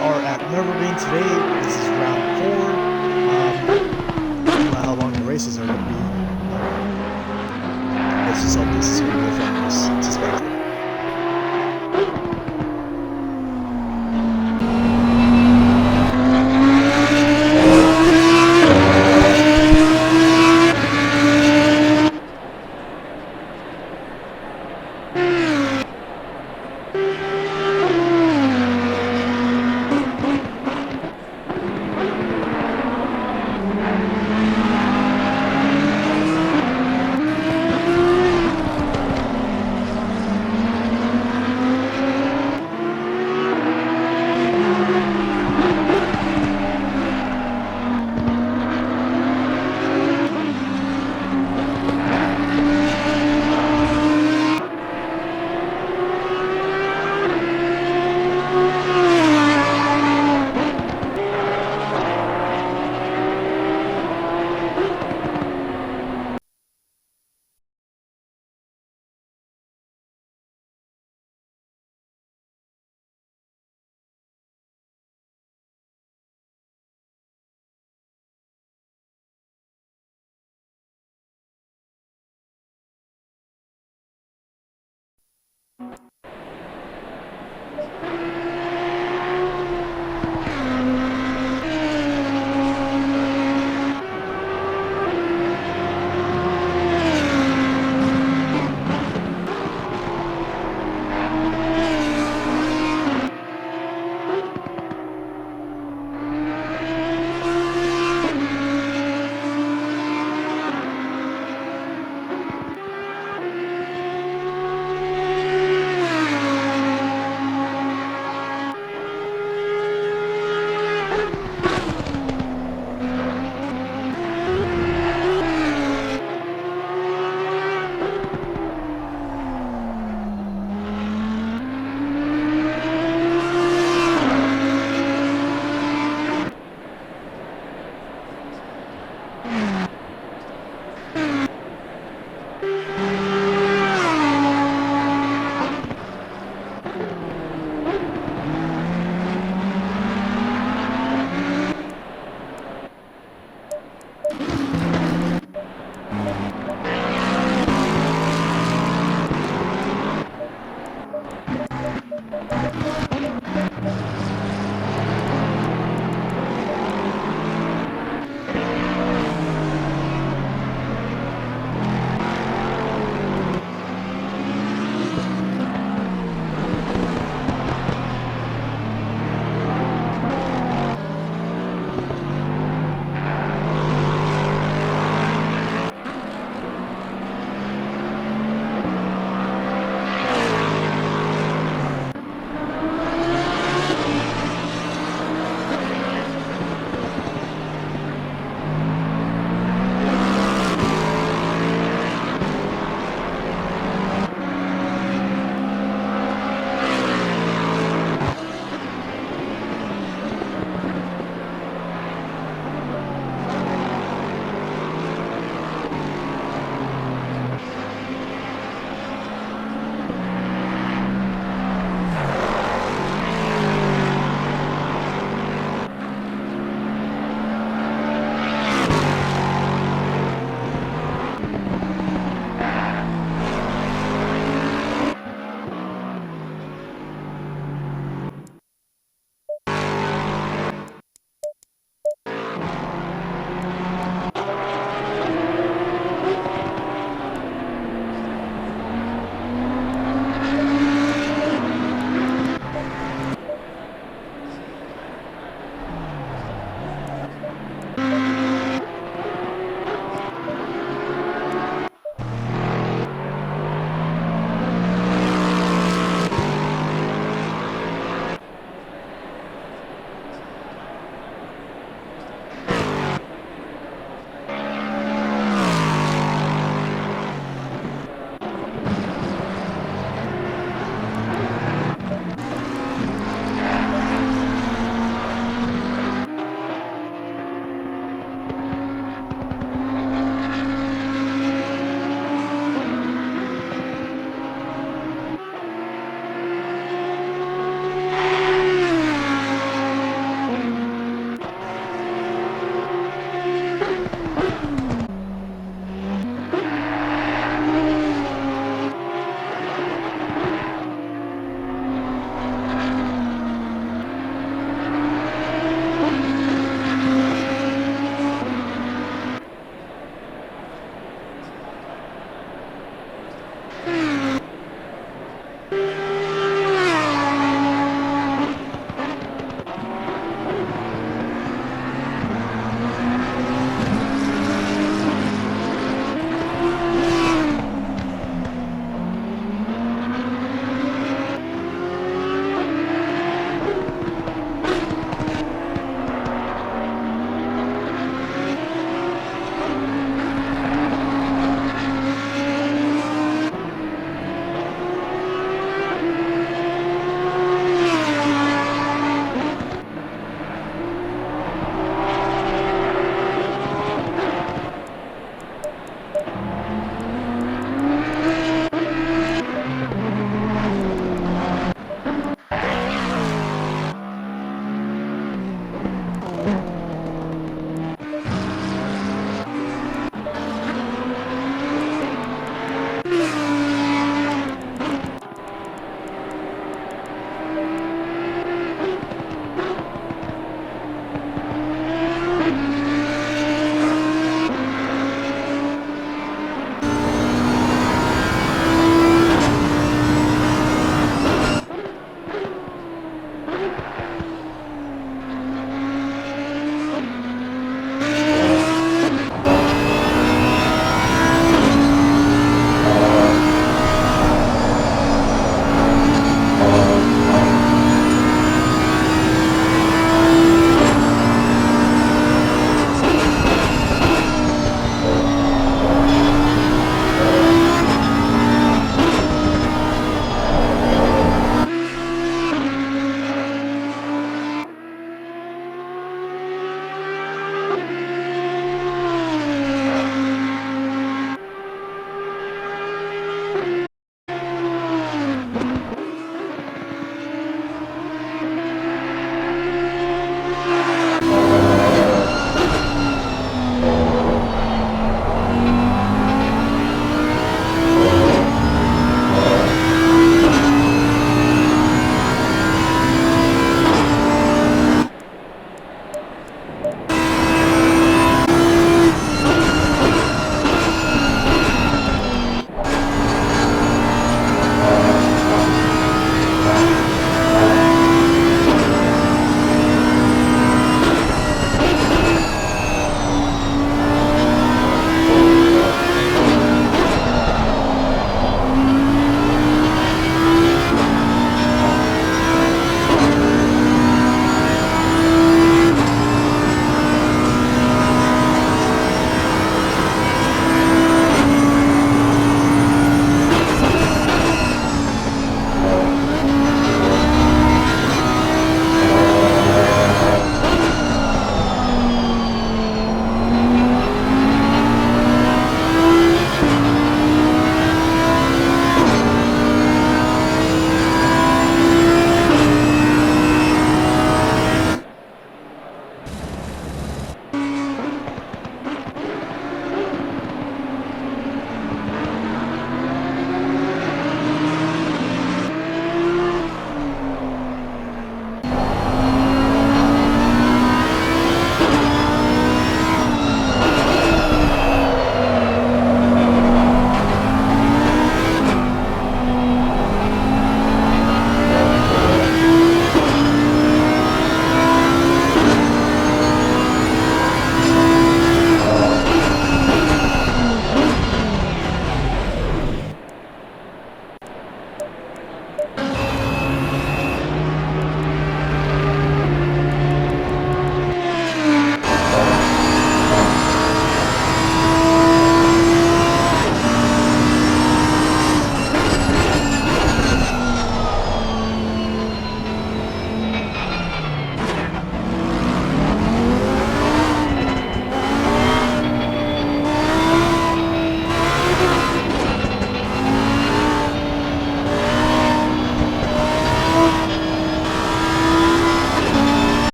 are at Nürburgring today. This is round 4. I don't know how long the races are going to be. Let's just hope this is going to be the fun as suspected.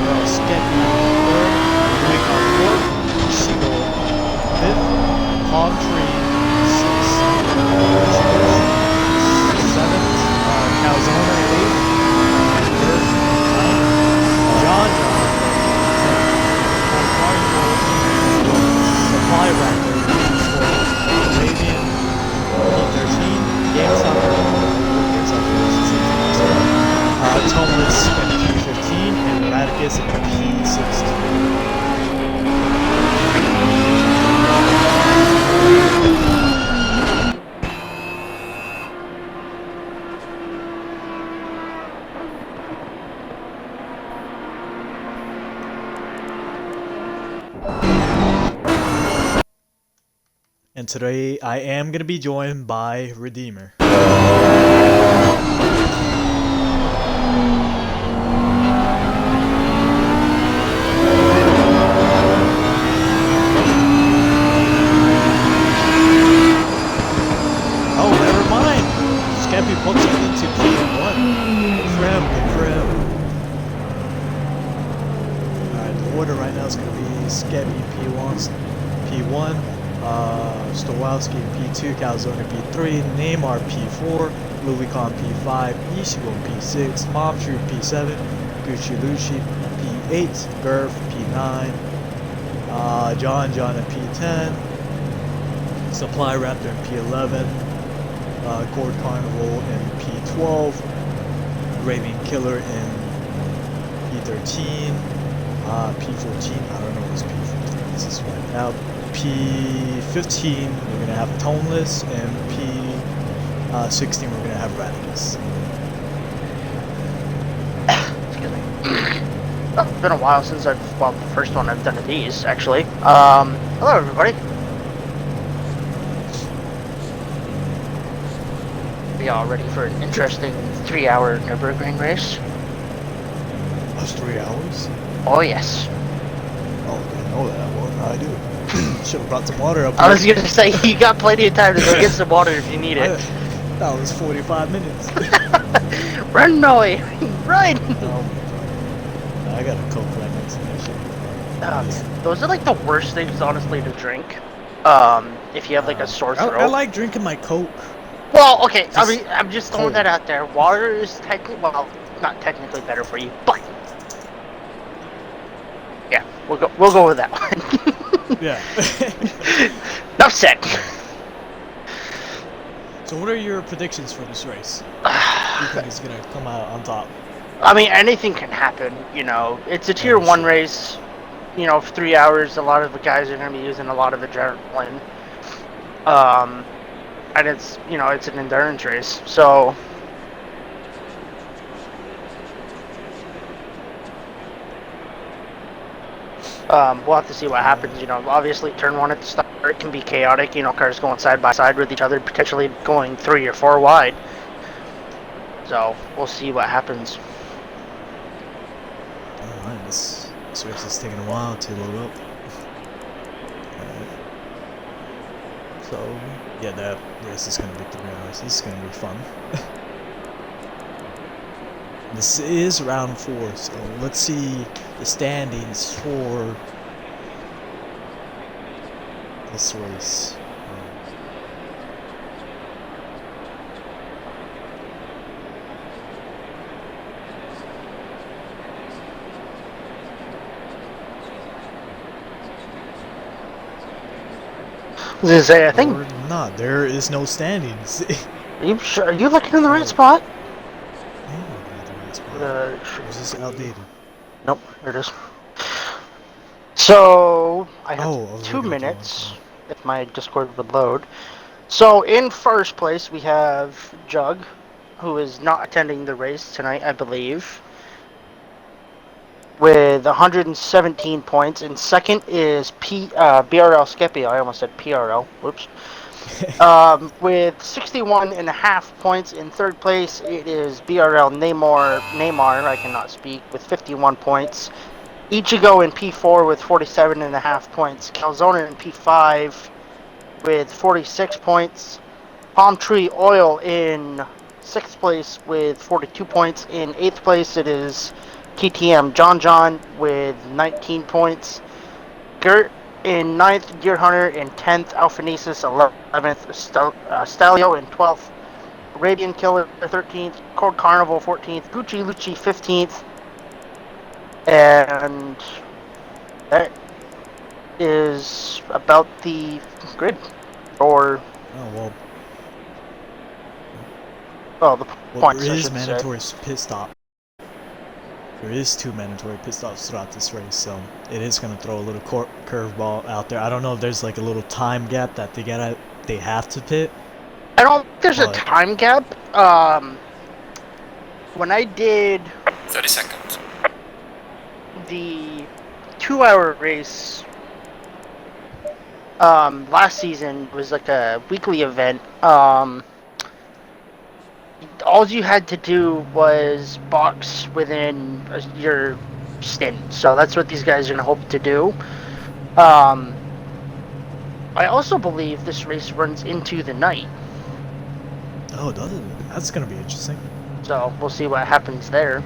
BRL Skeppy 3rd, Louis Con 4th, Seagull 5th, Palm Tree 6th, 7th, Calzone 8th, Bert 9th, John 10th, Carnival Supply Raptor 12th, Arabian P13, GameStop Toneless in P15 and Radicus in P16. And today I am going to be joined by Redeemer. Skeppy puts it into P1. Good for him. Alright, the order right now is going to be Skeppy P1, Stowowski P2, Calzone P3, Neymar P4, Louis Con P5, Ishigo P6, Momtree P7, Gucci Luci P8, Gurf P9, John at P10, Supply Raptor in P11, Cord Carnival in P12, Raving Killer in P13, P14, I don't know what's P14, this is right now, P15 we're going to have Toneless, and P16 we're going to have Radicus. Excuse me. Well, it's been a while since the first one I've done of these, actually. Hello everybody. Y'all ready for an interesting 3-hour Nürburgring race? That's 3 hours? Oh yes. Oh, I didn't know that. Well, now I do. Should have brought some water up. I was gonna say, you got plenty of time to go get some water if you need it. That was 45 minutes. Run, Noe! Run! Oh, I got a Coke right next to that shit. Those are like the worst things, honestly, to drink. If you have like a sore throat. I like drinking my Coke. Well, okay, I'm just throwing that out there. Water is technically, well, not technically better for you, but yeah, we'll go with that one. Yeah. Enough said. So, what are your predictions for this race? Who do you think is gonna come out on top? I mean, anything can happen. You know, it's a tier 1 race. You know, for 3 hours, a lot of the guys are gonna be using a lot of adrenaline. And it's, you know, it's an endurance race, so we'll have to see what happens. You know, obviously turn 1 at the start, it can be chaotic, you know, cars going side by side with each other, potentially going 3 or 4 wide. So we'll see what happens. Alright, this race is taking a while to load up. So, yeah, that race is going to be 3 hours. This is going to be fun. This is round 4, so let's see the standings for this race. I was gonna say, I think. Or not, there is no standings. Are you sure? Are you looking in the right spot? Or is this outdated? Nope, here it is. So, I have 2 minutes, if my Discord would load. So, in first place, we have Jug, who is not attending the race tonight, I believe, with 117 points. And second is BRL Skeppy. I almost said PRL. Whoops. With 61.5 points. In third place, it is BRL Neymar, I cannot speak, with 51 points. Ichigo in P4 with 47.5 points. Calzone in P5 with 46 points. Palm Tree Oil in 6th place with 42 points. In 8th place, it is KTM John with 19 points. Gert in 9th, Deer Hunter in 10th, Alphanesis 11th, Stalio in 12th, Arabian Killer 13th, Cold Carnival 14th, Gucci Lucci 15th, and that is about the grid. Or, the points, there I is should mandatory say. pit stop. There is 2 mandatory pit stops throughout this race, so it is going to throw a little curveball out there. I don't know if there's like a little time gap that they have to pit. I don't think there's a time gap. When I did 30 seconds. The 2-hour race last season, was like a weekly event. All you had to do was box within your stint, so that's what these guys are going to hope to do. I also believe this race runs into the night. Oh, does it? That's going to be interesting. So we'll see what happens there.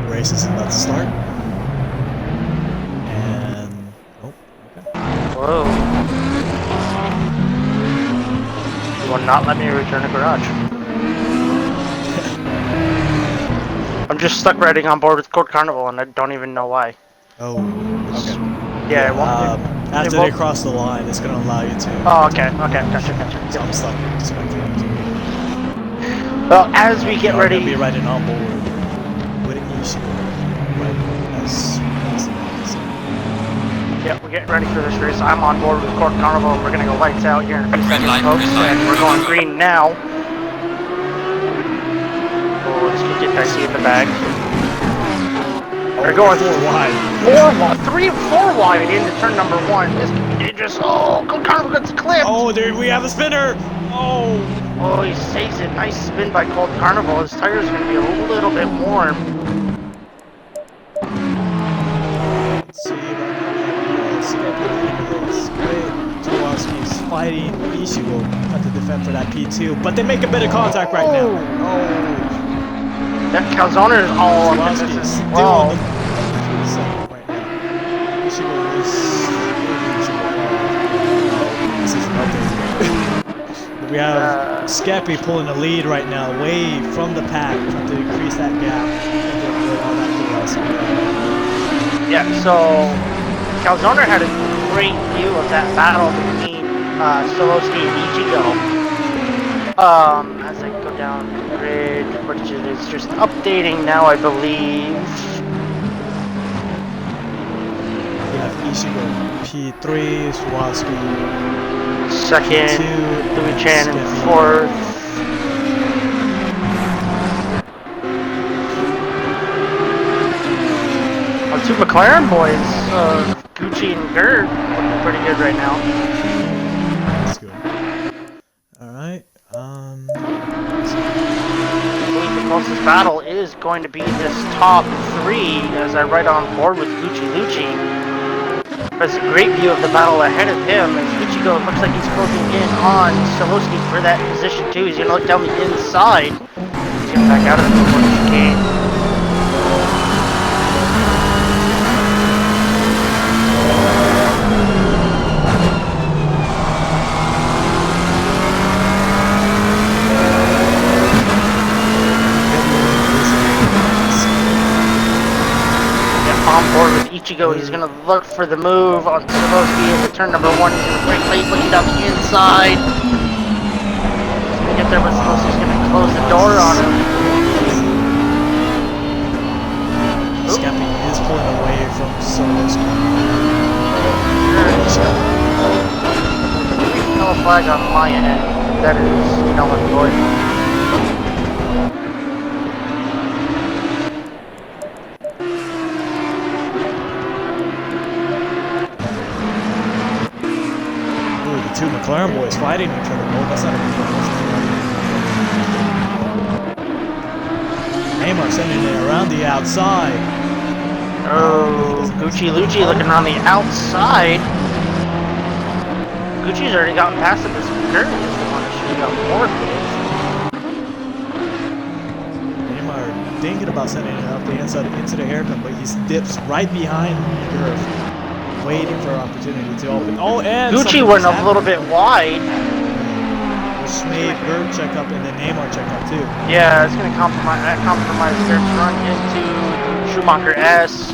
Race is about to start. And Whoa. You will not let me return to garage. I'm just stuck riding on board with Cold Carnival and I don't even know why. Oh, okay. Yeah, it won't. After they cross the line, it's going to allow you to. Oh, okay, gotcha. So I'm stuck spectating. Well, as we get ready. We're going to be riding on board with Ishi. Right? Yeah, we're getting ready for this race. I'm on board with Cold Carnival. We're going to go lights out here in a few Red seconds, light, folks. red light. And we're going green now. Oh, this could get dicey in the bag. We're going 4 wide. 4 wide into turn number 1. This could be dangerous. Oh, Cold Carnival gets clipped. Oh, there we have a spinner. Oh, he saves it. Nice spin by Cold Carnival. His tires are going to be a little bit warm. Let's see Jaworski's fighting. Ishii will have to defend for that P2, but they make a bit of contact right now. That Calzone is all up in this as well. Right now. Ishii this is an update. We have Skeppy pulling the lead right now, away from the pack, trying to increase that gap. Yeah, so Calzone had a great view of that battle between Solowski and Ichigo. As I go down the grid, which is just updating now, I believe. We have Ichigo P3, Swarovski second, Louis Chan in 4th. Our 2 McLaren boys, Gucci and Gert, looking pretty good right now. That's good. Alright, I believe the closest battle is going to be this top 3 as I ride on board with Gucci Lucci. There's a great view of the battle ahead of him as Ichigo looks like he's closing in on Solowski for that position too. He's going to look down the inside. He's going to back out of it before the chicane. On board with Ichigo, he's going to look for the move on Solowski into turn number 1. He's going to break late, looking down the inside. He's going to get there, but Solowski's going to close the door on him. Skeppy is pulling away from Solowski. Yellow flag on my end. That is null and void. Two McLaren boys fighting each other. Oh, that's not a Neymar sending it around the outside. Oh, Gucci Lucci looking around the outside. Gucci's already gotten past it. This Kurt is the one that should have got more of Neymar thinking about sending it up the inside into the hairpin, but he dips right behind the curve, waiting for an opportunity to open. Oh, and Gucci went a little bit wide. Which made Gert check up and then Neymar check up too. Yeah, it's going to compromise Gert's run into Schumacher S.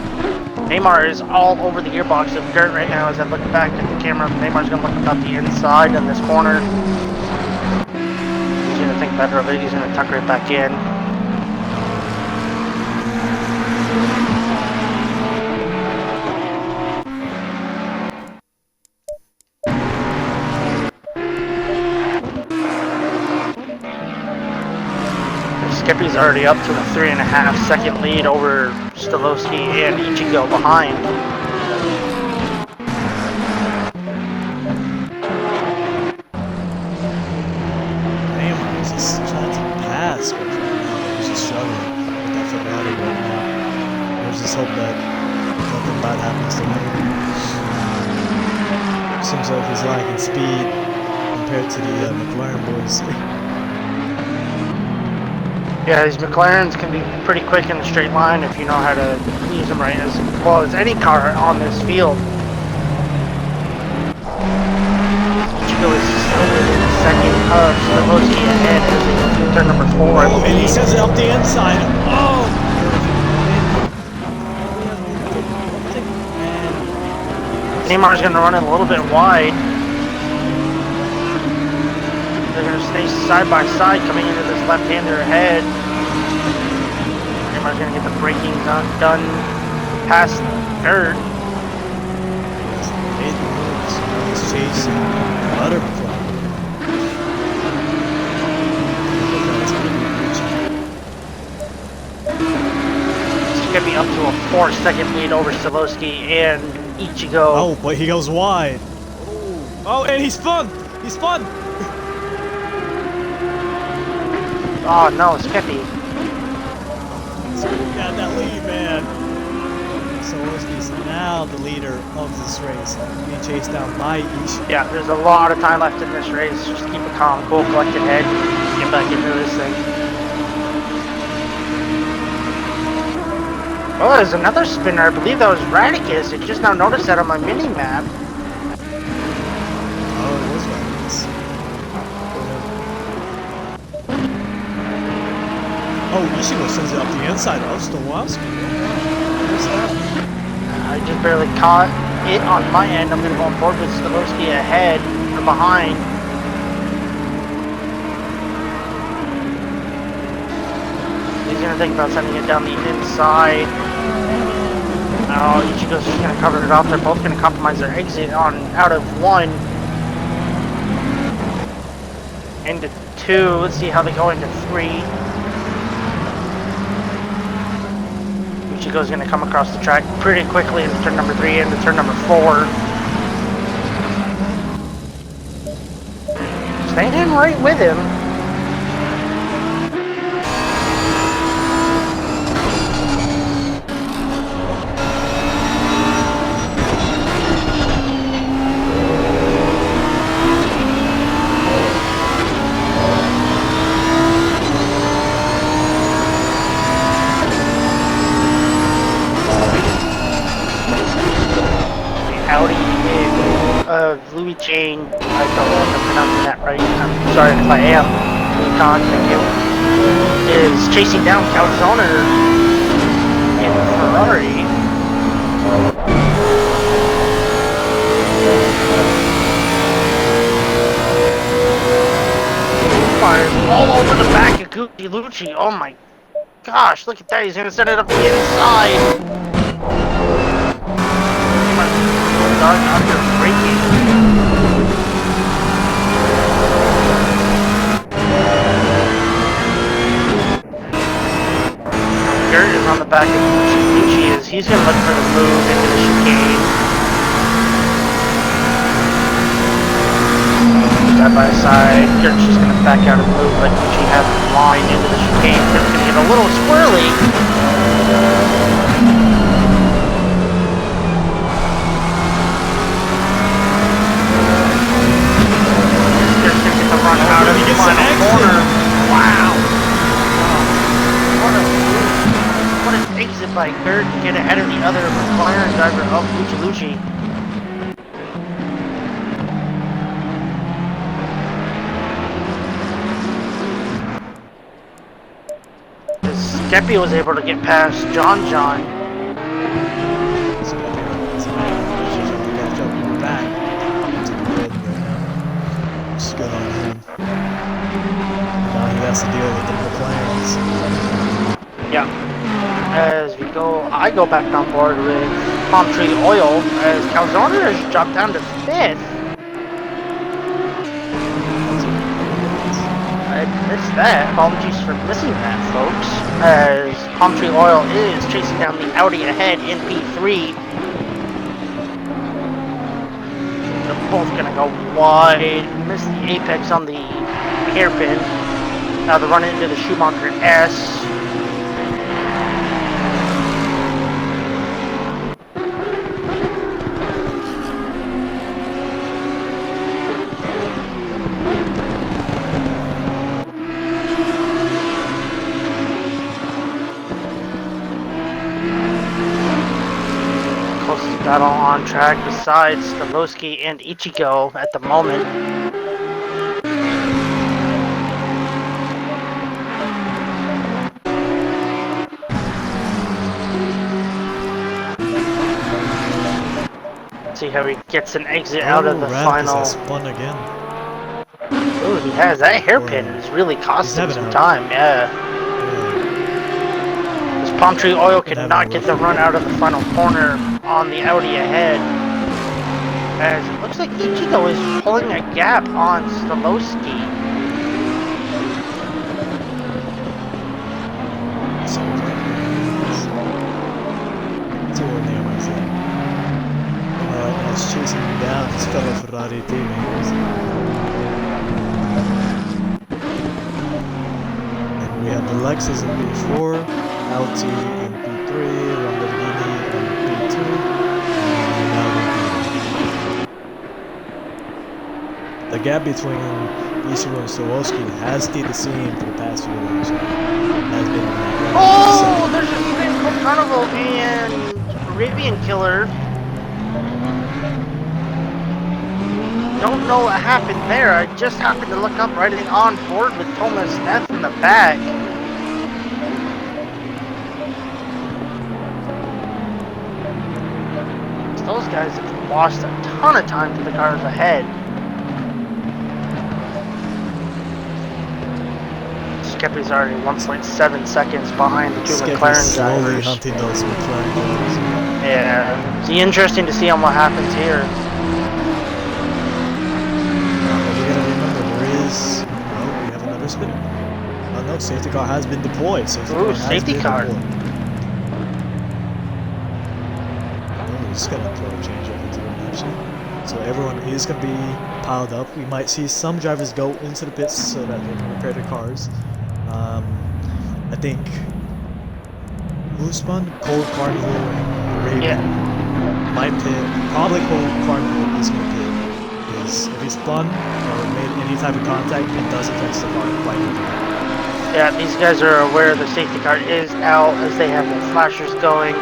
Neymar is all over the gearbox of Gert right now as I look back at the camera. Neymar's going to look about the inside in this corner. He's going to think better of it. He's going to tuck right back in. Skippy's already up to a 3.5 second lead over Stolowski and Ichigo behind. Neymar is just trying to pass, but he's just struggling with that Ferrari right now. There's just hope that nothing bad happens to him. Seems like he's lacking speed compared to the McLaren boys. Yeah, these McLarens can be pretty quick in a straight line if you know how to use them right, as well as any car on this field. Ichigo is still within a second of Stolowski ahead as they go through turn number 4. Oh, and he sends it up the inside. Oh! Neymar's going to run it a little bit wide. They're going to stay side by side coming into this left-hander ahead. Neymar's going to get the braking done past Gert. He's chasing Butterfly. He's going to be up to a 4-second lead over Stolowski and Ichigo. Oh, but he goes wide. Oh, and he spun! He spun! Oh no, Skippy. Got that lead, man. Stolowski's now the leader of this race, being chased down by Ishi. Yeah, there's a lot of time left in this race. Just keep a calm, cool, collected head. Get back into this thing. Oh, there's another spinner. I believe that was Radicus. I just now noticed that on my mini-map. Oh, it was Radicus. Oh, Ichigo sends it up the inside of Stolowski. I just barely caught it on my end. I'm going to go on board with Stolowski ahead or behind. He's going to think about sending it down the inside. Oh, Ichigo's just going to cover it off. They're both going to compromise their exit on out of 1 into 2. Let's see how they go into 3. Ichigo's going to come across the track pretty quickly into turn number 3 into turn number 4. Staying in right with him. Louis Jane, I don't know if I'm pronouncing that right, I'm sorry if I am, Con, thank you, is chasing down Calzone in Ferrari. Fires all over the back of Gucci Lucci. Oh my gosh, look at that, he's gonna send it up the inside. Under braking. Gert is on the back of Gucci. He's going to look for the move into the chicane. Side by side. Gert's just going to back out and move like Gucci has the line into the chicane. Gert's going to get a little squirrely. He gets the final exit. corner. Wow. What an exit by Gert to get ahead of the other McLaren driver of Lucci. Skeppy was able to get past John. Just good on him. Now he has to deal with the McLarens. Yeah. As we go, I go back on board with Palm Tree Oil as Calzone has dropped down to 5th. I missed that. Apologies for missing that, folks. As Palm Tree Oil is chasing down the Audi ahead in P3. They're both gonna go wide. Miss the apex on the hairpin. Now they're running into the Schumacher S. Battle on track besides Stolowski and Ichigo at the moment. See how he gets an exit out of the final. Spun again. Ooh, he has. That hairpin is really costing some time, yeah. This Palm Tree Oil could not get the run out of the final corner on the Audi ahead. As it looks like Ichigo is pulling a gap on Stolowski. It's chasing down his fellow Ferrari teammates. And we have the Lexus in P4, LT in P3, Lamborghini in P2, and now the gap between Ichigo and Stolowski has stayed the same for the past few years. Oh, there's a spin from Carnival and Arabian Killer. Don't know what happened there. I just happened to look up right on board with Thomas Neff in the back. Those guys have lost a ton of time to the cars ahead. Skeppy's already 1.7 seconds behind the two McLaren drivers. Hunting those McLaren drivers. Yeah, it's interesting to see on what happens here. We have another spinner. Oh no, safety car has been deployed. Safety car. He's gonna throw a change up into the option. So everyone is gonna be piled up. We might see some drivers go into the pits so that they can repair their cars. I think who spun? Cold Carnival and Arabian might pit. Probably Cold Carnival is gonna pit. If he spun or made any type of contact, it does affect the car quite a bit. Yeah, these guys are aware the safety car is out as they have the flashers going.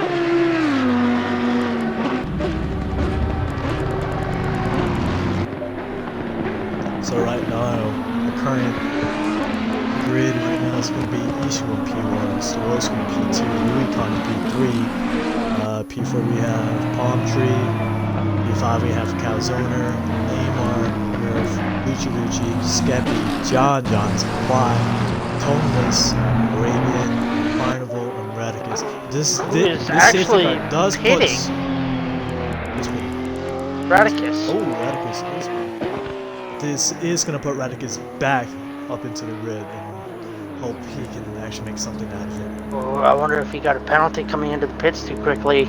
So right now, the current grid right now is going to be Ichigo in P1, Stolowski in P2, Rubicon in P3, P4 we have Palm Tree, P5 we have Calzoner, Neymar, we have Lucci, Skeppy, John, Supply, Toneless, Arabian, Carnival, and Radicus. This safety car does pitting. Radicus. Oh, Radicus is. This is going to put Radicus back up into the grid and hope he can actually make something out of it. Oh, I wonder if he got a penalty coming into the pits too quickly.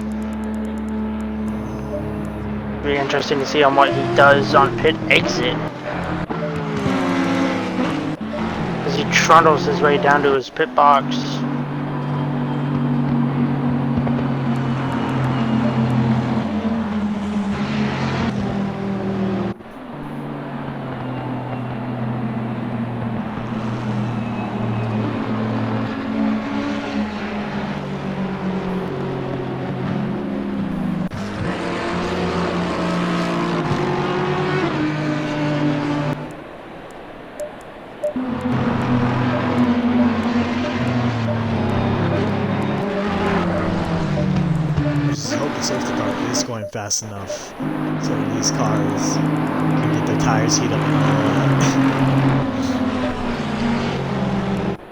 Be interesting to see on what he does on pit exit. As he trundles his way down to his pit box. safety car is going fast enough so these cars can get their tires heat up and all that.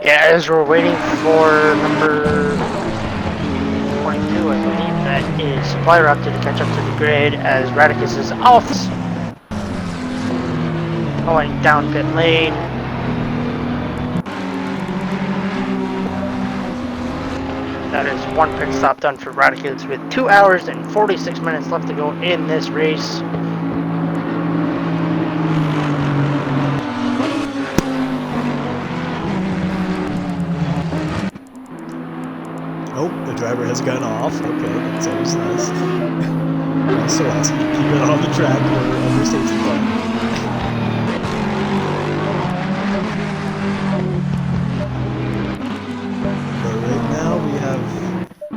Yeah, as we're waiting for number 22, I believe that is Supply Raptor to catch up to the grid as Radicus is off. Going down pit lane. That is one pit stop done for Radicus with 2 hours and 46 minutes left to go in this race. Oh, the driver has gone off. Okay, that's always nice. Also, keep it on the track or under safety car.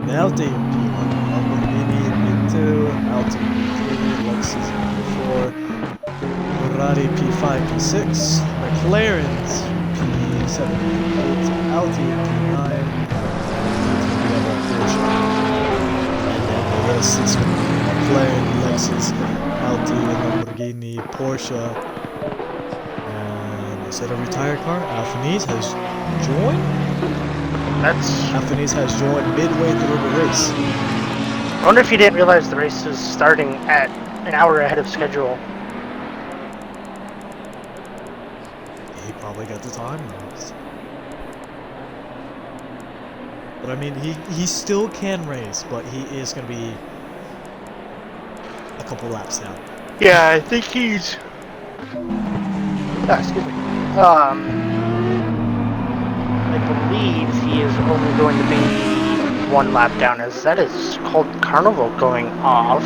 Alti in P1, Lamborghini in P2, Alti in P3, Lexus in P4, Ferrari P5, P6, McLaren's P7, P8, Alti in P9, we have our Porsche. And then the rest is going to be McLaren, Lexus, Alti, Lamborghini, Porsche, and is that a retired car? Alfanese has joined? Alfanese has joined midway through the race. I wonder if he didn't realize the race is starting at an hour ahead of schedule. He probably got the time wrong. But I mean, he still can race, but he is going to be a couple laps down. Yeah, I think he's... excuse me. I believe he is only going to be 1 lap down, as that is called Carnival going off.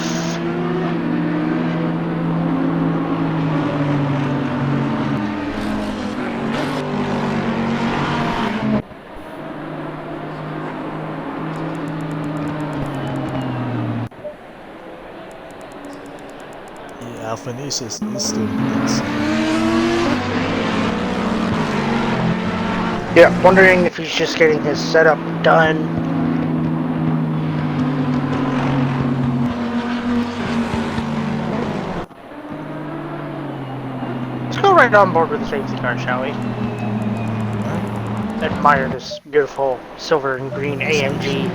Yeah, Alfanese is still nice. Yeah, wondering if he's just getting his setup done. Let's go right on board with the safety car, shall we? Admire this beautiful silver and green AMG.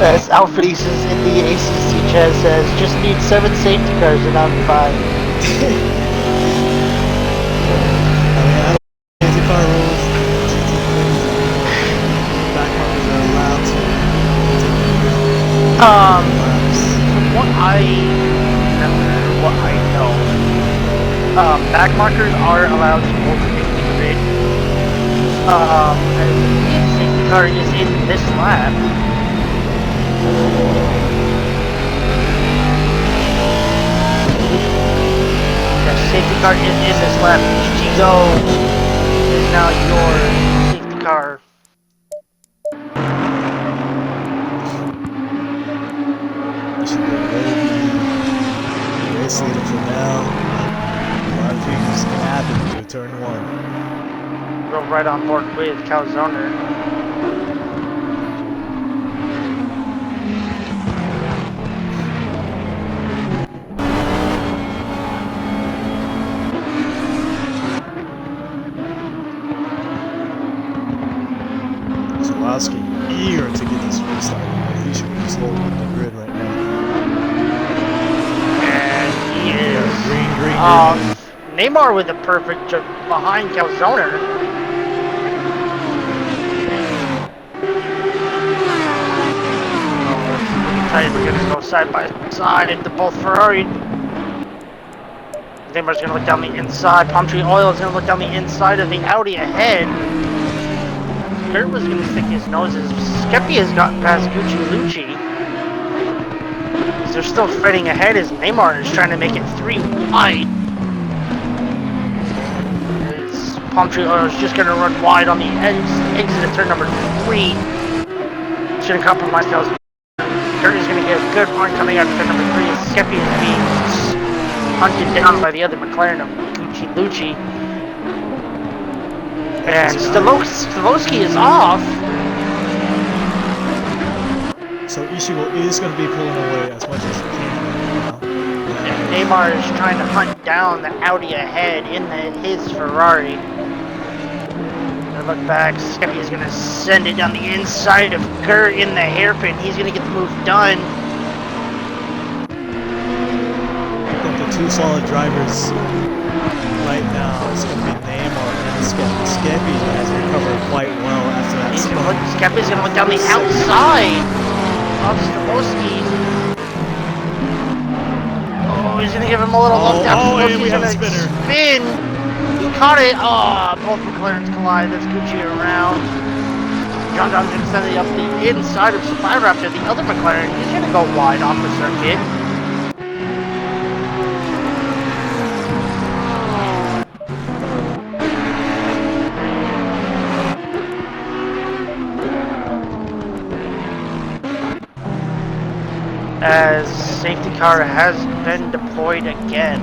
As Alfanese is in the ACC chat says, just need 7 safety cars and I'm fine. Car rules, back markers are allowed to from what I remember, what I know, back markers are allowed to overtake the grid. As the safety car is in this lap. The safety car is in this lap. Ichigo is now your safety car. This should be a race leader for now. A lot of things can happen through turn 1. Go right on board with Calzoner. Eager to get this race started. He should be slow on the grid right now. And he is green. Neymar with a perfect jump behind Calzoner. We're gonna go side by side into both Ferrari. Neymar's gonna look down the inside. Palm Tree Oil is gonna look down the inside of the Audi ahead. Kurt was going to stick his noses. Skeppy has gotten past Gucci Lucci. They're still fighting ahead as Neymar is trying to make it 3 wide. As Palm Tree Oil is just going to run wide on the exit of turn number 3. Shouldn't compromise those. Kurt is going to get a good run coming out of turn number 3 as Skeppy is being hunted down by the other McLaren of Gucci Lucci. And Stolowski is off. So Ichigo is going to be pulling away as much as he can right now. And Neymar is trying to hunt down the Audi ahead in his Ferrari. And look back, Skeppy is going to send it down the inside of Kerr in the hairpin. He's going to get the move done. I think the two solid drivers right now is going to be Neymar and Skeppy. Skeppy has recovered quite well after that spin. Skeppy's going to look down the outside of Staboski. Oh, he's going to give him a little look down. And we have a Staboski's spinner. Spin. He caught it. Oh, both McLarens collide. That's Gucci around. John John's going to send it up the inside of Supply Raptor. The other McLaren, he's going to go wide off the circuit. As safety car has been deployed again.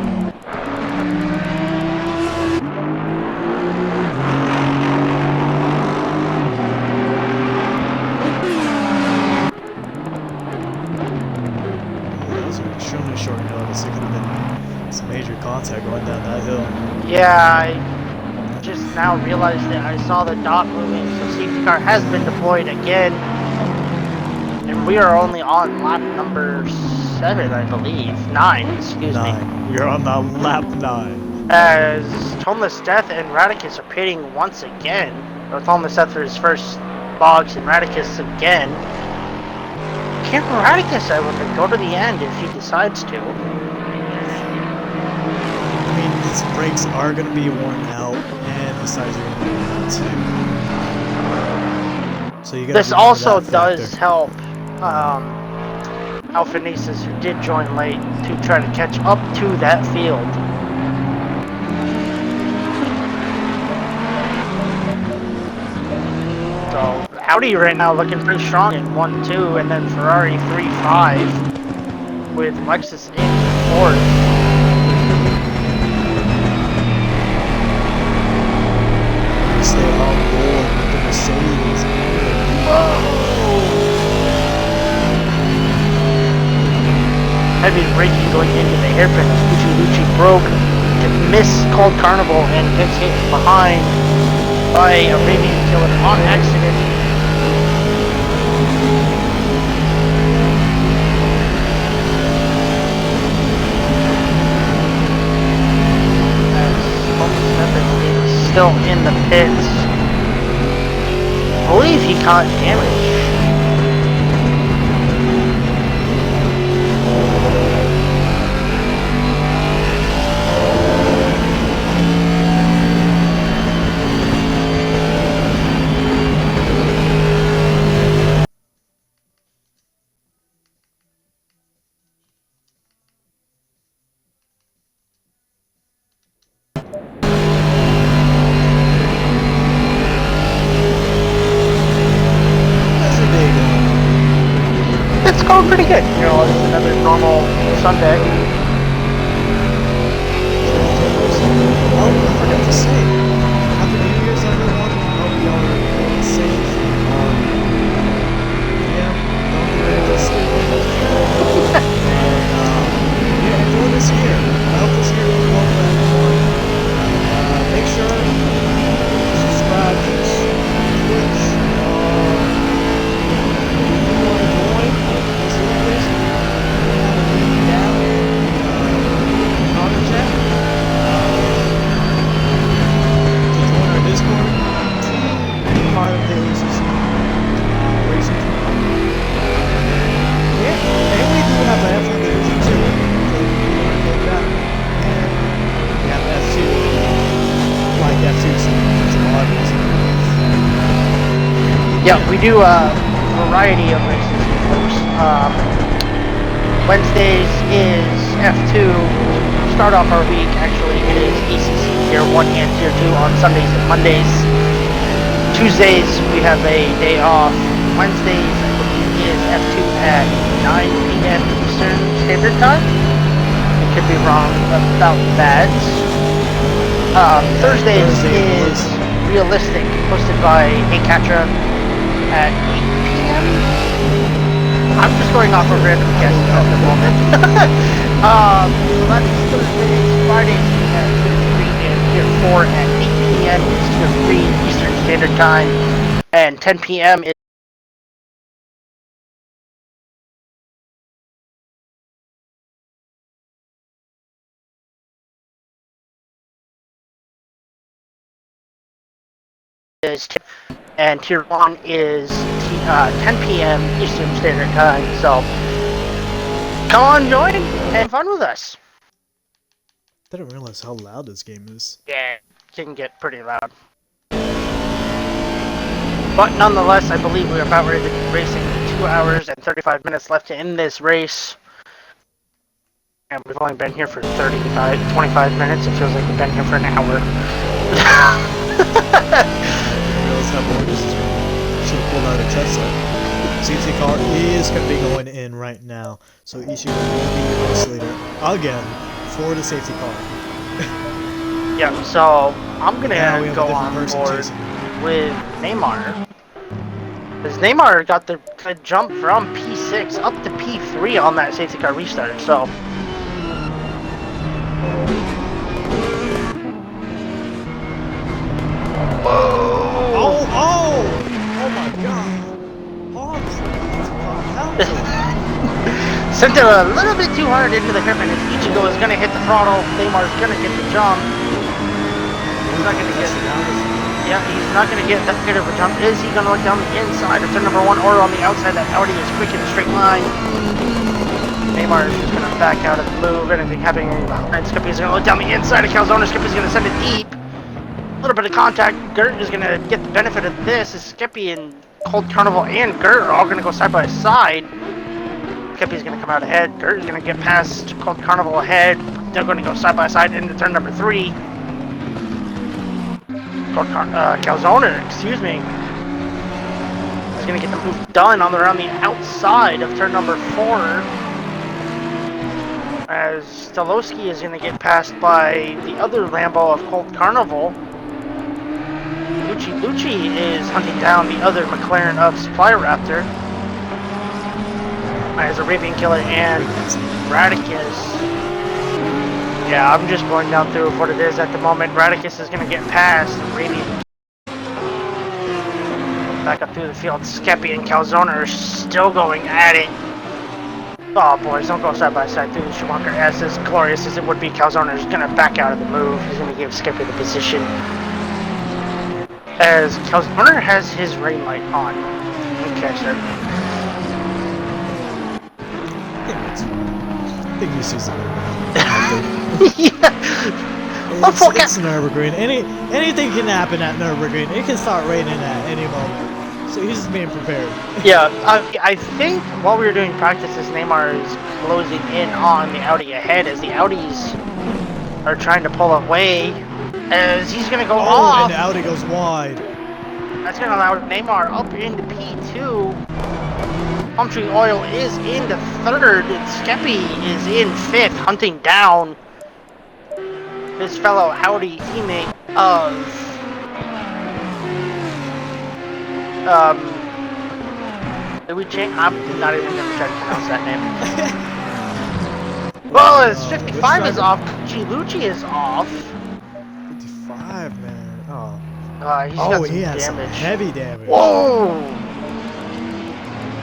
That was an extremely short notice. It could have been some major contact going down that hill. Yeah, I just now realized that I saw the dot moving, so safety car has been deployed again. And we are only on lap number 7, I believe. 9, excuse me. We are on the lap 9. As Toneless Death and Radicus are pitting once again. Or Toneless Death for his first box and Radicus again. Can Radicus, I wonder, go to the end if he decides to? I mean, his brakes are going to be worn out, and his tires are going to be worn out too. So you got. This also does help Alpha Nieces, who did join late, to try to catch up to that field. So Audi right now looking pretty strong in 1-2, and then Ferrari 3-5 with Lexus in 4th. Stay on board with the Mercedes. Heavy braking going into the hairpin as Lucci broke to miss Cold Carnival and gets hit behind by a Arabian Killer on accident. As Smith is still in the pits. I believe he caught damage. It's going pretty good. You know, it's another normal Sunday. Oh, I forgot to say, Happy New Year's, everyone. Hope y'all are safe. Yeah, don't get anything stupid. Yeah, enjoy this year. I hope this year goes well for everyone. Make sure to subscribe to Twitch. Part of the ACC racing team. Yeah, and we do have an F1 division too, so you can get that. And we have F2, like F2, some others. Yeah, we do a variety of races, folks. Wednesdays is F2. Start off our week, actually, it is ACC Tier 1 and Tier 2 on Sundays and Mondays. Tuesdays, we have a day off. Wednesdays, I believe, is F2 at 9 p.m. Eastern Standard Time. I could be wrong about that. Thursdays is Realistic, hosted by Hey Katra at 8 p.m. I'm just going off of random guesses at the moment. So that's Thursdays, Fridays at Tier 3 and Tier 4 at 8 p.m. is Tier 3 Eastern Standard Time, and 10 p.m. is and Tier 1 is 10 p.m. Eastern Standard Time. So come on, join and have fun with us. I didn't realize how loud this game is. Yeah, it can get pretty loud. But nonetheless, I believe we're about ready to be racing. 2 hours and 35 minutes left to end this race. And we've only been here for 25 minutes. It feels like we've been here for an hour. Should have pulled out a Tesla. Safety car is going to be going in right now. So Ishii will be isolated again for the safety car. Yeah, so I'm going to go on board chasing. with Neymar. Because Neymar got the jump from P6 up to P3 on that safety car restart. So Oh my god! Sent it a little bit too hard into the grip, and if Ichigo is going to hit the throttle, Neymar's going to get the jump. He's not going to get Yeah, he's not going to get that good of a jump. Is he going to look down the inside of turn number 1 or on the outside? That Audi is quick in a straight line. Neymar is just going to back out of the move. Anything happening behind Skippy is going to look down the inside of Calzone. Skippy is going to send it deep. A little bit of contact. Gert is going to get the benefit of this. As Skippy and Cold Carnival and Gert are all going to go side by side. Skippy's going to come out ahead. Gert is going to get past Cold Carnival ahead. They're going to go side by side into turn number 3. Calzone, excuse me, is going to get the move done around the outside of turn number 4. As Stolowski is going to get passed by the other Lambo of Cold Carnival. Lucci is hunting down the other McLaren of Supply Raptor. As Arabian Killer and Radicus. Yeah, I'm just going down through what it is at the moment. Radicus is going to get past Arabian. Back up through the field. Skeppy and Calzone are still going at it. Oh, boys, don't go side by side through the Schumacher. As glorious as it would be, Calzone is going to back out of the move. He's going to give Skeppy the position. As Calzone has his rain light on. Okay, sir. I think he sees it. Yeah. It's Nürburgring. Anything can happen at Nürburgring. It can start raining at any moment. So he's just being prepared. Yeah, I think while we were doing practices, Neymar is closing in on the Audi ahead as the Audis are trying to pull away. As he's going to go off. And the Audi goes wide. That's going to allow Neymar up into P2. Palm Tree Oil is into 3rd, and Skeppy is in 5th, hunting down his fellow Audi teammate of I'm not even going to try to pronounce that name. Well, as 55 is off, Lucci is off. 55, man. Oh. He's got some he has damage. Some heavy damage. Whoa!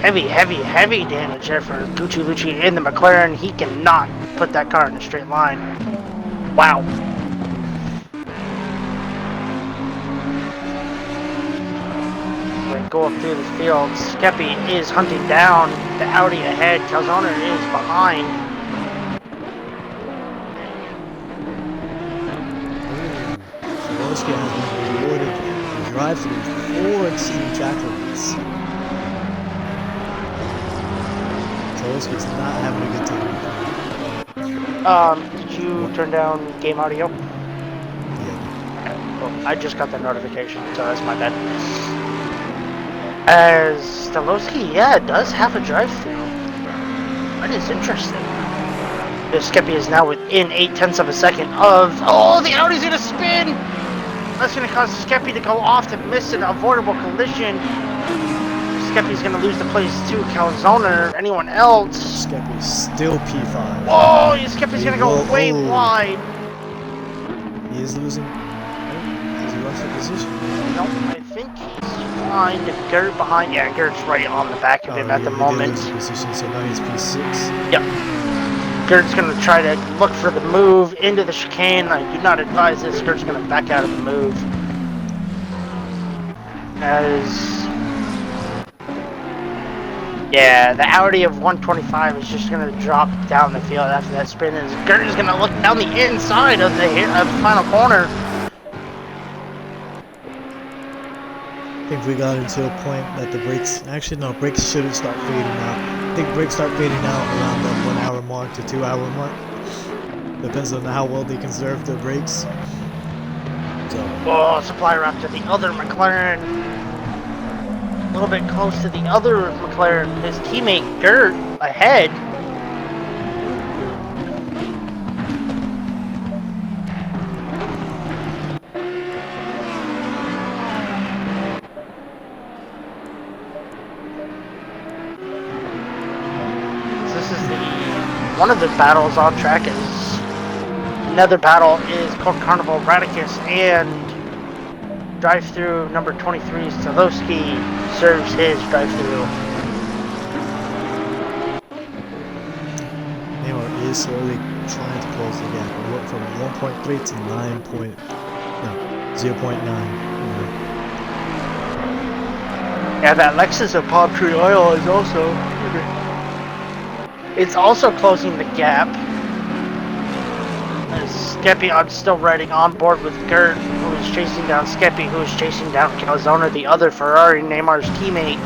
Heavy damage there for Gucci Lucci in the McLaren. He cannot put that car in a straight line. Wow. We go up through the field. Skeppy is hunting down the Audi ahead. Calzone is behind. Stolowski has been rewarded the drive-through for exceeding track limits. Stolowski's not having a good time. Did you turn down game audio? Yeah. Okay, well, I just got the notification, so that's my bad. As Stolowski, yeah, does have a drive-through. That is interesting. This Skeppy is now within 0.8 of a second of... Oh, the Audi's going to spin! That's going to cause Skeppy to go off to miss an avoidable collision. Skeppy's gonna lose the place to Calzone or anyone else. Skeppy's still P5. Whoa, Skeppy's gonna go will- way oh. wide. He is losing. Has he lost the position? Nope, I think he's fine. Gert behind. Yeah, Gert's right on the back of him at the He moment. did lose the position, so now he's P6. Yep. Gert's gonna try to look for the move into the chicane. I do not advise this. Gert's gonna back out of the move. Yeah, the Audi of 125 is just going to drop down the field after that spin. And Gert is going to look down the inside of the final corner. I think we got into a point that the brakes, actually no, brakes shouldn't start fading out. I think brakes start fading out around the 1 hour mark to 2 hour mark. Depends on how well they conserve their brakes. So. Oh, supply wrap to the other McLaren. A little bit close to the other McLaren. His teammate Gert ahead. This is one of the battles on track. Is another battle is called Carnival Radicus and drive-through number 23 Stolowski serves his drive-through. Neymar is slowly trying to close the gap. We went from 1.3 to 0.9. Yeah, that Lexus of Palm Tree Oil is also... It's also closing the gap. Skeppion's still riding on board with Gert, who is chasing down Skeppy, who is chasing down Calzone, the other Ferrari, Neymar's teammate.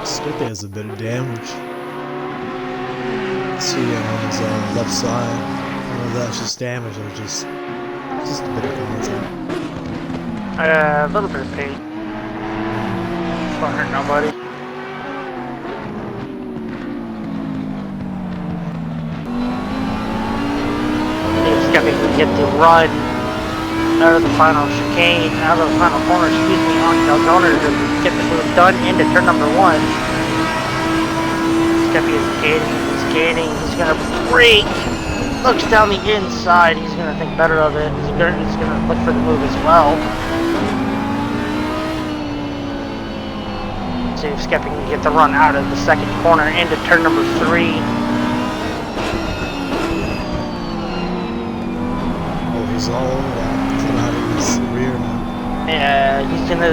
Skeppy has a bit of damage. See him on his left side. I don't know if that's just damage or just a bit of contact. A little bit of pain. Won't hurt nobody. See if Skeppy can get the run out of the final chicane, out of the final corner, excuse me, on Calzone to get the move done into turn number 1. Skeppy is gaining, he's gonna brake. Looks down the inside, he's going to think better of it. He's going to look for the move as well. See if Skeppy can get the run out of the second corner into turn number 3. Oh, he's all over that. Come out of his rear now. Yeah, he's going to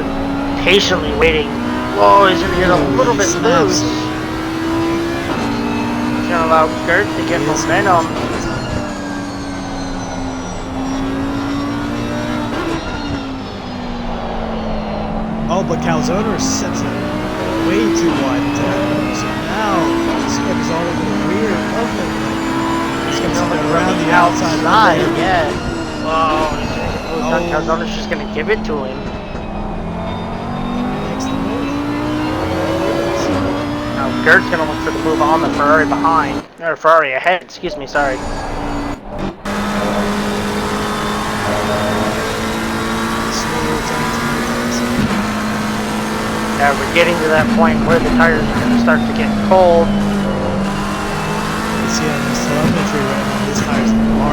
patiently waiting. Whoa, he's going to get a little bit loose. He's going to allow Gert to get momentum. Oh, but Calzone sets it way too wide into that corner. So now Skeppy's all over the rear of him. He's going to come around the outside. Yeah. Whoa, he's going to get moved on. Calzone's just going to give it to him. Now Gert's going to look for the move on the Ferrari behind. Or Ferrari ahead, excuse me, sorry. We're getting to that point where the tires are going to start to get cold. You see on this telemetry right now, these tires are cold.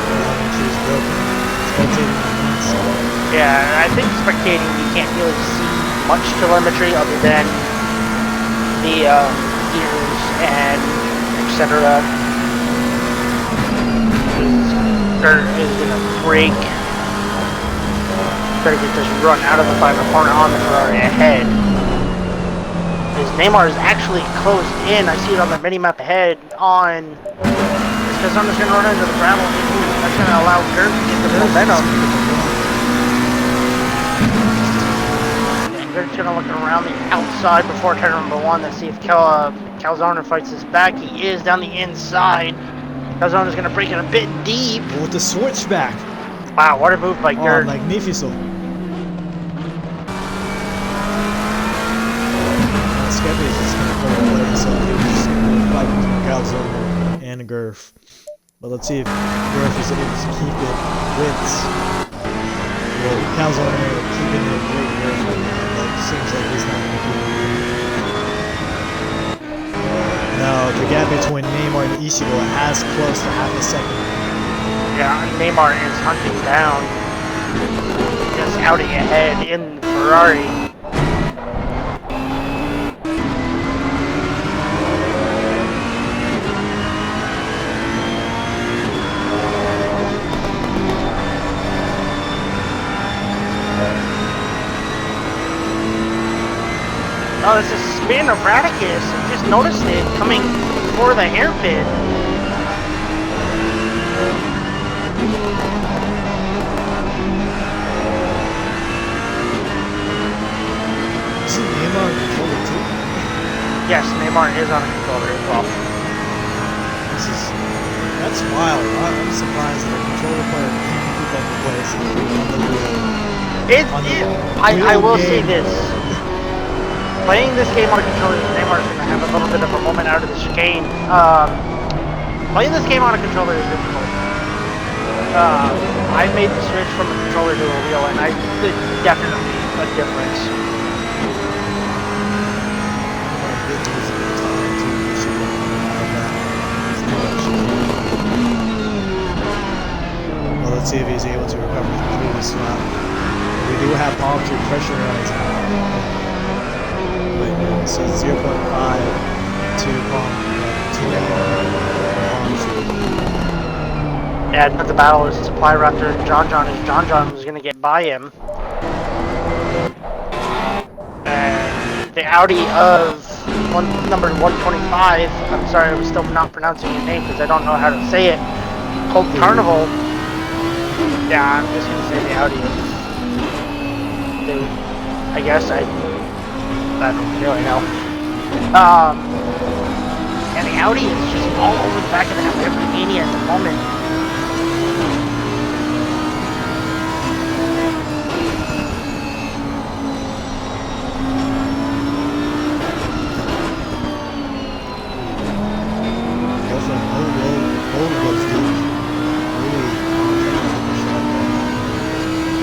Telemetry is broken. Spectating on that, so. Yeah, I think spectating you can't really see much telemetry other than the gears and etc. Gert is going to brake. Try to get this run out of the final corner on the Ferrari ahead. His Neymar is actually closed in. I see it on the mini-map ahead on... Because I'm just going to run into the gravel. That's going to allow Gert to get the momentum. Gert's going to look around the outside before turn number 1 to see if Calzone fights his back. He is down the inside. Calzone is going to break it a bit deep. With the switchback. Wow, what a move by Gert. Oh, magnifico. Skeppy is just going to go Calzone and Gurf. But let's see if Gurf is able to keep it with. Well, Calzone keeping it with Gurf right now, but it seems like he's not going to keep it. Now, the gap between Neymar and Ichigo has close to half a second. Yeah, Neymar is hunting down. Just Audi ahead in Ferrari. Oh, it's a spin of Radicus. I just noticed it coming for the hairpin. Isn't Neymar on controller too? Yes, Neymar is on a controller as well. That's wild. I'm surprised that a controller player can't keep up the place on the wheel. I will say this. Playing this game on a controller, Neymar's going to have a little bit of a moment out of the chicane. Playing this game on a controller is difficult. I made the switch from a controller to a wheel, and there's definitely a difference. Well, let's see if he's able to recover through this lap. We do have palm tree pressure on his hand. So 0.5 to palm tree. Yeah, the battle is Supply Raptor and John John is going to get by him. And the Audi of number 125, I'm sorry, I'm still not pronouncing your name because I don't know how to say it, called Carnival. Yeah, I'm just going to say the Audi of, I guess, I don't really know. And the Audi is just all over the back of that Lamborghini at the moment.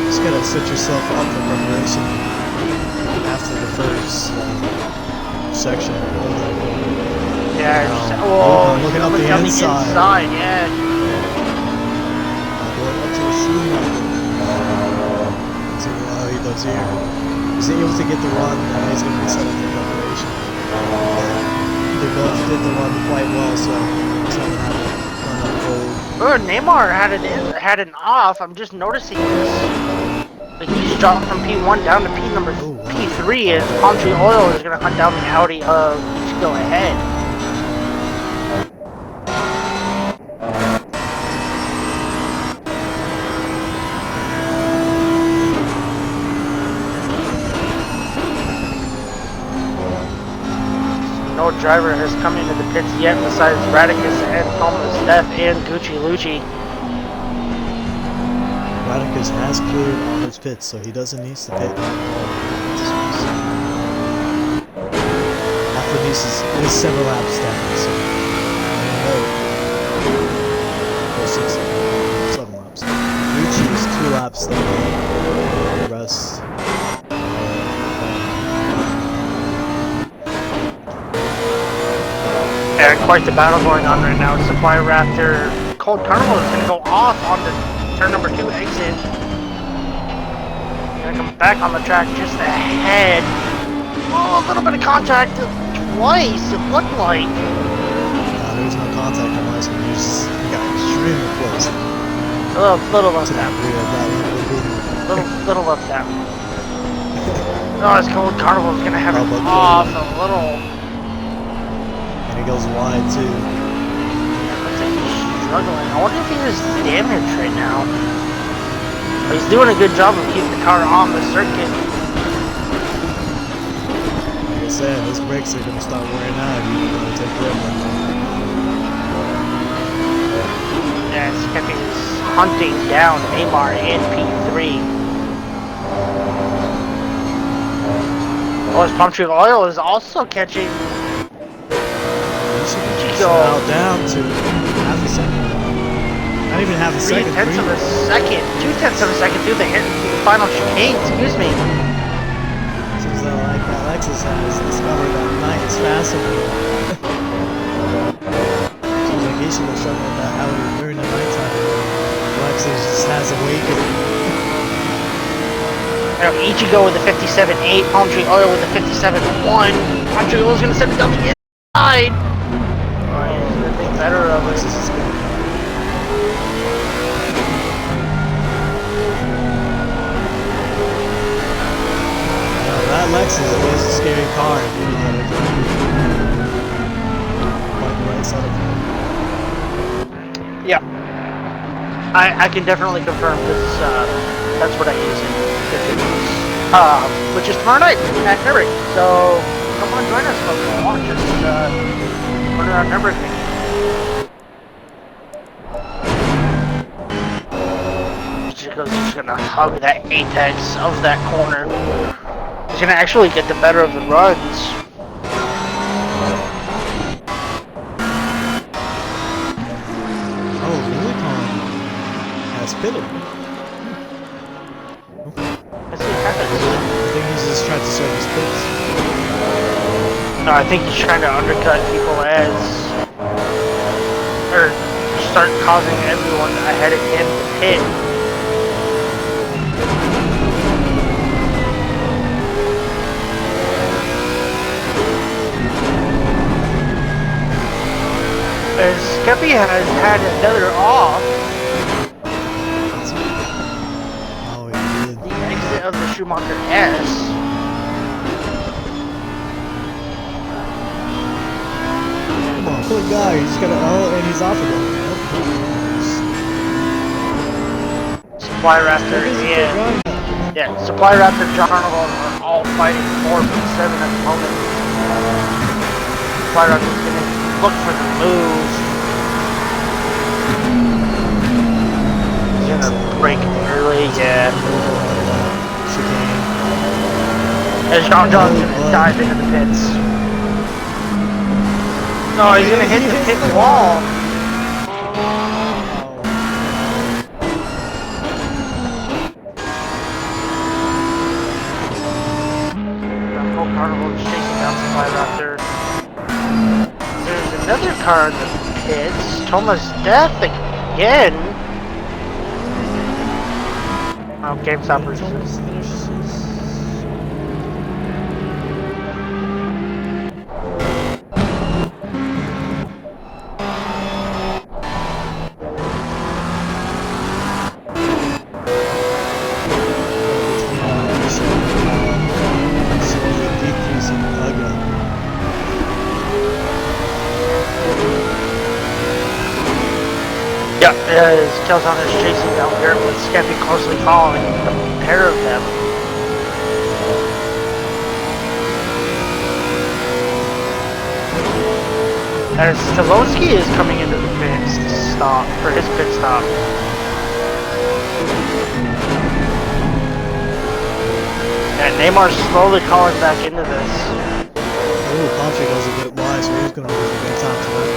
Just gotta set yourself up for preparation after the first section. Yeah, looking up the inside. Yeah. Going up to the shoe. See how he does here. He's able to get the run, and he's going to be set up for preparation. They both did the run quite well, so he's not going to have to run up cold. Oh, Neymar had an off. I'm just noticing this. Like he's dropped from P1 down to P3, and Palm Tree Oil is going to hunt down the Audi of Ichigo ahead. No driver has come into the pits yet besides Radicus and Thomas Steph and Gucci Lucci. Radicus has cleared all his pits, so he doesn't need to pit. After this is 7 laps down, so or 7 laps. Gucci is 2 laps down. The rest. And quite the battle going on right now. Supply Raptor, Cold Carnival is going to go off on the turn number 2 exit. Going to come back on the track just ahead. Oh, a little bit of contact twice, it looked like. There was no contact unless we got extremely close. Little left tap. Little left tap. Oh, this Cold Carnival is going to have it off a little. And he goes wide too. Looks like he's struggling. I wonder if he has damage right now. But he's doing a good job of keeping the car on the circuit. Like I said, those brakes are going to start wearing out. You're going to take care of them. Yeah, Skeppy is hunting down Neymar in P3. Oh, his Palm Tree Oil is also catching GK go. Now down to half a second. Not even half a second. 3/10 of a second. 2/10 of a second through the final chicane. Excuse me. Seems like Alexis has discovered that night is faster than him. Seems like he should have shown that out during the nighttime. Alexis just has awakened. Now Ichigo with the 57.8, Palm Tree Oil with the 57.1. Palm Tree Oil is going to send it down the inside. Oh, he's going to think better of it. Alexis is good. That Lexus is a scary car if you know how to drive. Find the right side of it. Yeah. I can definitely confirm because that's what I use in 50. Which is tomorrow night at Nürburgring. So come on, join us, folks. Watch us run around Nürburgring. He's gonna hug that apex of that corner. He's gonna actually get the better of the runs. Oh, really? Has pitted. Let's see what happens. I think he's just trying to serve his pits. No, I think he's trying to undercut people or start causing everyone ahead of him to pit. Skeppy has had another off. Oh, he did. The exit of the Schumacher S. Come on, poor guy. He's got and he's off again. Supply Raptor and Supply Raptor and John Carnival are all fighting 4.7 at the moment. Supply Raptor's gonna look for the move. He's gonna break early, yeah. As John's gonna dive into the pits. No, he's gonna hit the pit wall. Carnival is chasing down Supply Raptor. There's another car in the pits. Thomas Death again. Oh, Game Stoppers. Yeah, as Kelzon is chasing down Garrett with Skeppy closely following the pair of them. As Stolowski is coming into the pit stop for his pit stop. And Neymar's slowly calling back into this. Oh, Palmtree goes a bit wide, so he's going to lose a bit of time to that.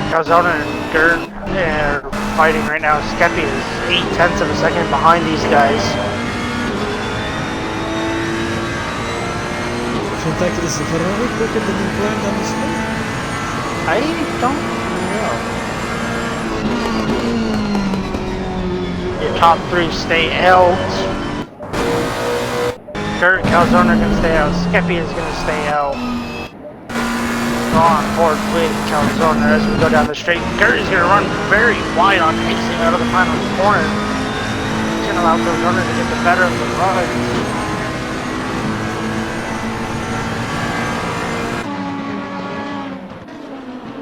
Calzona and Gert are fighting right now. Skeppy is 0.8 of a second behind these guys. In fact, is the Ferrari quicker than the Grand on the street? I don't know. Your top three stay out. Gert and Calzona are going to stay out. Skeppy is going to stay out. On board with Calzona as we go down the straight. Gert is going to run very wide on exiting out of the final corner. He's going to allow Calzona to get the better of the run.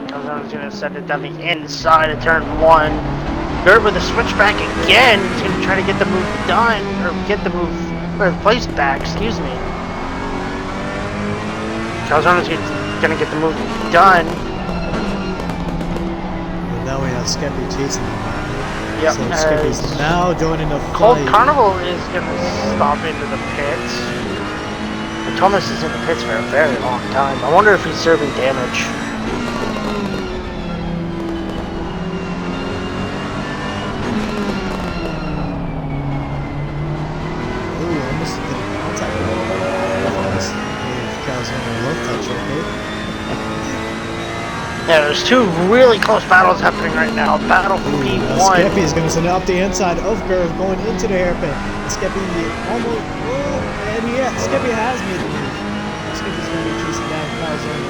Calzona's going to send it down the inside of turn 1. Gert with a switchback again. He's going to try to get the move done, or get the move, or place back, excuse me. Calzona's gonna get the move done. And now we have Skeppy chasing him. Yep. So Skeppy's now joining the Cold fight. Carnival is gonna stop into the pits. Thomas is in the pits for a very long time. I wonder if he's serving damage. Ooh, almost did contact. Almost gave Calzone a low touch right there. Yeah, there's two really close battles happening right now. Battle for P1. Skeppy is going to send it up the inside of Curve, going into the hairpin. Skeppy almost, and yeah, Skeppy has made the move. Skeppy's going to be chasing down Calzone.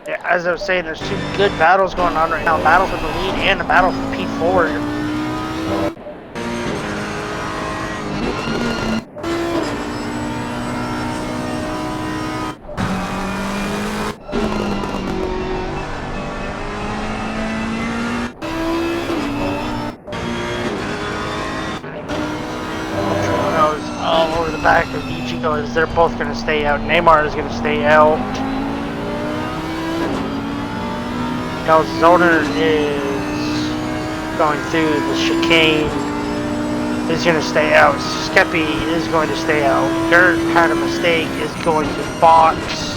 Yeah, as I was saying, there's two good battles going on right now. A battle for the lead and a battle for P4. All over the back of Ichigo as they're both going to stay out. Neymar is going to stay out. Calzone is going through the chicane. Is going to stay out. Skeppy is going to stay out. Gert had a mistake. Is going to box.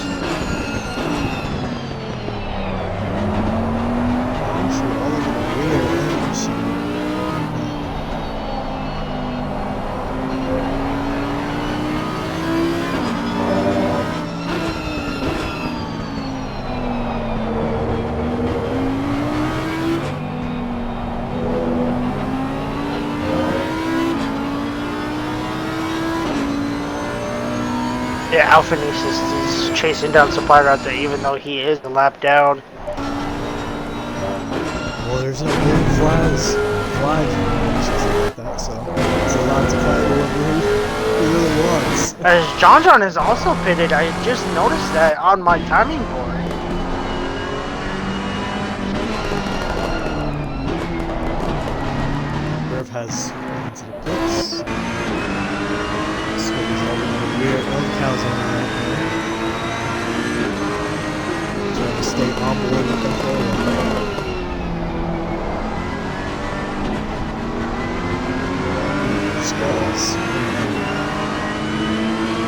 Yeah, Alphanese is chasing down Supply Raptor even though he is a lap down. Well, there's no green flags like that, so it's allowed to fight whoever he really wants. As John is also pitted, I just noticed that on my timing board. Rev has went into the pits. Squid is all in the rear of Calzone right now. Trying to stay on board with them forward. Skulls.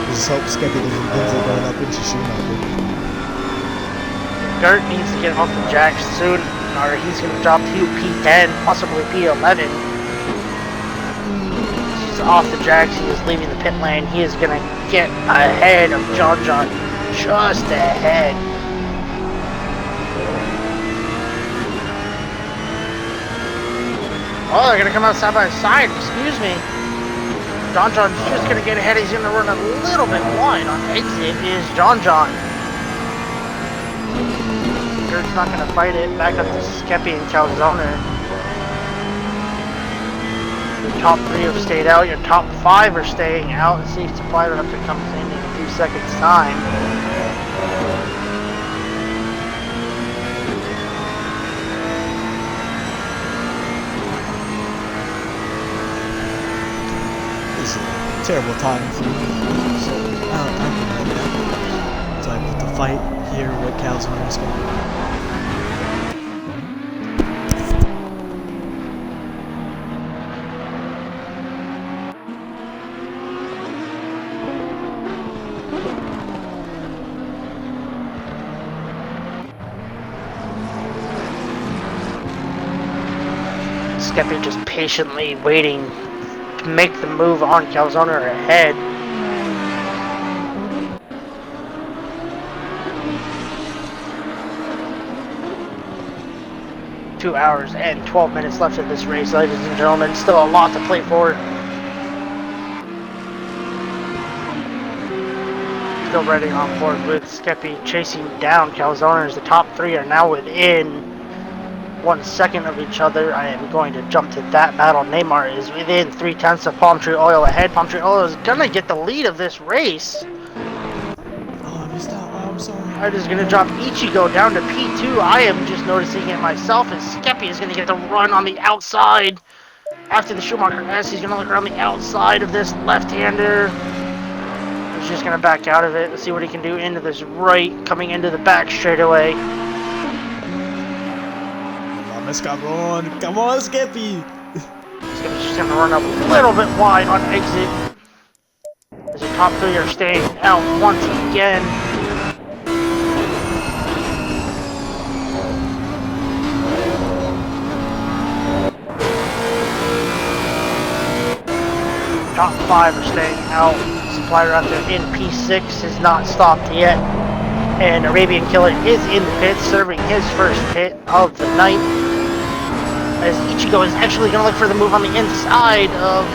Just hope Skeppy doesn't think they're going up into Schumacher. Gert needs to get off the jacks soon, or he's going to drop to P10, possibly P11. He's off the jacks, he is leaving the pit lane. He is going to get ahead of John, just ahead. Oh, they're going to come out side by side, excuse me. John's just going to get ahead. He's going to run a little bit wide on exit is John. Gert's not going to fight it. Back up to Skeppy and Calzone. Your top 3 have stayed out. Your top 5 are staying out. And see if Supply Raptor comes in a few seconds' time. Terrible time for me. So I don't know that. So I put the fight here with Calzone is going to Skeppy just patiently waiting to make the move on Calzone ahead. Two hours and 12 minutes left of this race, ladies and gentlemen. Still a lot to play for. Still ready on board with Skeppy chasing down Calzone as the top 3 are now within 1 second of each other. I am going to jump to that battle. Neymar is within 3/10 of Palm Tree Oil ahead. Palm Tree Oil is gonna get the lead of this race. Oh, I missed out. Oh, I'm sorry. Art is gonna drop Ichigo down to P2. I am just noticing it myself as Skeppy is gonna get the run on the outside. After the Schumacher S, he's gonna look around the outside of this left-hander. He's just gonna back out of it. Let's see what he can do into this right, coming into the back straightaway. Cabrón. Come on, Skeppy. Skeppy's just gonna run up a little bit wide on exit. As The top three are staying out once again. Top five are staying out. Supply Raptor in P6 has not stopped yet. And Arabian Killer is in the pit, serving his first pit of the night. As Ichigo is actually going to look for the move on the inside of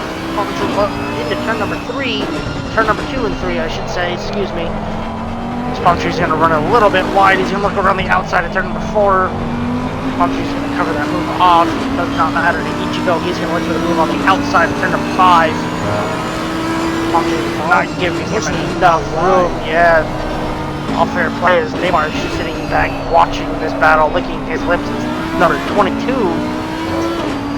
into turn number 3. Turn number 2 and 3, I should say. Excuse me. Palm Tree's going to run a little bit wide. He's going to look around the outside of turn number 4. Palm Tree's going to cover that move off. Does not matter to Ichigo. He's going to look for the move on the outside of turn number 5. Palm Tree's not giving him enough room. Yeah. All fair play as Neymar is just sitting back watching this battle, licking his lips. Number 22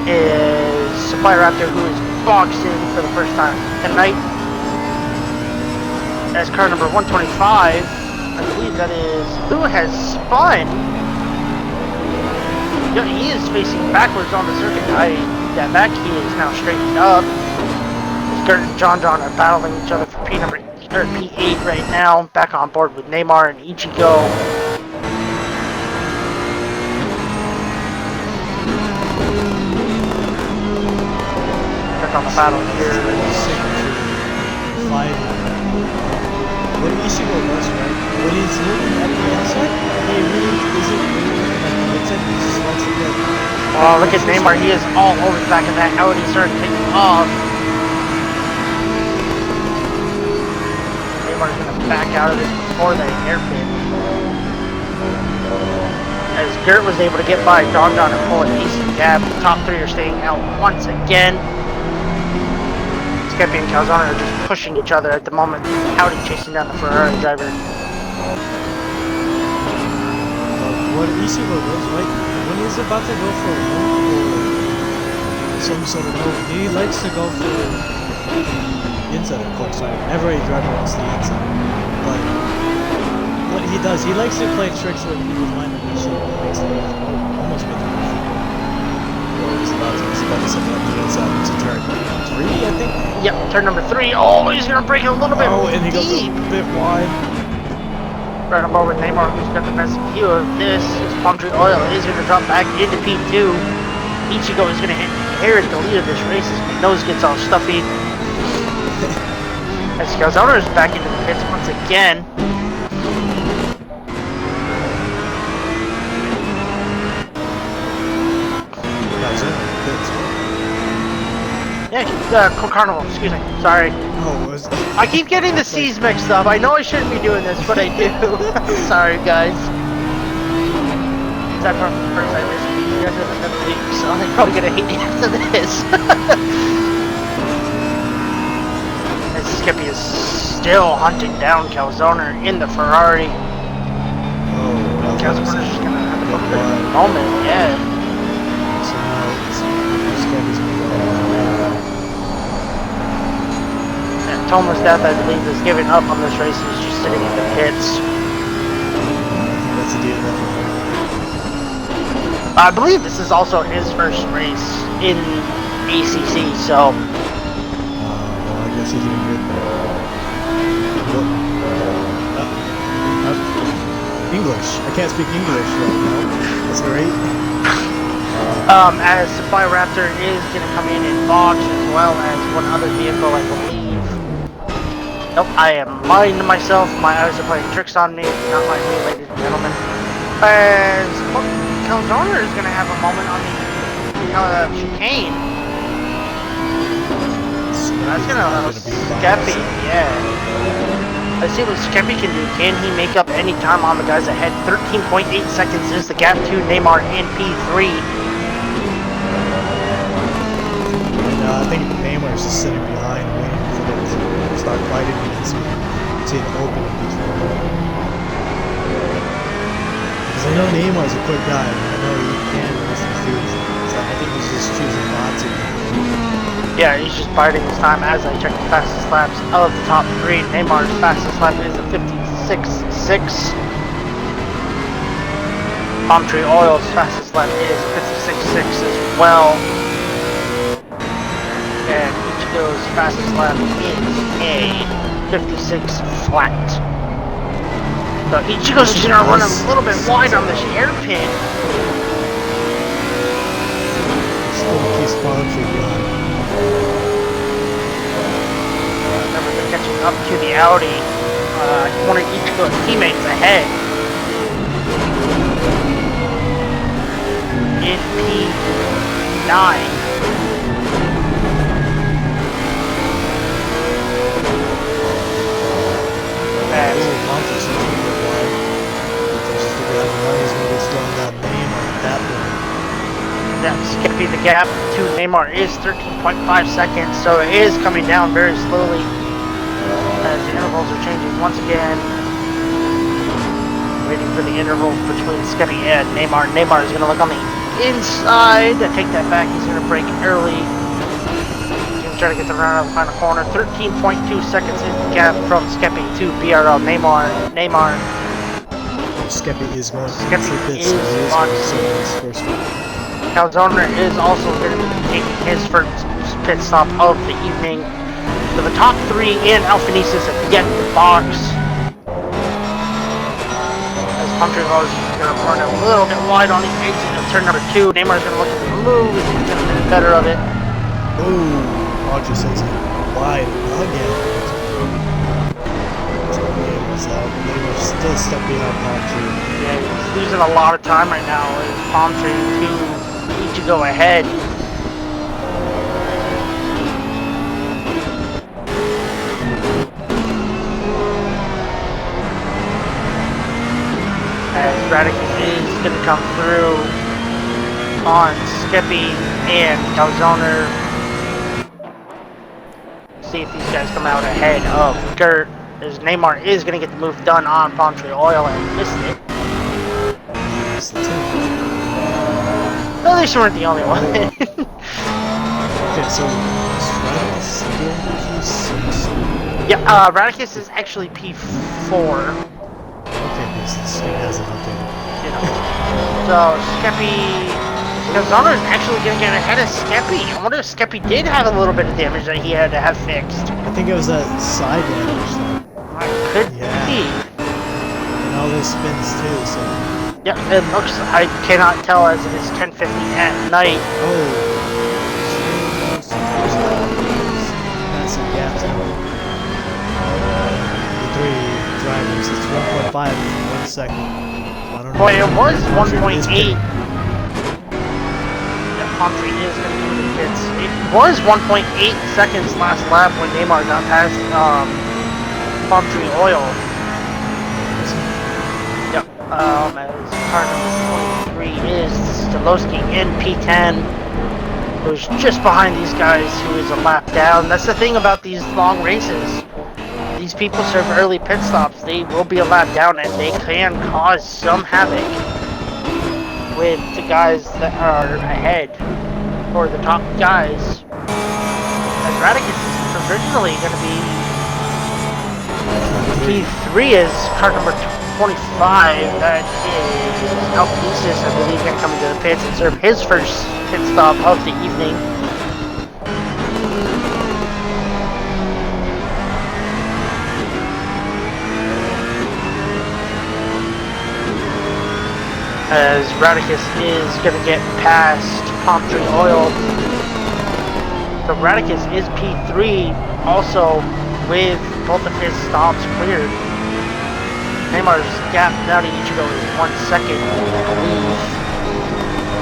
is Supply Raptor, who is boxed in for the first time tonight. As car number 125, I believe that is, who has spun. Yeah, he is facing backwards on the circuit. That back he is now straightened up. Gert and John are battling each other for P8 right now. Back on board with Neymar and Ichigo. Check on the battle here. What Ichigo does, right? When he's looking at the outside, he really isn't moving at the outside, he just lets it go. Oh, look at Neymar, he is all over the back of that Audi, starting to take off. Neymar's going to back out of it before the hairpin. As Gert was able to get by Don and pull a decent gap, the top three are staying out once again. Skeppy and Calzone are just pushing each other at the moment. Audi chasing down the Ferrari driver. What Ichigo does, right? When he's about to go for a move or some sort of move, he likes to go for the inside, of course. Right? Whenever a driver wants the inside. But what he does, he likes to play tricks with people's mind and Ichigo makes them almost make them he's about to set up the inside into turn 3, I think? Yep, turn number 3. Oh, he's going to break it a little bit and he deep. goes a bit wide. Right on board with Neymar, who's got the best view of this. His Palm Tree Oil is going to drop back into P2. Ichigo is going to inherit the lead of this race as his nose gets all stuffy. As Calzone is back into the pits once again. Yeah, Carnival, excuse me, sorry. Oh, I keep getting the C's mixed up. I know I shouldn't be doing this, but I do. Sorry, guys. Is that from the first I missed you guys in another week, so they're probably gonna hate me after this. As Skippy is still hunting down Calzone in the Ferrari. Oh, Calzone's just gonna have a little bit of a moment, yeah. So now Skippy's gonna go. Toma's death, I believe, is giving up on this race. He's just sitting in the pits. That's the deal. I believe this is also his first race in ACC, so. Well, I guess he's doing good. English. I can't speak English right now. That's great. As Supply Raptor is going to come in box as well as one other vehicle, I believe. Nope, I am lying to myself. My eyes are playing tricks on me. Not like me, ladies and gentlemen. As Calzone is going to have a moment on the chicane. That's going to Skeppy, yeah. Let's see what Skeppy can do. Can he make up any time on the guys ahead? 13.8 seconds is the gap to Neymar in P3. And I think Neymar is just sitting behind waiting for them to start fighting and see it open in between. Because I know Neymar is a quick guy, and I know he can race these dudes, so I think he's just choosing not to. Yeah, he's just biding his time as I check the fastest laps of the top 3. Neymar's fastest lap is a 56.6. Palm Tree Oil's fastest lap is 56.6 as well. And Ichigo's His fastest lap is a 56 flat. So Ichigo's going to run a little bit wide on this hairpin. Still keeps Palmtree behind. Remember, they're catching up to the Audi. One of Ichigo's teammates ahead. In P9. Palmtree's going to get wide. Just figure out how he's going to be slowing down Neymar at that point. Yeah, Skippy, the gap to Neymar is 13.5 seconds, so it is coming down very slowly as the intervals are changing once again. Waiting for the interval between Skippy and Neymar. Neymar is going to look on the inside to take that back. He's going to brake early. He's going to try to get the run out of the final corner. 13.2 seconds in the gap from Skippy to BRL Neymar. Skippy is going to Skippy pit, is so he is on. going to save his first one. Calzone is also going to be taking his first pit stop of the evening. So the top three in Alphanesis have yet to box. As Palmtree is going to run a little bit wide on the exit of turn number 2. Neymar's going to look at the move. He's going to get better of it. Ooh, Roger says wide again. Neymar still stuck behind Palmtree. Yeah, he's losing a lot of time right now. Palmtree to go ahead. As Radicus is going to come through on Skippy and Calzone. See if these guys come out ahead of Gert. As Neymar is going to get the move done on Palmtree Oil and missed it. At least you weren't the only one. Okay, so is Radicus still P6? Yeah, Radicus is actually P4. Okay, because Skippy hasn't updated. You know. So Calzone is actually going to get ahead of Skippy. I wonder if Skippy did have a little bit of damage that he had to have fixed. I think it was that side damage though. Could be. And all those spins too, so. Yeah, it looks, I cannot tell as it is 10:50 at night. Oh. Massive gaps now. The three drivers, it's 1.5 in 1 second. I don't know. Boy, it was 1.8. Palmtree is going to do the pits. It was 1.8 seconds last lap when Neymar got past Palmtree Oil. Yep. As car number 23 is Stolowski in P10, who's just behind these guys, who is a lap down. That's the thing about these long races. These people serve early pit stops. They will be a lap down, and they can cause some havoc with the guys that are ahead, or the top guys. As Radicus is originally going to be P3 is car number 25. That is Alphanesis, I believe, going to come into the pits and serve his first pit stop of the evening. As Radicus is going to get past Palmtree Oil. So Radicus is P3, also with both of his stops cleared. Neymar's gap now to Ichigo is 1 second, I believe.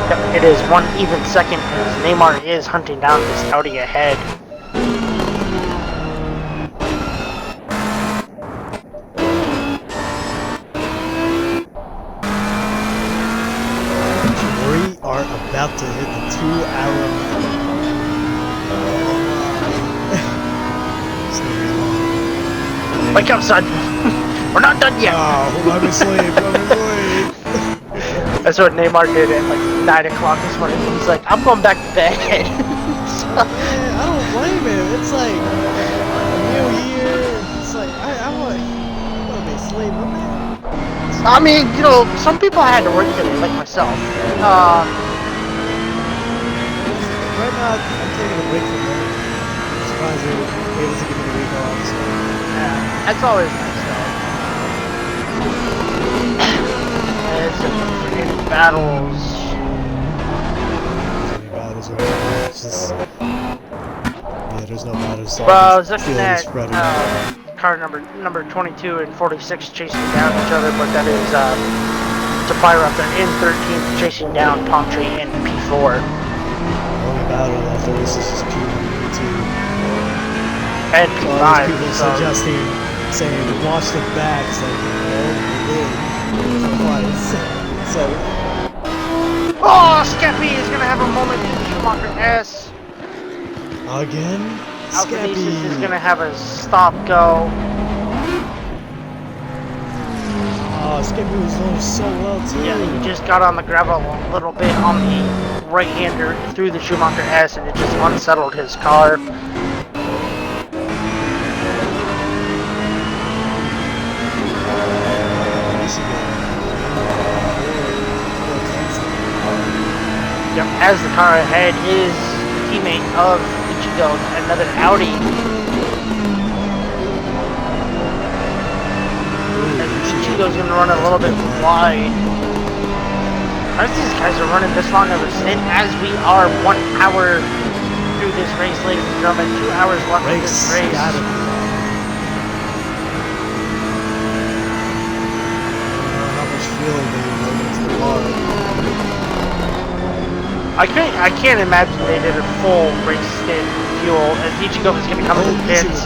Yep, it is 1 even second as Neymar is hunting down this Audi ahead. We are about to hit the 2-hour mark. Wake up, son! We're not done yet! Oh, let me sleep, let me sleep. That's what Neymar did at like 9 o'clock this morning. He's like, I'm going back to bed. Man, I don't blame him. It's like New Year. It's like I want to be asleep, man. I mean, you know, some people had to work today, like myself. Right now, I'm taking a break from work. So surprised they were able to give me the week off. So. Yeah, that's always nice though. It's freaking battles. Any battles right now? It's just yeah, there's no battles. So Well, I was looking feel at spreading. car number 22 and 46 chasing down each other, but that is Supply Raptor in 13th chasing down Palm Tree in P4. The only battle left there is just P1 and P2. And So all P5. these people suggesting, saying, watch the backs, like, for fights. So, Oh, Skeppy is going to have a moment in Schumacher S. again? Alcanesis is going to have a stop-go. Oh, Skeppy was doing so well, too. Yeah, he just got on the gravel a little bit on the right-hander through the Schumacher S, and it just unsettled his car. Yep, as the car ahead is the teammate of Ichigo, another Audi. And Ichigo's going to run a little bit wide. How these guys are running this long of a stint as we are 1 hour through this race, ladies and gentlemen. 2 hours left of this race. How much fuel they load into the car. I can't imagine they did a full race stint fuel as Ichigo is going to come into the pits.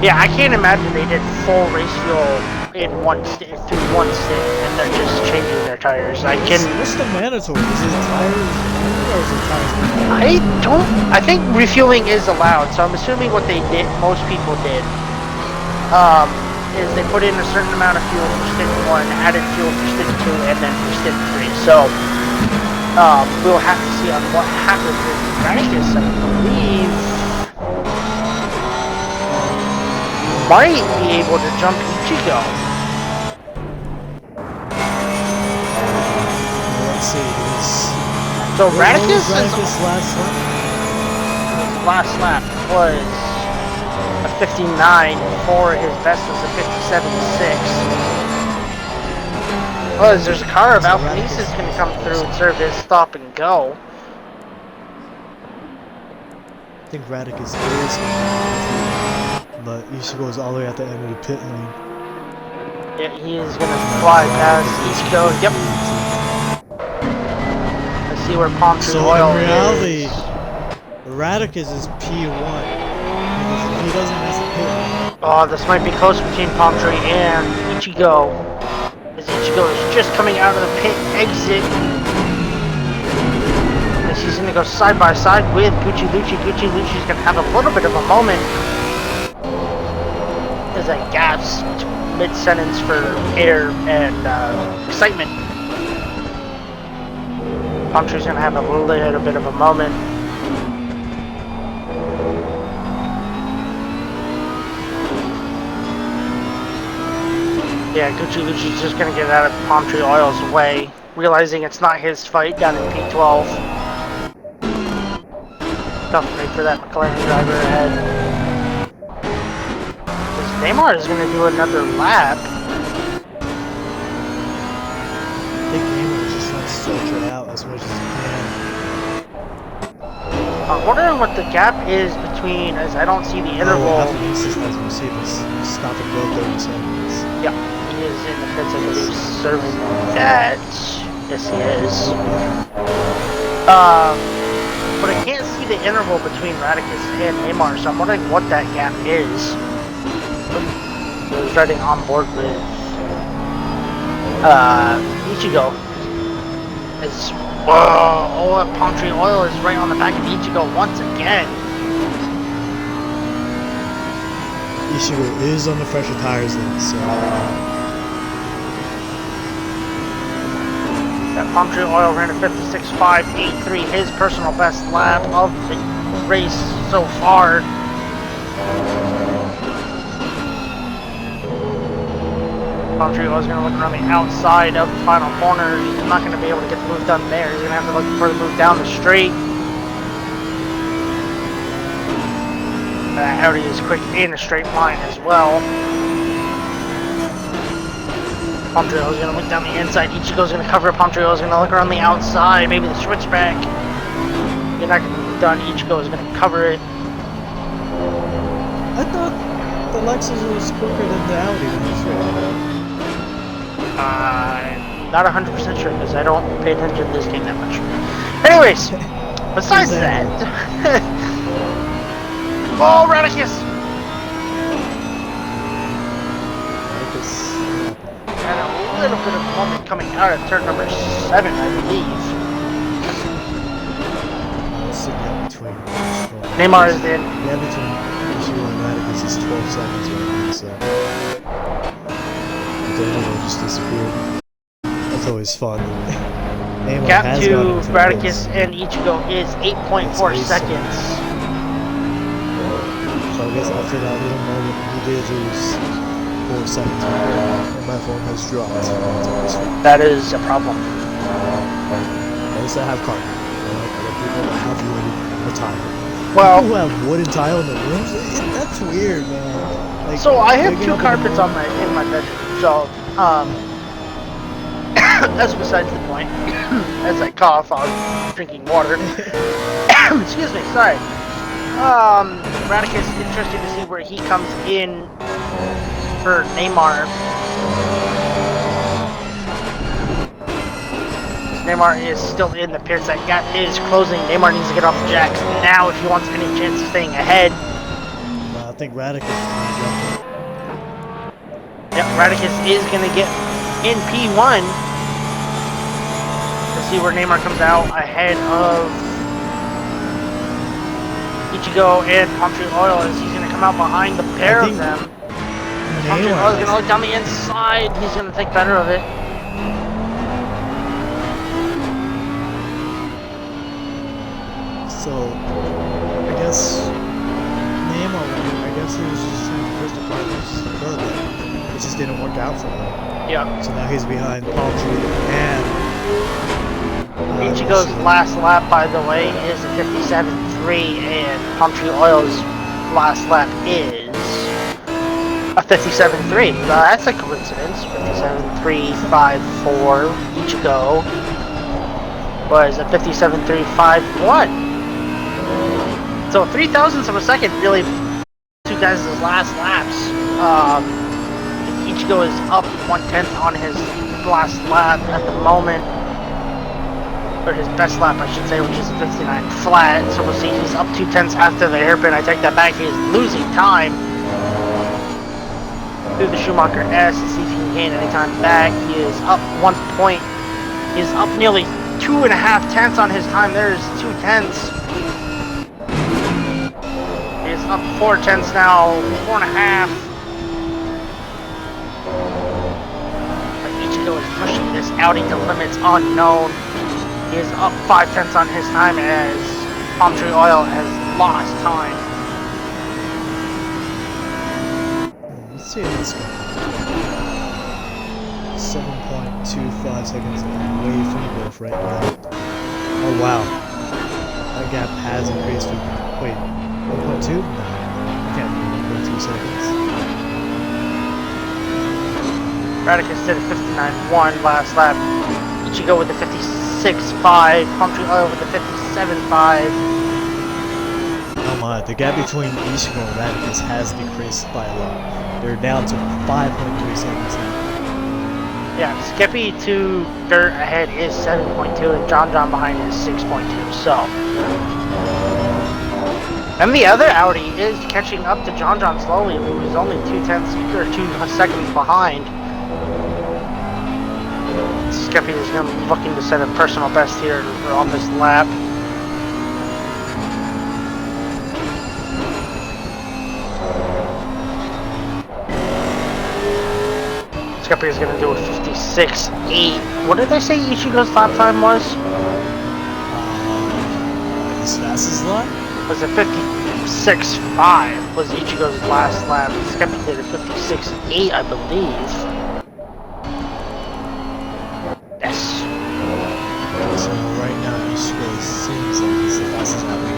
Yeah, I can't imagine they did full race fuel in one stint, through one stint, and they're just changing their tires. What's the mandatory? Is it tires or is it tires? I think refueling is allowed, so I'm assuming what they did, most people did, is they put in a certain amount of fuel for stint 1, added fuel for stint 2, and then for stint 3. So, we'll have to see on what happens with Granicus, I believe. Might be able to jump Ichigo. Let's see. So Radicus last lap was a 59 for his best was a 57.6. Well, there's a car of Alphanesis going to come through and serve his stop and go. I think Radicus is, but Ichigo is all the way at the end of the pit lane. Yeah, he is going to fly past Ichigo. Yep. Let's see where Palm Tree Oil in reality, is. Radicus is P1. He doesn't miss a pit. Oh, this might be close between Palm Tree and Ichigo. As Ichigo is just coming out of the pit exit. As he's going to go side by side with Gucci Lucci. Gucci Lucci's going to have a little bit of a moment. As I gasped mid-sentence for air and excitement. Palm Tree's going to have a little bit of a moment. Yeah, Gucci Lucci's just going to get out of Palm Tree Oil's way, realizing it's not his fight down in P12. Tough fight for that McLaren driver ahead. Because Neymar is going to do another lap. I think Neymar is just trying to stretch it out as much as he can. I'm wondering what the gap is between, as I don't see the interval. Alphanesis has received a stop and go 30 seconds. Yeah, he is in the pits, I believe, serving that. Yes, he is. But I can't see the interval between Radicus and Neymar, so I'm wondering what that gap is. He was riding on board with Ichigo. As Palm Tree Oil is right on the back of Ichigo once again. Ichigo is on the fresher tires then, so... That Palm Tree Oil ran a 56.583, his personal best lap of the race so far. Palm Tree Oil is going to look around the outside of the final corner. He's not going to be able to get the move done there. He's going to have to look for the move down the straight. That Audi is quick in a straight line as well. Palmtrail is going to look down the inside. Ichigo's going to cover it. Palmtrail is going to look around the outside. Maybe the switchback. You're not going to be done. Ichigo is going to cover it. I thought the Lexus was quicker than the Audi in this race. I'm not 100% sure because I don't pay attention to this game that much. Anyways, besides that. Oh, Radicus! And a little bit of moment coming out of turn number 7, I believe. Neymar is in. Yeah, between Ichigo and Radicus is 12 seconds right now, so. The other just disappeared. That's always fun. Neymar Gap has to gotten to Radicus the and Ichigo is 8.4 seconds. So I guess after that little moment, he did lose 4 seconds, and my phone has dropped. That is a problem. At least I have carpet. Other people that have wood or tile. Well, People who have wood and tile in the rooms, that's weird, man. Like, so I have waking 2 up carpets in in my bedroom. So, that's besides the point. As I cough, I'm drinking water. Excuse me, sorry. Radicus, interesting to see where he comes in for Neymar. Neymar is still in the pits. That gap is closing. Neymar needs to get off the jacks now if he wants any chance of staying ahead. I think Radicus is going to jump. Yep, Radicus is going to get in P1. Let's see where Neymar comes out ahead of Ichigo and Palmtree Oil as he's going to come out behind the pair of them. Palmtree Oil is going to look down the inside. He's going to take better of it. So, I guess Neymar, I guess he was just trying to push the partners further. It just didn't work out for him. Yeah. So now he's behind Palmtree and Ichigo's last lap, by the way, is a 57.3, and Palmtree Oil's last lap is a 57.3. That's a coincidence. 57.354. Ichigo was a 57.351. So 0.003 of a second, really, 2 guys' last laps. Ichigo is up 1/10 on his last lap at the moment. Or his best lap, I should say, which is a 59 flat. So we'll see he's up 2/10 after the hairpin. I take that back. He is losing time through the Schumacher S to see if he can gain any time back. He is up 1 point. He is up nearly 2.5 tenths on his time. There's 2 tenths. He is up 4 tenths now, 4.5. But Ichigo is pushing this Audi to limits unknown. He is up 5 tenths on his time as Palmtree Oil has lost time. Let's see how this goes. 7.25 seconds away from both right now. Oh wow. That gap has increased from, wait, 1.2? No, it can't be 1.2 seconds. Radicus did a 59.1 last lap. Ichigo with a 56.5. Palmtree Oil with a 57.5. Oh my, the gap between Ichigo and Radicus has decreased by a lot. They're down to 5.3 seconds now. Yeah, Skippy to Dirt ahead is 7.2 and John behind is 6.2. So, and the other Audi is catching up to John slowly, who is only 2 tenths or 2 seconds behind. Skippy is going to be looking to set a personal best here on this lap. Skippy is going to do a 56.8. What did I say Ichigo's lap time was? His fastest lap? Was a 56.5 was Ichigo's last lap. Skippy did a 56.8, I believe. Yes. So right now Ichigo seems like he's the fastest Audi.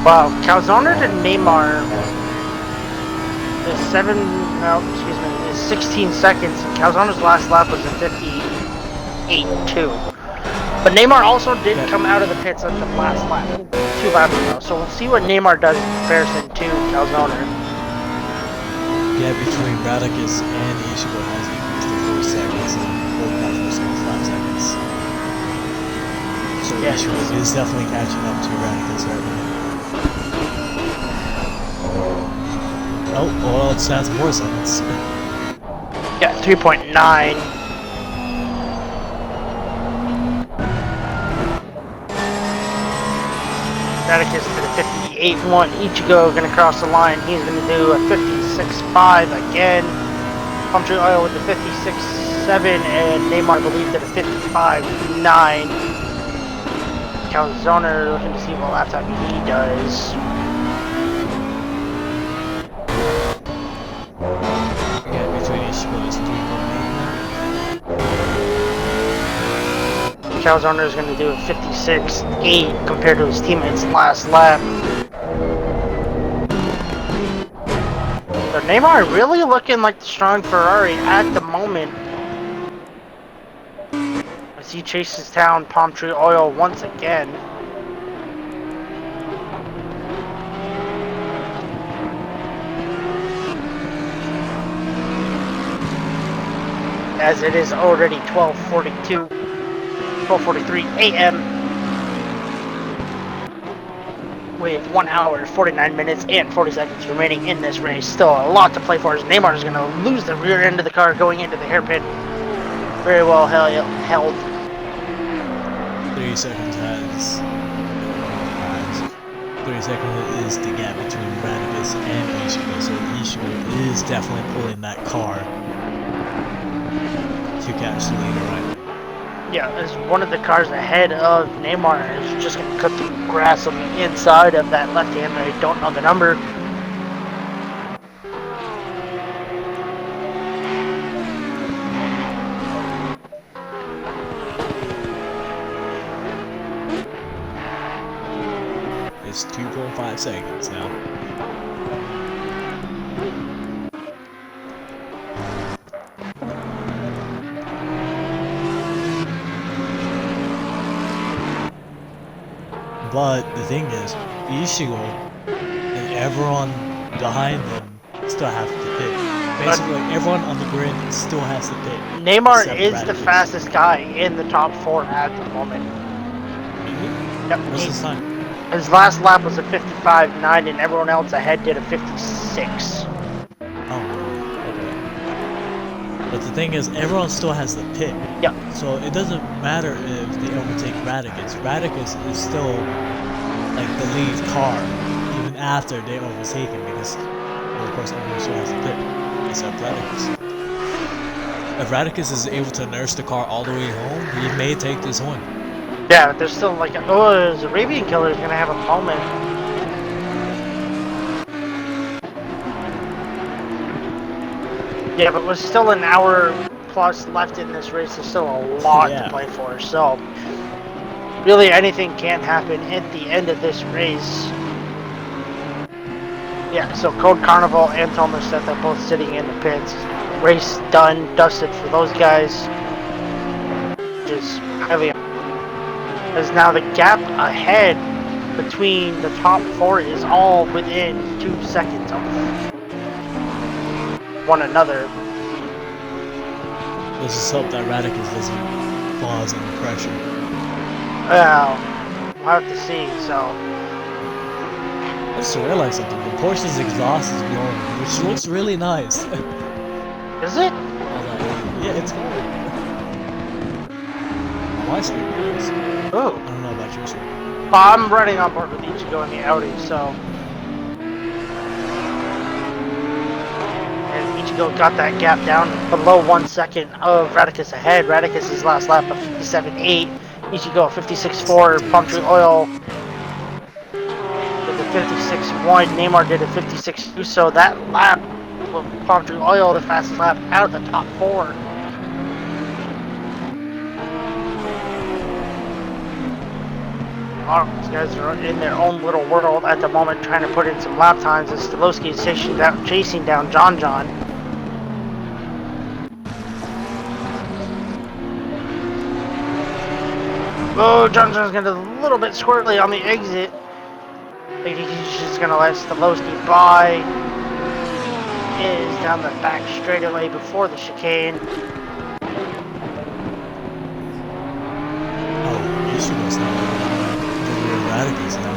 Wow, Calzone to Neymar is is 16 seconds. Calzone's last lap was a 58.2. But Neymar also did come out of the pits at the last lap, 2 laps ago. So we'll see what Neymar does in comparison to Calzone. Yeah, between Radicus and Ishigo has increased to 4 seconds, and both guys are saying 5 seconds. So Yeah. Ishigo is definitely catching up to Radicus right now. Oh, well, it's down to 4 seconds. Yeah, 3.9. Radicus to the 58.1. Ichigo gonna cross the line. He's gonna do a 56.5 again. Palm Tree Oil with the 56.7, and Neymar, I believe, did a 55.9. Calzone looking to see what lap time he does. Yeah, between Ishigo is 3.8 now. Calzone is going to do a 56.8 compared to his teammates last lap. So Neymar really looking like the strong Ferrari at the moment as he chases down Palm Tree Oil once again. As it is already 12:43 a.m. with 1 hour, 49 minutes, and 40 seconds remaining in this race. Still a lot to play for as Neymar is going to lose the rear end of the car going into the hairpin. Very well held. 3 seconds has 3 seconds is the gap between Radicus and Ishigo, so Ishigo is definitely pulling that car to catch the leader right now. Yeah, as one of the cars ahead of Neymar is just going to cut through grass on the inside of that left hand. I don't know the number. It's 2.5 seconds now. But the thing is, Ishigo and everyone behind them still have to pit. Basically, everyone on the grid still has to pit. Neymar except is Radicus. the fastest guy in the top 4 at the moment. Yep. What's his time? His last lap was a 55.9 and everyone else ahead did a 56. Oh, okay. But the thing is, everyone still has the pit. Yep. So it doesn't matter if they overtake Radicus. Radicus is still like the lead car, even after they overtake him, because well, of course everyone still has the pit, except Radicus. If Radicus is able to nurse the car all the way home, he may take this win. Yeah, but there's still like, the Arabian Killer is going to have a moment. Yeah, but with still an hour plus left in this race, there's still a lot to play for. So, really anything can happen at the end of this race. Yeah, so Code Carnival and Thomas Seth are both sitting in the pits. Race done, dusted for those guys. Just highly. As now the gap ahead between the top 4 is all within 2 seconds of one another. Let's just hope that Radicus doesn't fall under pressure. Well, we'll have to see, so. I just realized something. The Porsche's exhaust is glowing, which looks really nice. Is it? Yeah, it's cool. My screen is. Oh. I don't know about your screen. Well, I'm running on board with Ichigo in the Audi, so. And Ichigo got that gap down below 1 second of Radicus ahead. Radicus' last lap of 57.8. Ichigo 56.4. Palm Tree Oil with a 56.1. Neymar did a 56.2. So that lap with Palm Tree Oil, the fastest lap out of the top 4. These guys are in their own little world at the moment, trying to put in some lap times as Stolowski is chasing down John John. Oh, John John's getting a little bit squirrely on the exit. I think he's just gonna let Stolowski by. Is down the back straightaway before the chicane. Oh, Yeshua's now the rear radicals now.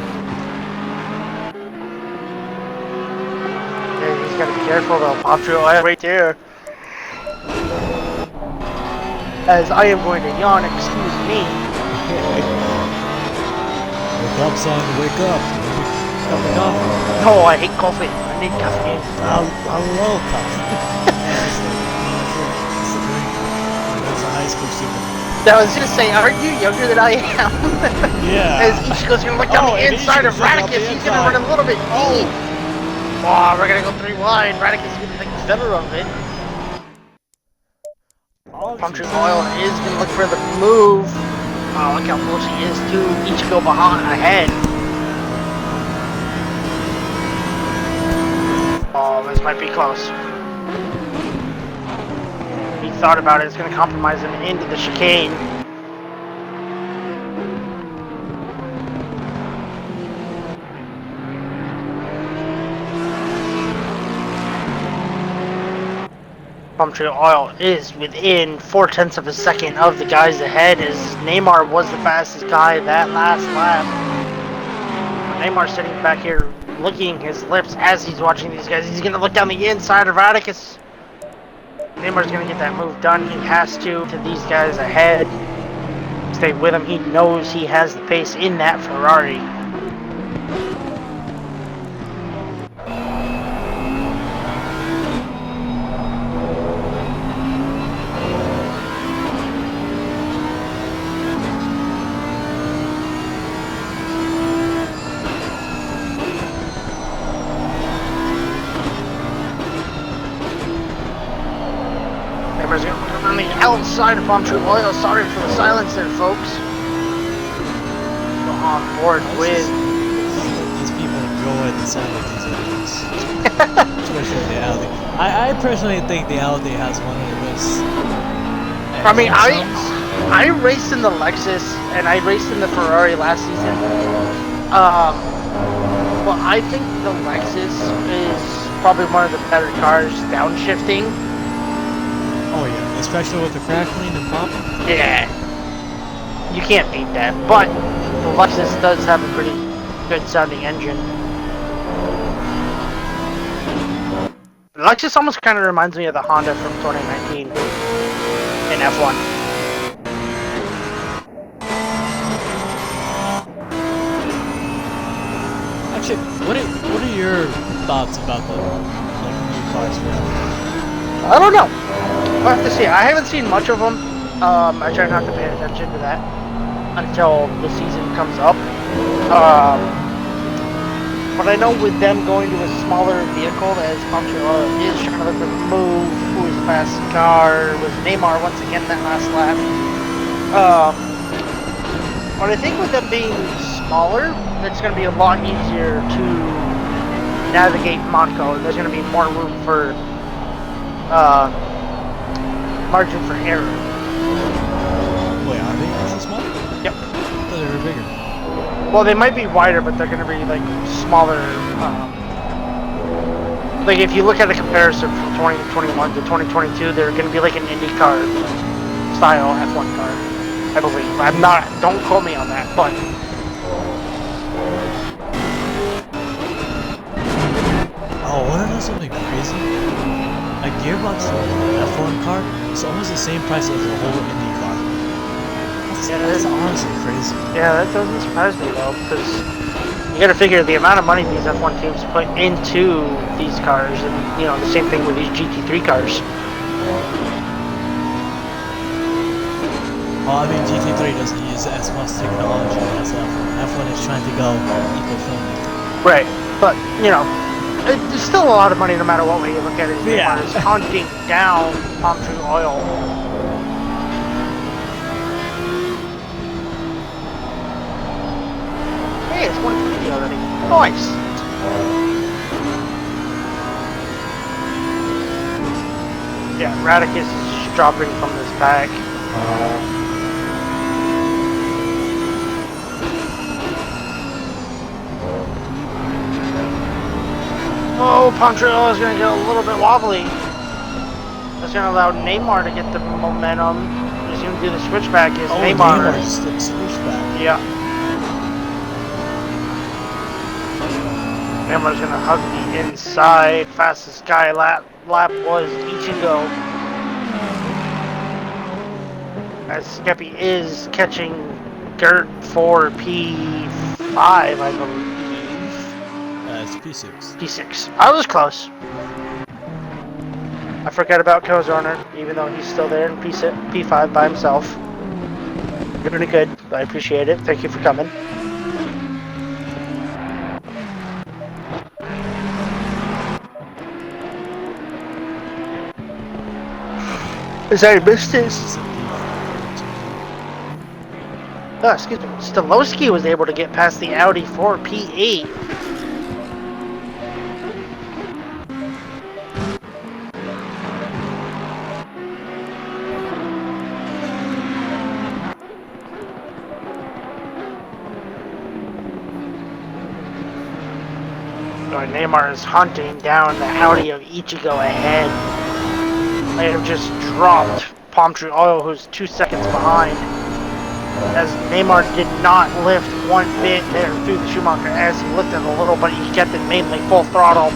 Yeah, he's gotta be careful though. Pop through right there. As I am going to yawn, excuse me. Wake up, son, wake up. Cup of coffee. No, I hate coffee. I need caffeine. I love coffee. It's a drink. As a high school student. I was gonna say, aren't you younger than I am? Yeah. As Ichigo's gonna look down the inside of Radicus, he's gonna run a little bit deep. Oh, we're gonna go 3 wide. Radicus is gonna take the center of it. Puncture Oil is gonna look for the move. Oh, look how close he is to Ichigo behind ahead. Oh, this might be close. He thought about it. It's going to compromise him into the chicane. Puncture Oil is within 0.4 of a second of the guys ahead, as Neymar was the fastest guy that last lap. Neymar's sitting back here licking his lips as he's watching these guys. He's going to look down the inside of Radicus. Neymar's going to get that move done. He has to these guys ahead. Stay with him. He knows he has the pace in that Ferrari. On the outside of Puncture Oil. Sorry for the silence there, folks. Go on board with. These people enjoy the sound of these engines. Especially the Audi. I personally think the Audi has one of the best. I mean, I raced in the Lexus and I raced in the Ferrari last season. Well, I think the Lexus is probably one of the better cars downshifting. Oh yeah, especially with the crackling and popping. Yeah, you can't beat that. But the Lexus does have a pretty good sounding engine. The Lexus almost kind of reminds me of the Honda from 2019 in F1. Actually, what are your thoughts about the new cars for F1? I don't know. I'll have to see. I haven't seen much of them. I try not to pay attention to that until the season comes up. But I know with them going to a smaller vehicle, as Puncture Oil is trying to look for the move, who is the fastest car, was Neymar once again that last lap. But I think with them being smaller, it's going to be a lot easier to navigate Monaco. There's going to be more room for margin for error. Wait, are they so small? Yep. I thought they were bigger. Well, they might be wider, but they're going to be like smaller. Like if you look at a comparison from 2021 to 2022, they're going to be like an IndyCar style F1 car, I believe. I'm not. Don't quote me on that, but. Oh, wanna know something crazy? A gearbox for an F1 car is almost the same price as a whole Indy car. That's honestly crazy. Yeah, that doesn't surprise me though, because you got to figure the amount of money these F1 teams put into these cars, and you know the same thing with these GT3 cars. Well, I mean, GT3 doesn't use as much technology as F1. F1 is trying to go eco-friendly. Right, but you know. There's still a lot of money no matter what way you look at it. Yeah. It's hunting down Puncture Oil. Nice. Yeah, Radicus is just dropping from this back. Oh, Pontrello is going to get a little bit wobbly. That's going to allow Neymar to get the momentum. He's going to do the switchback. Is Neymar. Neymar's the switchback. Yeah. Neymar's going to hug the inside. Fastest guy lap was Ichigo. As Skeppy is catching Gert for P5, I believe. It's P6. P6. I was close. I forgot about Kozorner, even though he's still there in P5 by himself. You're doing good. I appreciate it. Thank you for coming. Is that a mistake? Oh, excuse me. Stolowski was able to get past the Audi for P8. Neymar is hunting down the Audi of Ichigo ahead. They have just dropped Palm Tree Oil, who's 2 seconds behind. As Neymar did not lift one bit there through the Schumacher, as he lifted a little, but he kept it mainly full throttle.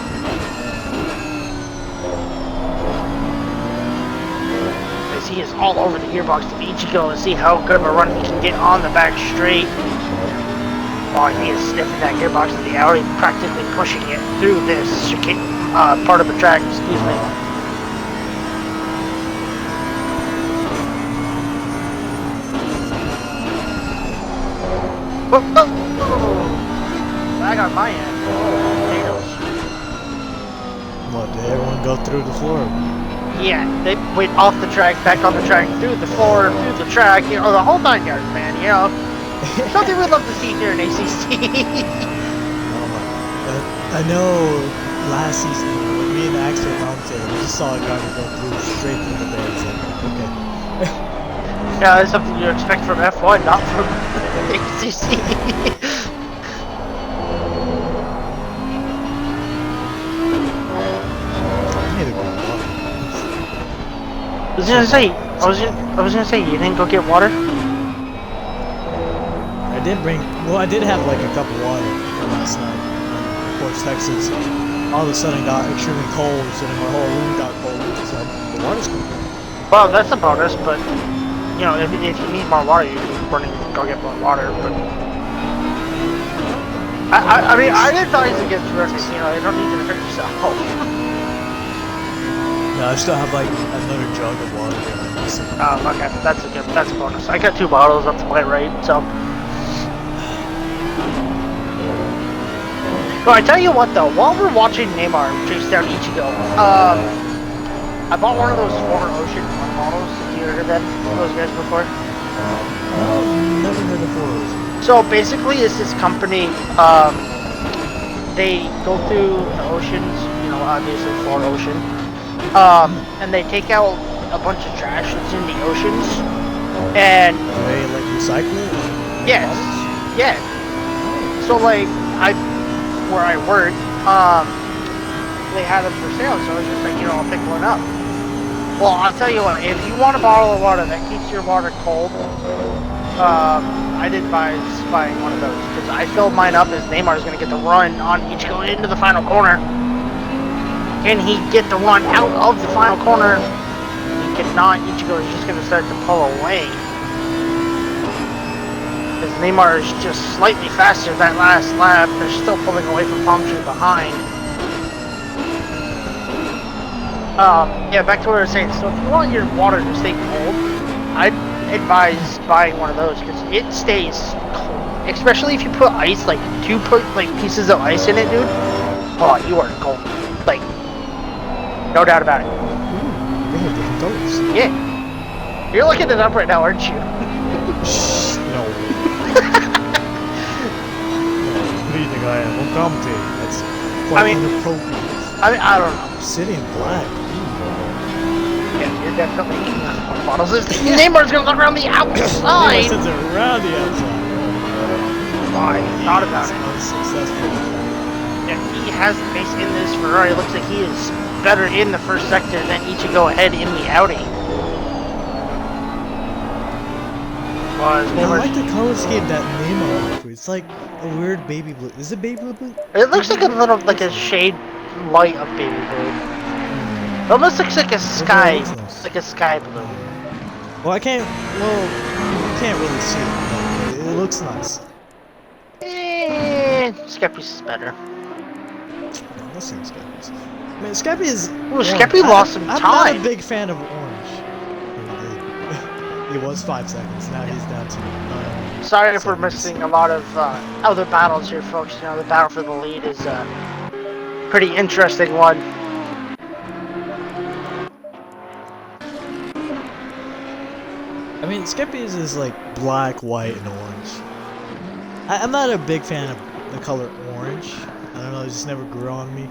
As he is all over the gearbox of Ichigo and see how good of a run he can get on the back straight. Oh, he is sniffing that gearbox of the Audi, practically pushing it through this part of the track, excuse me. Lag on my end. Potatoes. What, did everyone go through the floor? Yeah, they went off the track, back on the track, through the floor, through the track, you know, the whole 9 yards, man, you know. Something we'd love to see here in ACC. I know last season, when me and Axel commentated, we just saw a guy go through straight through the base. Okay. Yeah, that's something you expect from F1, not from ACC. I was gonna say, you didn't go get water? I did have like a cup of water last night. Of course, Texas all of a sudden got extremely cold, so then my whole room got cold. So the water's cold. Well, that's a bonus, but you know, if you need more water, you can go get more water. But I mean, I'd advise against running. You know, you don't need to hurt yourself. No, I still have like another jug of water behind me. So. Oh, okay, that's a bonus. I got 2 bottles up to my right, so. Well, I tell you what though, while we're watching Neymar chase down Ichigo, I bought one of those former Ocean models. Have you heard of those guys before? Never heard of Foros. So basically, it's this company. They go through the oceans, you know, obviously Florida Ocean, and they take out a bunch of trash that's in the oceans, and they like recycle it. Yes, yeah. So like where I work, they had them for sale, so I was just like, you know, I'll pick one up. Well, I'll tell you what, if you want a bottle of water that keeps your water cold, I'd advise buying one of those, because I filled mine up as Neymar's going to get the run on Ichigo into the final corner. Can he get the run out of the final corner? He cannot. Ichigo is just going to start to pull away. As Neymar is just slightly faster that last lap, they're still pulling away from Palm Tree behind. Yeah, back to what I was saying. So if you want your water to stay cold, I'd advise buying one of those because it stays cold. Especially if you put ice, like 2 pieces of ice in it, dude. Oh, you are cold. Like, no doubt about it. Ooh, they have different colors. Yeah. You're looking it up right now, aren't you? No. What do you think I am? commentating. That's quite inappropriate. I don't know. City in black. Yeah, you're definitely king of bottles. Neymar's gonna look around the outside. Neymar sends it around the outside. I thought about it. Unsuccessful. Yeah, he has the pace in this Ferrari. It looks like he is better in the first sector than Ichigo ahead in the Audi. I like the color scheme that Neymar went for. It's like a weird baby blue. Is it baby blue? It looks like a little, like a shade light of baby blue. It almost looks like a sky, like a sky blue. Well, you can't really see it, but it looks nice. Skeppy's is better. No, this thing's Skeppy's. I mean, Skeppy is. Ooh, Skeppy lost some time. I'm not a big fan of orange. He was 5 seconds. Now he's down to. Sorry if we're missing a lot of other battles here, folks. You know, the battle for the lead is a pretty interesting one. I mean, Skeppy's is like black, white, and orange. I'm not a big fan of the color orange. I don't know, it just never grew on me.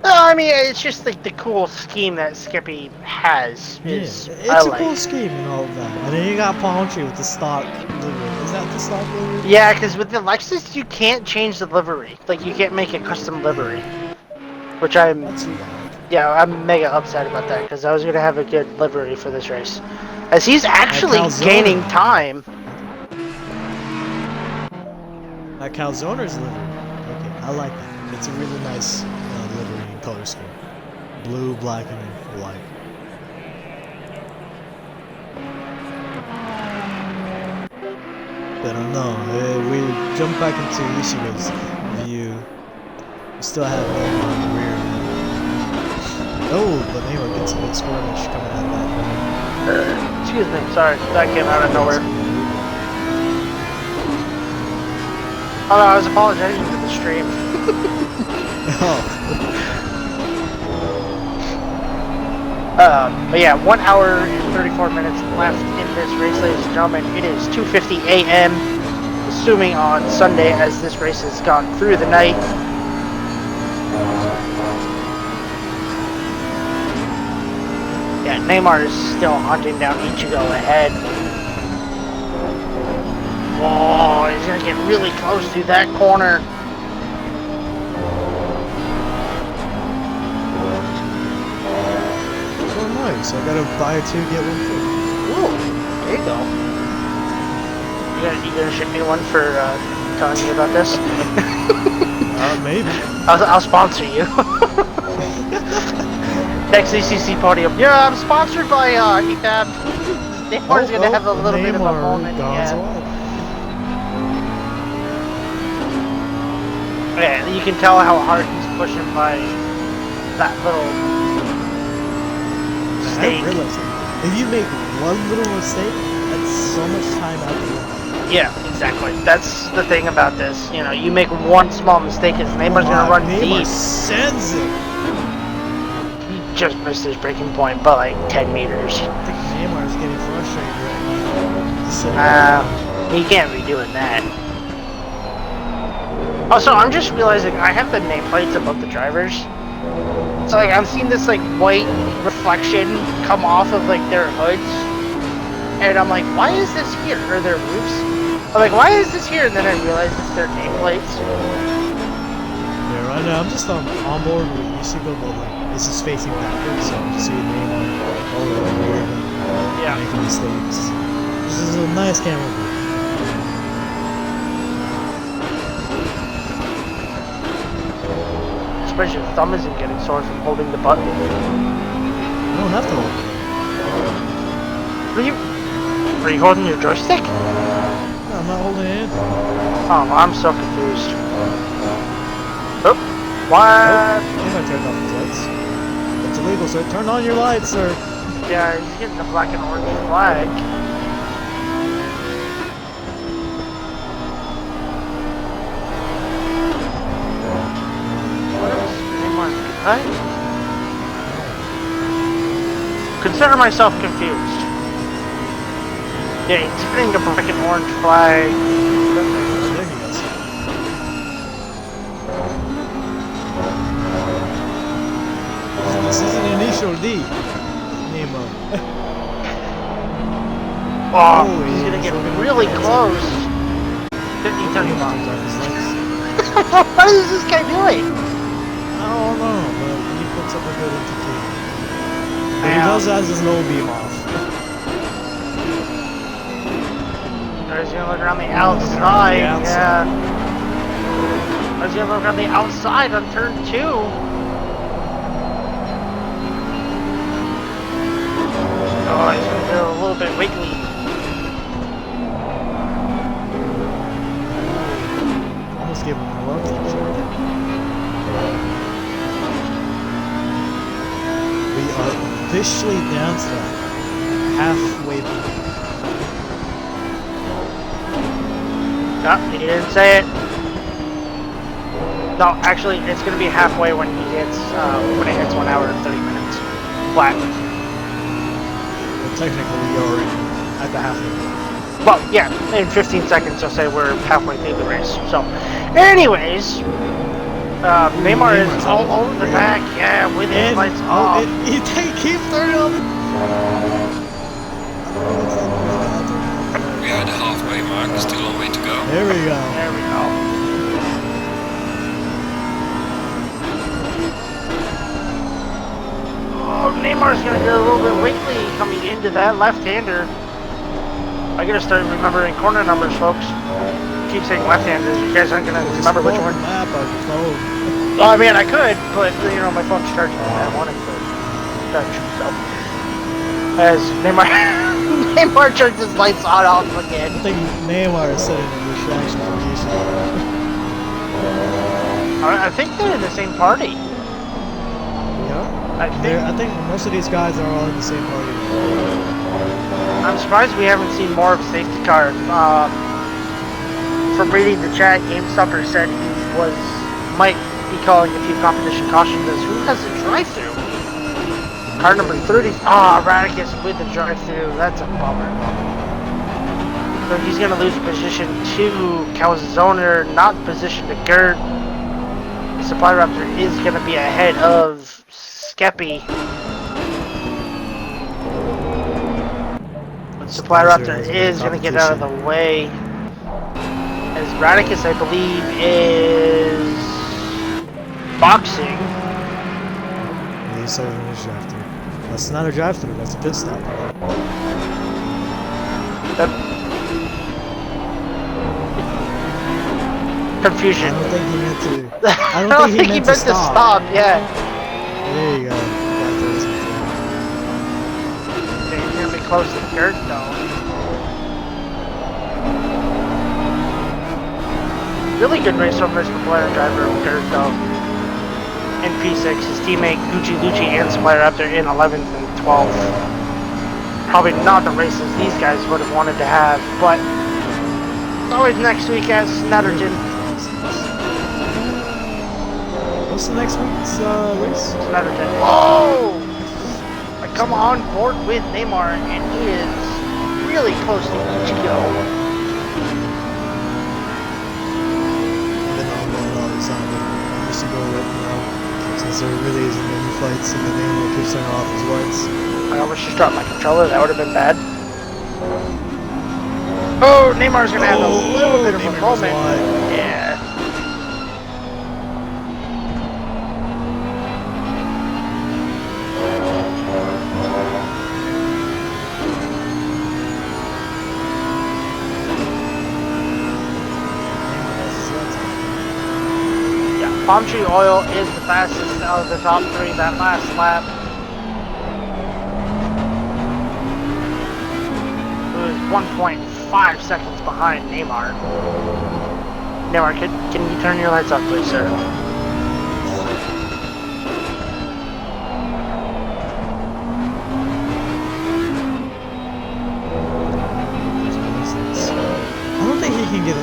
No, I mean, it's just like the cool scheme that Skeppy has. It's a cool scheme and all of that. And then you got Palmtree with the stock livery. Is that the stock livery? Yeah, because with the Lexus, you can't change the livery. Like, you can't make a custom livery. Which I'm mega upset about that, because I was going to have a good livery for this race. As he's actually gaining time. That Calzoner's livery. Okay, I like that. It's a really nice livery and color scheme. Blue, black, and white. But I don't know. We jump back into Ishiga's view. We still have Neymar on the rear. Oh, but Neymar gets a good skirmish coming out of that. Excuse me, sorry, that came out of nowhere. Oh no, I was apologizing for the stream. But yeah, 1 hour and 34 minutes left in this race, ladies and gentlemen. It is 2:50 a.m. assuming on Sunday, as this race has gone through the night. Yeah, Neymar is still hunting down Ichigo ahead. Oh, he's gonna get really close to that corner. Oh, nice. I gotta buy 2, get 1 free. Ooh, there you go. You gonna ship me one for telling me about this? Maybe. I'll sponsor you. Next ACC podium. Yeah, I'm sponsored by EFAB. Neymar's gonna have a little bit of a moment. Yeah, you can tell how hard he's pushing by that little mistake. If you make one little mistake, that's so much time out the window. Yeah, exactly. That's the thing about this. You know, you make one small mistake, and Neymar's gonna run deep. Sends it. He just missed his breaking point by like 10 meters. I think Neymar's getting frustrated right now. He can't be doing that. Also, I'm just realizing I have the nameplates above the drivers. So like I'm seeing this like white reflection come off of like their hoods. And I'm like, why is this here? Or their roofs? I'm like, why is this here? And then I realize it's their nameplates. Yeah, right now I'm just on board with Ichigo, but like this is facing backwards, so you see a name on all the way forward. Yeah. Making mistakes. This is a nice camera view. Especially your thumb isn't getting sore from holding the button. I don't have to hold it. Are you holding your joystick? No, I'm not holding it. Oh, I'm so confused. Oh, what? I'm gonna turn off his lights. It's illegal, sir. Turn on your lights, sir. Yeah, he's getting the black and orange flag. Consider myself confused. Yeah, he's getting a black and orange flag. Oh, Oh, he's gonna he's get looking really at the close. 50 turning bombs. What is this guy doing? I don't know, but he puts up a good entertainment. But he does has his low beam off. He's gonna look around the Looking outside. around the outside. Yeah. He's gonna look around the outside on turn 2. Oh, he's gonna go a little bit wiggly. Almost gave him a love t-shirt. We are officially down to that halfway point. No, he didn't say it. No, actually, it's gonna be halfway when he hits when it hits 1 hour and 30 minutes flat. Well, technically, we are at the halfway point. Well, yeah, in 15 seconds, you'll say we're halfway through the race. So, anyways, Neymar is all over the back, yeah, with his lights off. He keeps turning on. We are at the halfway mark, still a long way to go. There we go. There we go. Oh, Neymar's gonna get a little bit wiggly coming into that left-hander. I gotta start remembering corner numbers, folks. Keep saying left-handers. You guys aren't gonna remember which one. Map on your phone. Well, I mean, I could, but you know, my phone's charging and I want it to charge. So, as Neymar, Neymar turns his lights on off again. I think Neymar is setting a distraction for Keisha. I think they're in the same party. Yeah. I think most of these guys are all in the same party. I'm surprised we haven't seen more of a safety car. From reading the chat, GameStopper said he might be calling a few competition cautions as who has the drive-through? Car number 30. Radicus with the drive-through. That's a bummer. So he's going to lose position to Calzoner, not position to Gert. Supply Raptor is going to be ahead of Skeppy. Supply Raptor is going to get out of the way. As Radicus, I believe, is boxing. He's serving his drive-through. That's not a drive-through, that's a pit stop. Confusion. I don't think he meant to. I don't think he meant to stop. Yeah. There you go. Okay, he's gonna be close to Gert though. Really good race from Mr. Player driver Gert though. In P6, his teammate Gucci Lucci and Supply Raptor in 11th and 12th. Probably not the races these guys would have wanted to have, but it's always next week at Snetterton. What's the next week's race? Snetterton. Whoa! I come on board with Neymar, and he is really close to Ichigo. Even though I'm going all the time, I used to go with, since there really isn't many fights and the Neymar keeps turning off his lights. I almost just dropped my controller, that would have been bad. Oh, Neymar's gonna have a little bit of a moment. Yeah. Palm Tree Oil is the fastest out of the top 3 that last lap. It was 1.5 seconds behind Neymar. Neymar, can you turn your lights off, please, sir? I don't think he can get it.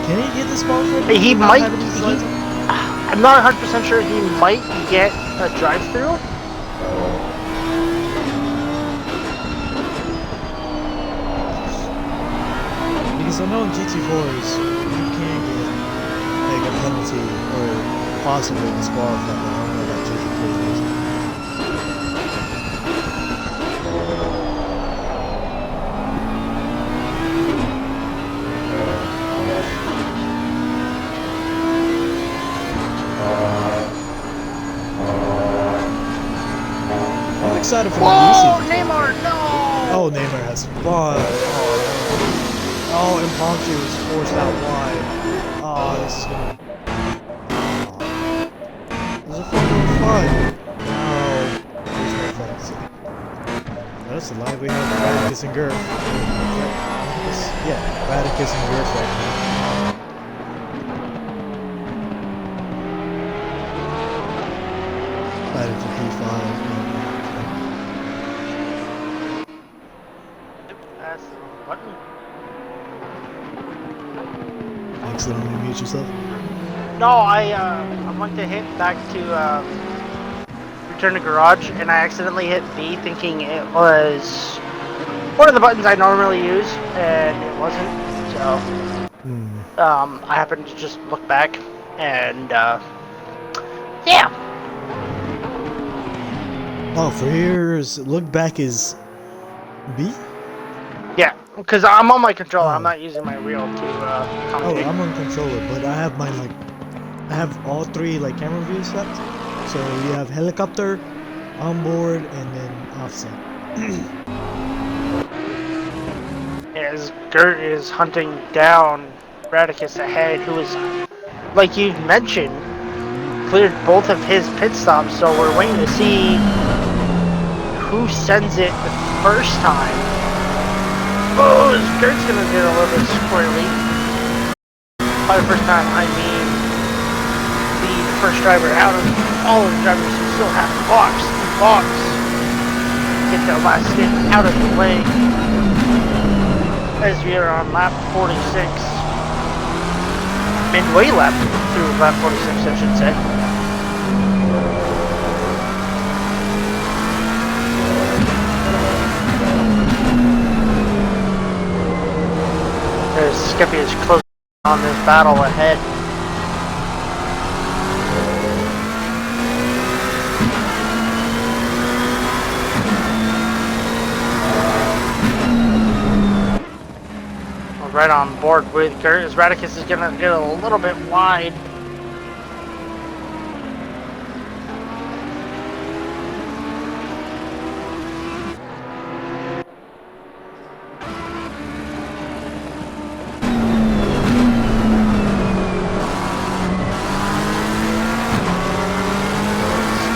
Can he get this ball? He might. I'm not 100% sure he might get a drive-through. Because I know in GT4s, you can get like a penalty or possibly disqualified. I don't know about GT4s. excited for the Whoa, new season. Neymar, no! Oh, Neymar has fun. Oh, Impromptu is forced out wide. Oh, this is gonna... There's a fun. Oh, there's no flags. That's a line we have Radicus and Gurf. Yeah, Radicus and Gurf right now. Fighting for P5. That's the wrong button. Accidentally mute yourself. No, I went to hit back to return to garage, and I accidentally hit V, thinking it was one of the buttons I normally use, and it wasn't. So, I happened to just look back, and yeah. Oh, for here's look back is B? Yeah, because I'm on my controller. I'm Oh. not using my wheel to Oh, accommodate. I'm on controller, but I have mine like I have all three like camera views set. So you have helicopter, onboard, and then offset. As Gert is hunting down Radicus ahead, who is, like you mentioned, cleared both of his pit stops, so we're waiting to see who sends it the first time. Oh, Gert's gonna get a little bit squirrely. By the first time, I mean the first driver out of all of the drivers who still have the box. Get their last stint out of the way. As we are on lap 46. Midway lap through lap 46, I should say. As Skeppy is close on this battle ahead. We're right on board with Gert, as Radicus is going to get a little bit wide.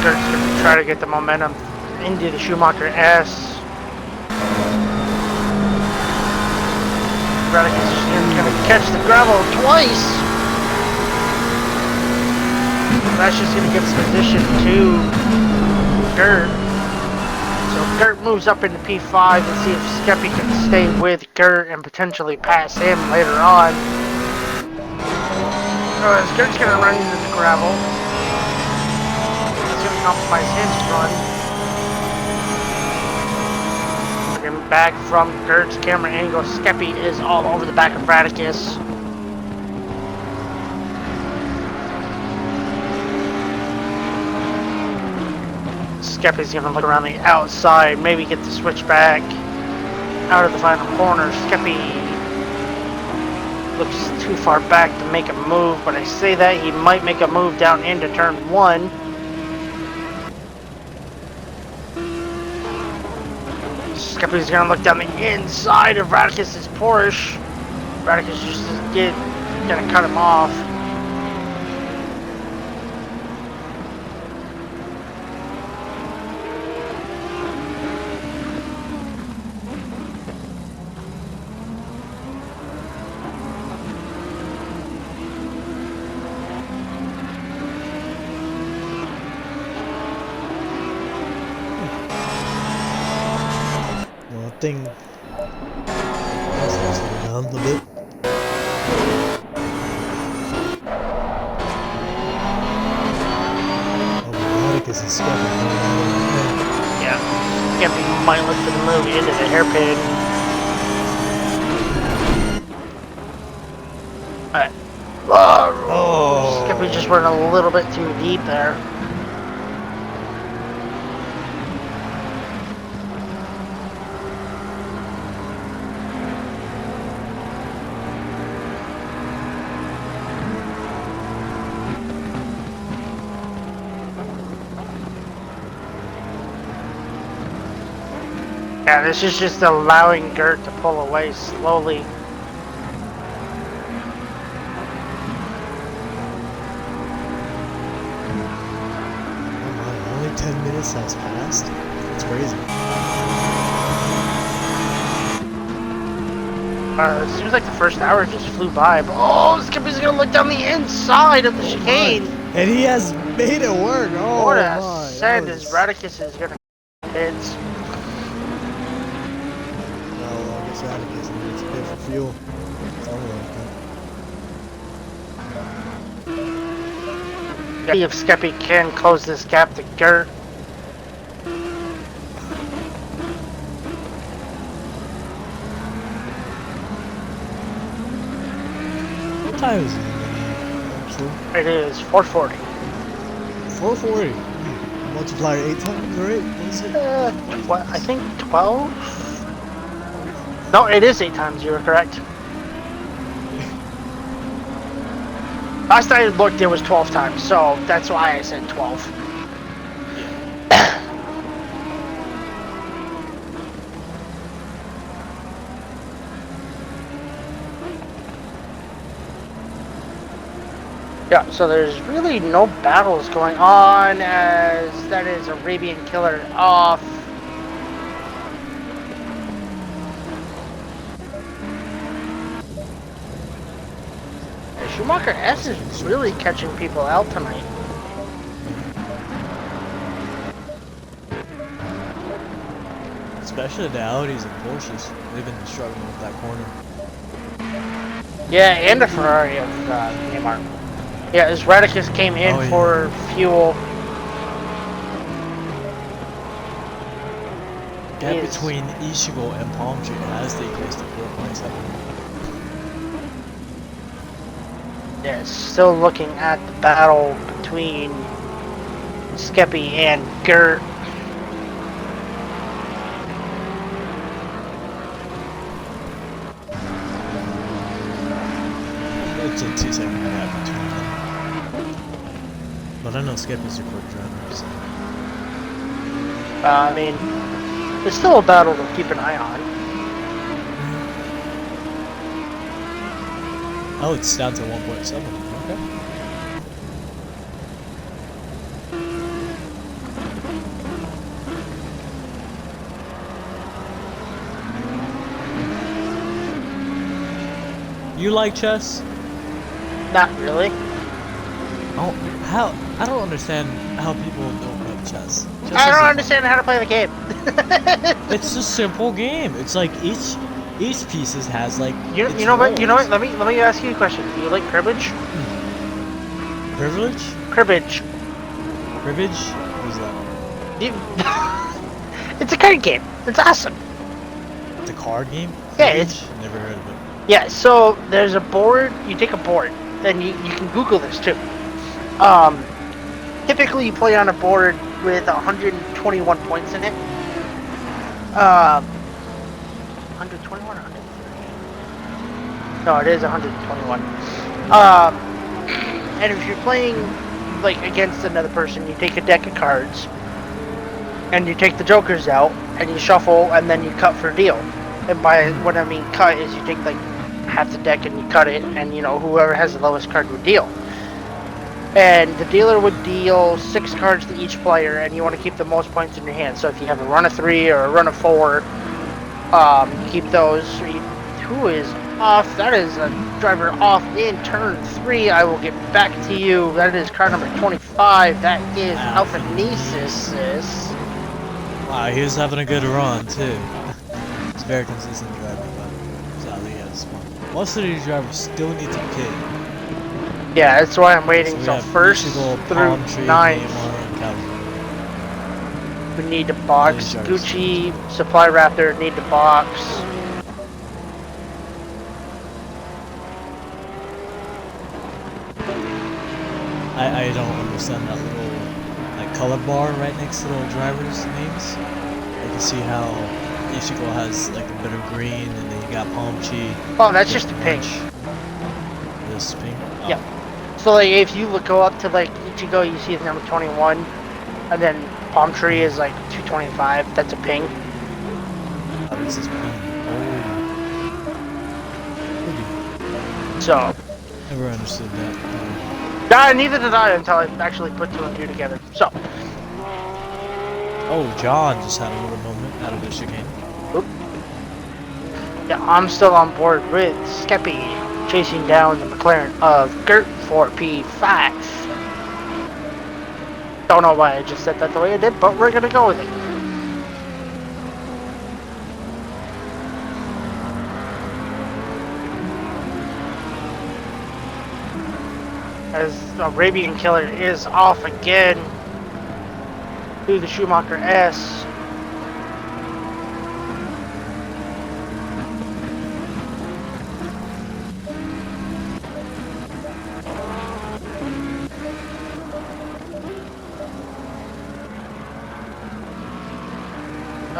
Gert's going to try to get the momentum into the Schumacher S. Radicus is going to catch the gravel twice. That's just going to give some position to Gert. So Gert moves up into P5 and see if Skeppy can stay with Gert and potentially pass him later on. As Gert's going to run into the gravel. He's going to compromise his run. Back from Gert's camera angle, Skeppy is all over the back of Radicus. Skeppy's gonna look around the outside, maybe get the switch back out of the final corner. Skeppy looks too far back to make a move, but I say that he might make a move down into turn 1. Skeppy's gonna look down the inside of Radicus's Porsche. Radicus just gonna cut him off. Thing. Let's slow down a bit. Oh, Radicus is Skeppy. Yeah, Skeppy might look to move into the hairpin. Alright. Oh! Skeppy just went a little bit too deep there. Yeah, this is just allowing Gert to pull away slowly. Oh my, only 10 minutes has passed? That's crazy. It seems like the first hour just flew by. But, oh, Skippy's gonna look down the inside of the chicane. And he has made it work. Oh What a my. send as Radicus is gonna kids. Well, I guess Radicus needs to pay for fuel. It's all like that. See if Skippy can close this gap to Gert. What time is it? Actually? It is 4:40. 440. Multiply it 8 times, right? What is it? I think 12? No, it is 8 times, you were correct. Last I looked, it was 12 times, so that's why I said 12. Yeah, so there's really no battles going on, as that is Arabian Killer off. Schumacher S is really catching people out tonight. Especially the Audis and Porsches. They've been struggling with that corner. Yeah, and the Ferrari of Neymar. Yeah, as Radicus came in for fuel. Gap between Ichigo and Palm Tree has decreased to 4.7. Yeah, still looking at the battle between Skeppy and Gert. It's a 2-second gap between them. But I know Skeppy's a quick driver, so. I mean, it's still a battle to keep an eye on. Oh, it's down to 1.7. Okay. You like chess? Not really. Oh, how? I don't understand how people don't play chess. I don't understand how to play the game. It's a simple game. It's like each pieces has like. You know what? You know what? Let me ask you a question. Do you like cribbage? Privilege? Cribbage. Cribbage? What is that? It's a card game. It's awesome. It's a card game? Yeah, Cribbage? Never heard of it. Yeah, so there's a board. You take a board, and you can Google this too. Typically you play on a board with 121 points in it. 121 or 130? No, it is 121. And if you're playing like against another person, you take a deck of cards, and you take the jokers out, and you shuffle, and then you cut for a deal. And by what I mean cut is you take like half the deck and you cut it, and you know whoever has the lowest card would deal. And the dealer would deal 6 cards to each player, and you want to keep the most points in your hand. So if you have a run of 3 or a run of 4, you keep those. Who is off? That is a driver off in turn 3. I will get back to you. That is car number 25. That is Alphanesis. Wow, he was having a good run too. He's very consistent driving, but sadly, yes. Most of these drivers still need to pit. Yeah, that's why I'm waiting. So first Ichigo, through Tree, 9. Neymar, We need to box. Gucci, Supply Raptor need to box. I don't understand that little like color bar right next to the drivers' names. I can see how Ichigo has like a bit of green, and then you got Palm Chi. Oh, that's just a pink. This pink? Oh. Yeah. So like if you go up to like Ichigo, you see the number 21, and then Palm Tree is like 225. That's a ping. Where's this plane? Oh. So, Never understood that. neither did I until I actually put 2 and 2 together. So, Oh, John just had a little moment out of the chicane. oop. Yeah, I'm still on board with Skeppy chasing down the McLaren of Gert for P5. Don't know why I just said that the way I did, but we're gonna go with it. As Arabian Killer is off again to the Schumacher S.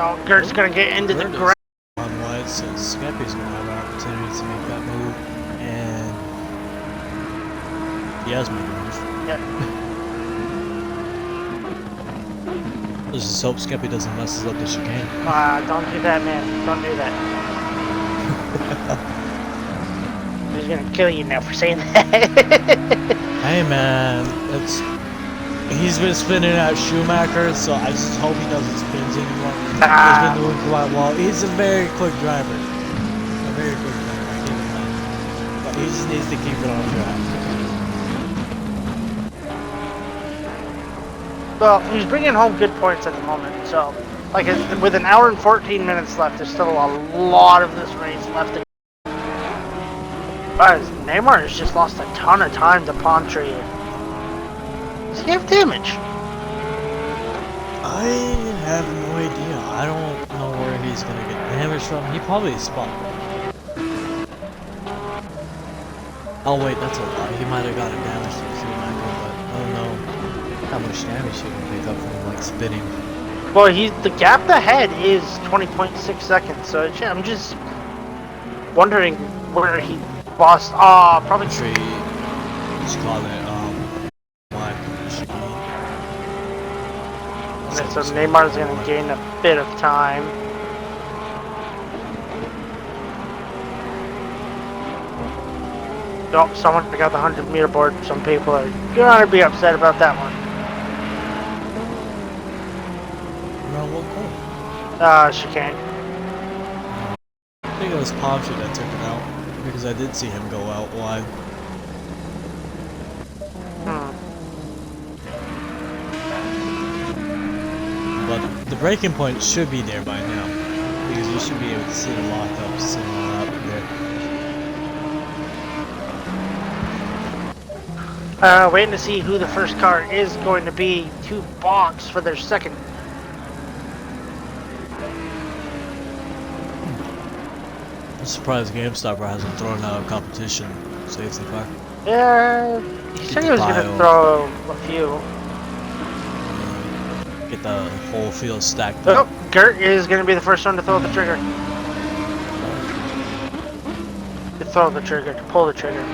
Oh, Gert's gonna get into the ground. On wide, so Skeppy's gonna have an opportunity to make that move, and he has made a move. Yeah. Let's just hope Skeppy doesn't mess us up the chicane. Don't do that, man. Don't do that. He's gonna kill you now for saying that. Hey man, he's been spinning at Schumacher, so I just hope he doesn't spin anymore. He's been doing quite well. He's a very quick driver. A very quick driver, I give him that. But he just needs to keep it on track. Well, he's bringing home good points at the moment, so like with an hour and 14 minutes left, there's still a lot of this race left to go. But Neymar has just lost a ton of time to Palm Tree. Does he have damage? I have no idea. I don't know where he's gonna get damage from. He probably spun. Oh wait, that's a lie. He might have gotten damage from Schumacher, but I don't know how much damage he can pick up from like spinning. Well, the gap ahead is 20.6 seconds, so I'm just wondering where he lost. Probably. Tree. Just call it wide chicane. And so Neymar's going to gain a bit of time. Oh, someone got the 100-meter board. Some people are going to be upset about that one. Around what corner? Chicane. I think it was Palm Tree that took it out, because I did see him go out wide. But the braking point should be there by now, because you should be able to see the lockups similar up there. Waiting to see who the first car is going to be to box for their second. I'm surprised GameStopper hasn't thrown out a competition safety car. Yeah, he said he was going to throw a few. Get the whole field stacked up. Oh, Gert is going to be the first one to throw the trigger. To throw the trigger, to pull the trigger.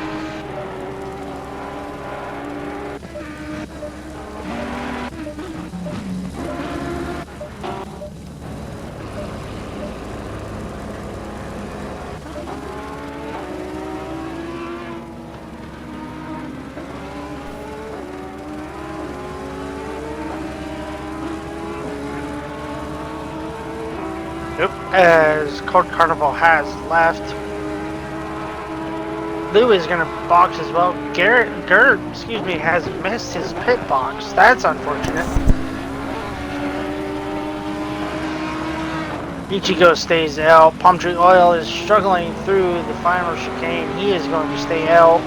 Nope, as Cold Carnival has left. Lou is going to box as well. Gert, has missed his pit box. That's unfortunate. Ichigo stays out. Palm Tree Oil is struggling through the final chicane. He is going to stay out.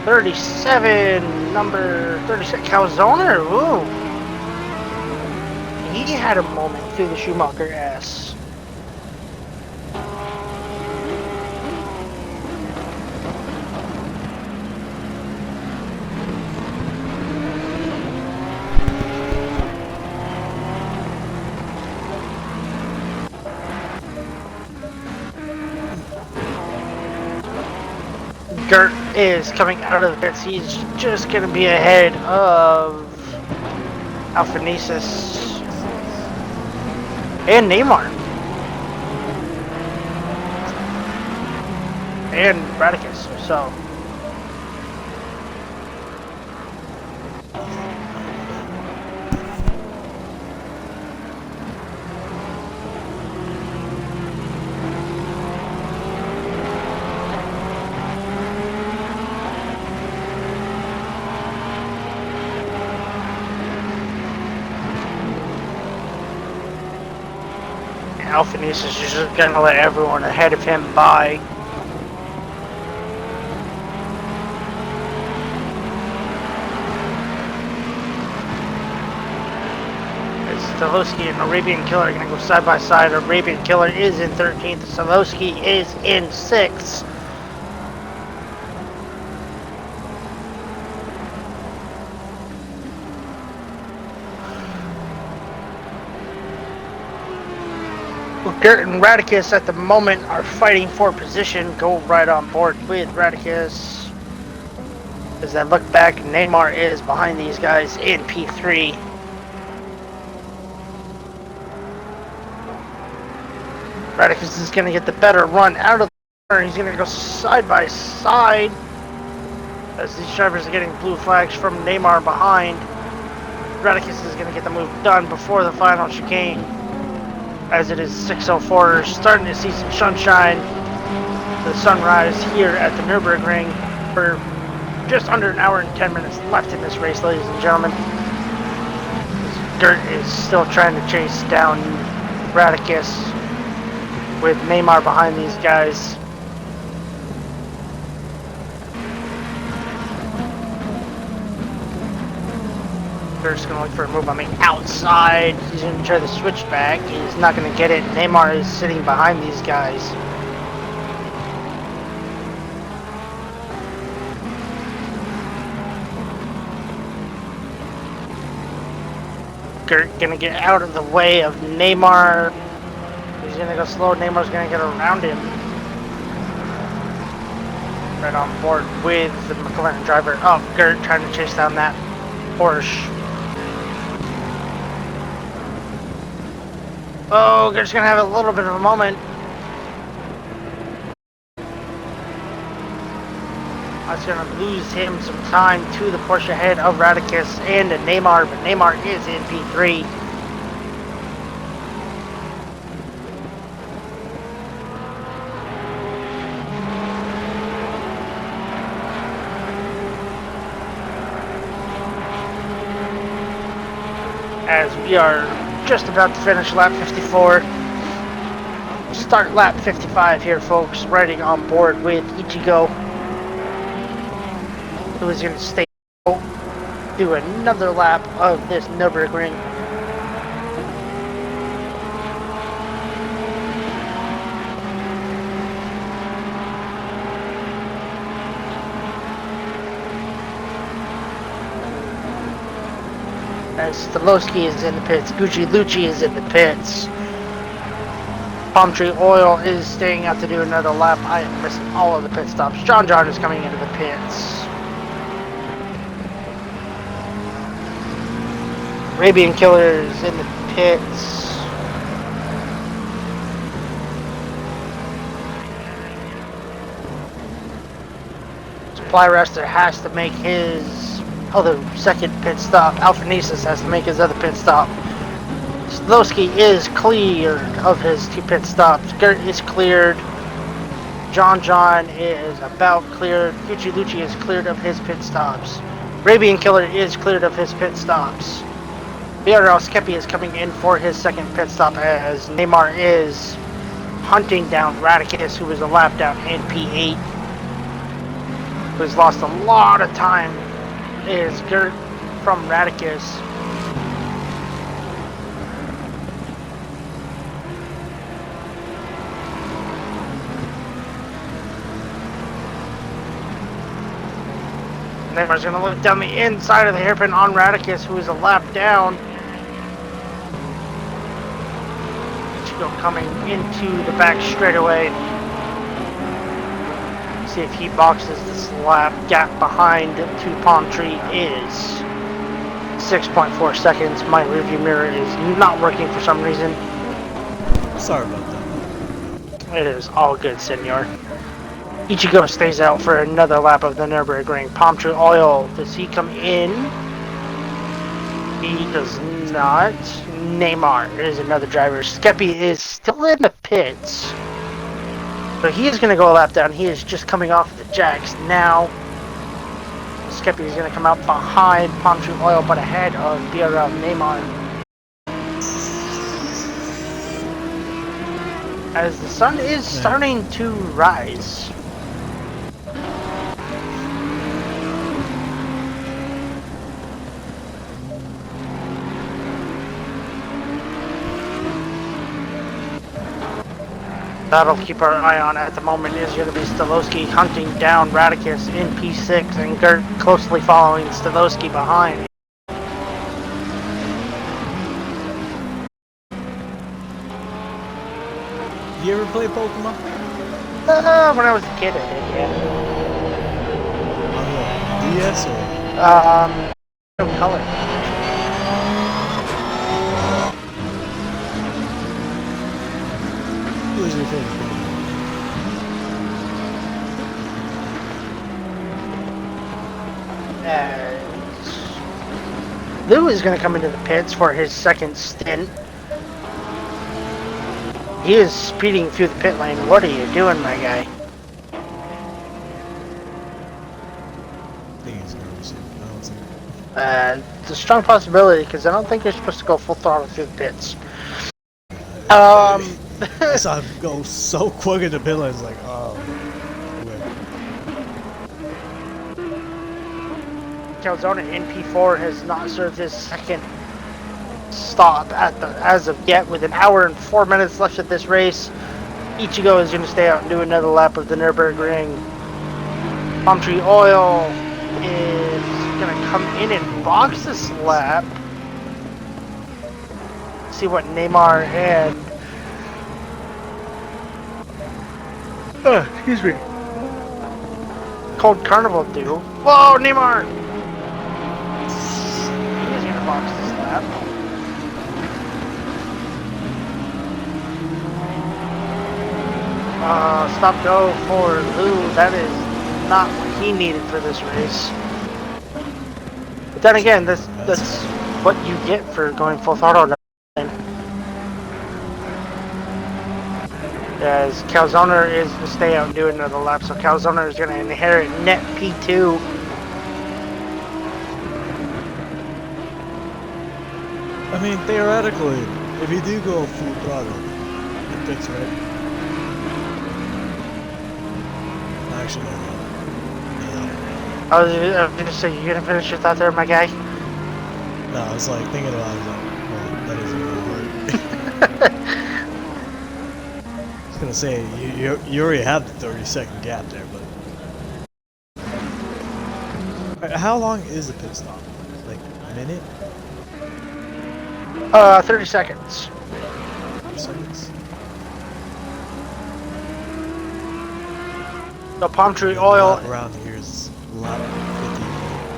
37, number 36, Calzone. Ooh. He had a moment through the Schumacher S. Gert is coming out of the pits. He's just going to be ahead of Alphanesis and Neymar. and Radicus. So Alphanese is just going to let everyone ahead of him by. Stavosky and Arabian Killer are going to go side by side. Arabian Killer is in 13th. Stavosky is in 6th. Gert and Radicus at the moment are fighting for position. Go right on board with Radicus. As I look back, Neymar is behind these guys in P3. Radicus is going to get the better run out of the corner. He's going to go side by side as these drivers are getting blue flags from Neymar behind. Radicus is going to get the move done before the final chicane. As it is 6:04, starting to see some sunshine. The sunrise here at the Nürburgring. We're just under an hour and 10 minutes left in this race, ladies and gentlemen. Gert is still trying to chase down Radicus with Neymar behind these guys. Gert's going to look for a move on the outside. He's going to try the switchback. He's not going to get it. Neymar is sitting behind these guys. Gert going to get out of the way of Neymar. He's going to go slow. Neymar's going to get around him. Right on board with the McLaren driver. Oh, Gert trying to chase down that Porsche. Oh, Gert's going to have a little bit of a moment. That's going to lose him some time to the Porsche ahead of Radicus and Neymar, but Neymar is in P3. As we are just about to finish lap 54. Start lap 55 here, folks. Riding on board with Ichigo, who is going to stay do another lap of this Nürburgring. As Stavosky is in the pits, Gucci Lucci is in the pits. Palm Tree Oil is staying out to do another lap. I am missing all of the pit stops. John is coming into the pits. Arabian Killer is in the pits. Supply Raster has to make his other second pit stop. Alphanesis has to make his other pit stop. Stavosky is cleared of his 2 pit stops. Gert is cleared. John is about cleared. Gucci Lucci is cleared of his pit stops. Arabian Killer is cleared of his pit stops. BRL ACC is coming in for his second pit stop as Neymar is hunting down Radicus, who was a lap down in P8. Who's lost a lot of time. Is Gert from Radicus. Neymar's going to look down the inside of the hairpin on Radicus, who is a lap down. Ichigo coming into the back straightaway. See if he boxes this lap. Gap behind to Palm Tree is 6.4 seconds. My rearview mirror is not working for some reason. Sorry about that. It is all good, senor. Ichigo stays out for another lap of the Nürburgring. Palm Tree Oil, does he come in? He does not. Neymar is another driver. Skeppy is still in the pits. So he is going to go a lap down. He is just coming off the jacks now. Skeppy is going to come out behind Palm Tree Oil, but ahead of BRL Neymar. As the sun is starting to rise. That'll keep our eye on at the moment is going to be Stolowski hunting down Radicus in P6 and Gert closely following Stolowski behind. You ever play Pokemon? When I was a kid, I did, yeah. On what? DS or? No color. Who was your favorite Pokemon? Lou is going to come into the pits for his second stint. He is speeding through the pit lane. What are you doing, my guy? I think he's nervous. I don't think. It's a strong possibility because I don't think you're supposed to go full throttle through the pits. I saw him go so quick in the pit lane. It's like, oh. Calzona in P4 has not served his second stop as of yet, with an hour and 4 minutes left of this race. Ichigo is going to stay out and do another lap of the Nürburgring. Palm Tree Oil is going to come in and box this lap. See what Neymar and excuse me, Cold Carnival do. Whoa, Neymar! He's going to box this lap. Stop go for Lou. That is not what he needed for this race. But then again, that's what you get for going full throttle. As Calzona is to stay out and do another lap, so Calzona is going to inherit net P2. I mean, theoretically, if you do go full throttle, it picks, right? Actually, no. I was going to say, you going to finish your thought there, my guy? No, I was like thinking about it, like, well, that isn't going to work. I was going to say, you already have the 30-second gap there, but... How long is the pit stop? Like, a minute? 30 seconds. 30 seconds? The Palm Tree Oil. Around here is lap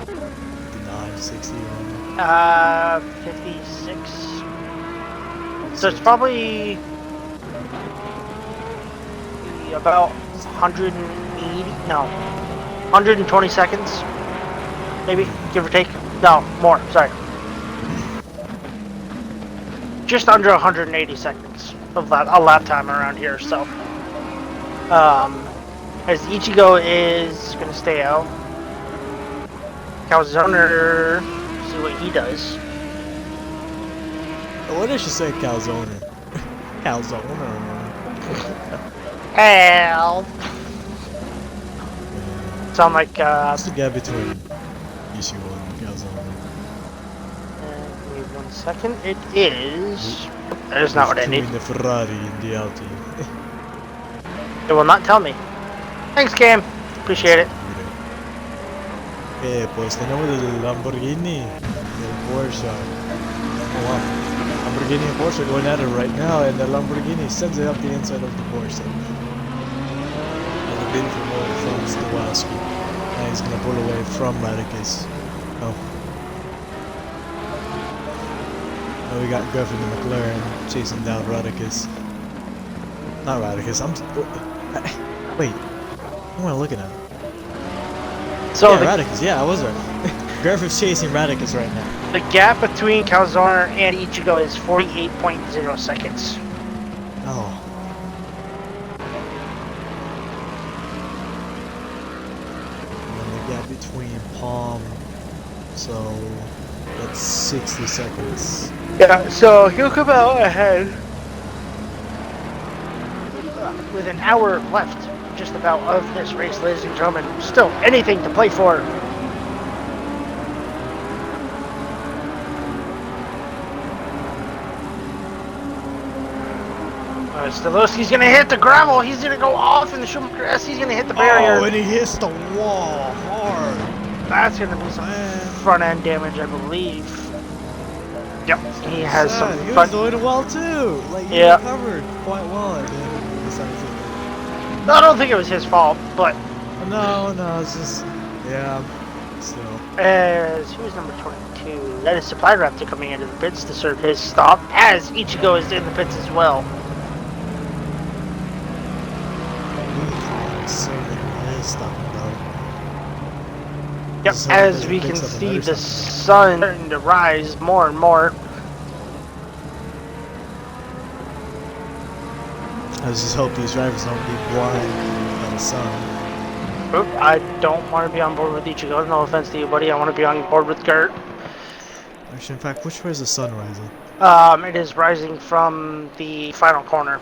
50, 59, 60. 56. So it's probably about 180, no, 120 seconds, maybe, give or take. No, more, sorry. Just under 180 seconds of a lap time around here, so. As Ichigo is going to stay out. Calzona, see what he does. What did she say, Calzona? Calzona. Help! Sound like, What's the gap between Ichigo and Calzona? Wait 1 second. It is. That is not what I need. Between the Ferrari and the Audi. It will not tell me. Thanks, Cam. Appreciate it. Pues tenemos el Lamborghini, el Porsche. Oh wow. Lamborghini and Porsche going at it right now, and the Lamborghini sends it up the inside of the Porsche. And a beautiful motor from Stolowski. Now he's gonna pull away from Radicus. Oh. Now we got Griffin and McLaren chasing down Radicus. Not Radicus, wait. Who am I looking at? So Yeah, Radicus. Yeah, I was right. Griffith's chasing Radicus right now. the gap between Calzone and Ichigo is 48.0 seconds. Oh. And then the gap between Palm, so that's 60 seconds. Yeah, so he'll come out ahead with an hour left, just about, of this race, ladies and gentlemen. Still, anything to play for. Stilowski's gonna hit the gravel. He's gonna go off in the Schumacher S. He's gonna hit the barrier. Oh, and he hits the wall hard. That's gonna be some front end damage, I believe. Yep, he has some. He was doing well too. Like he Yeah. recovered quite well, and then he decided to. I don't think it was his fault, but No, it's just still. as who's number 22? That is Supply Raptor coming into the pits to serve his stop, as Ichigo is in the pits as well. Yep, as we can see the sun starting to rise more and more. I just hope these drivers don't be blind by the sun. Oop, I don't want to be on board with Ichigo. No offense to you, buddy. I want to be on board with Gert. Actually, in fact, which way is the sun rising? It is rising from the final corner.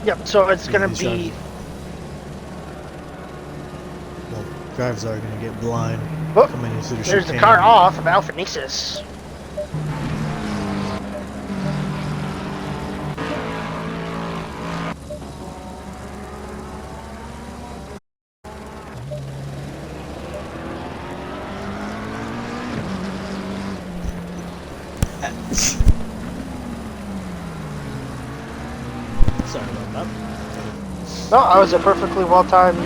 Yep, so it's gonna be. Well, drivers are gonna get blind. Oh, Coming into the there's the chicane. car off of Alpha Nexus. Sorry about that. No, that was a perfectly well-timed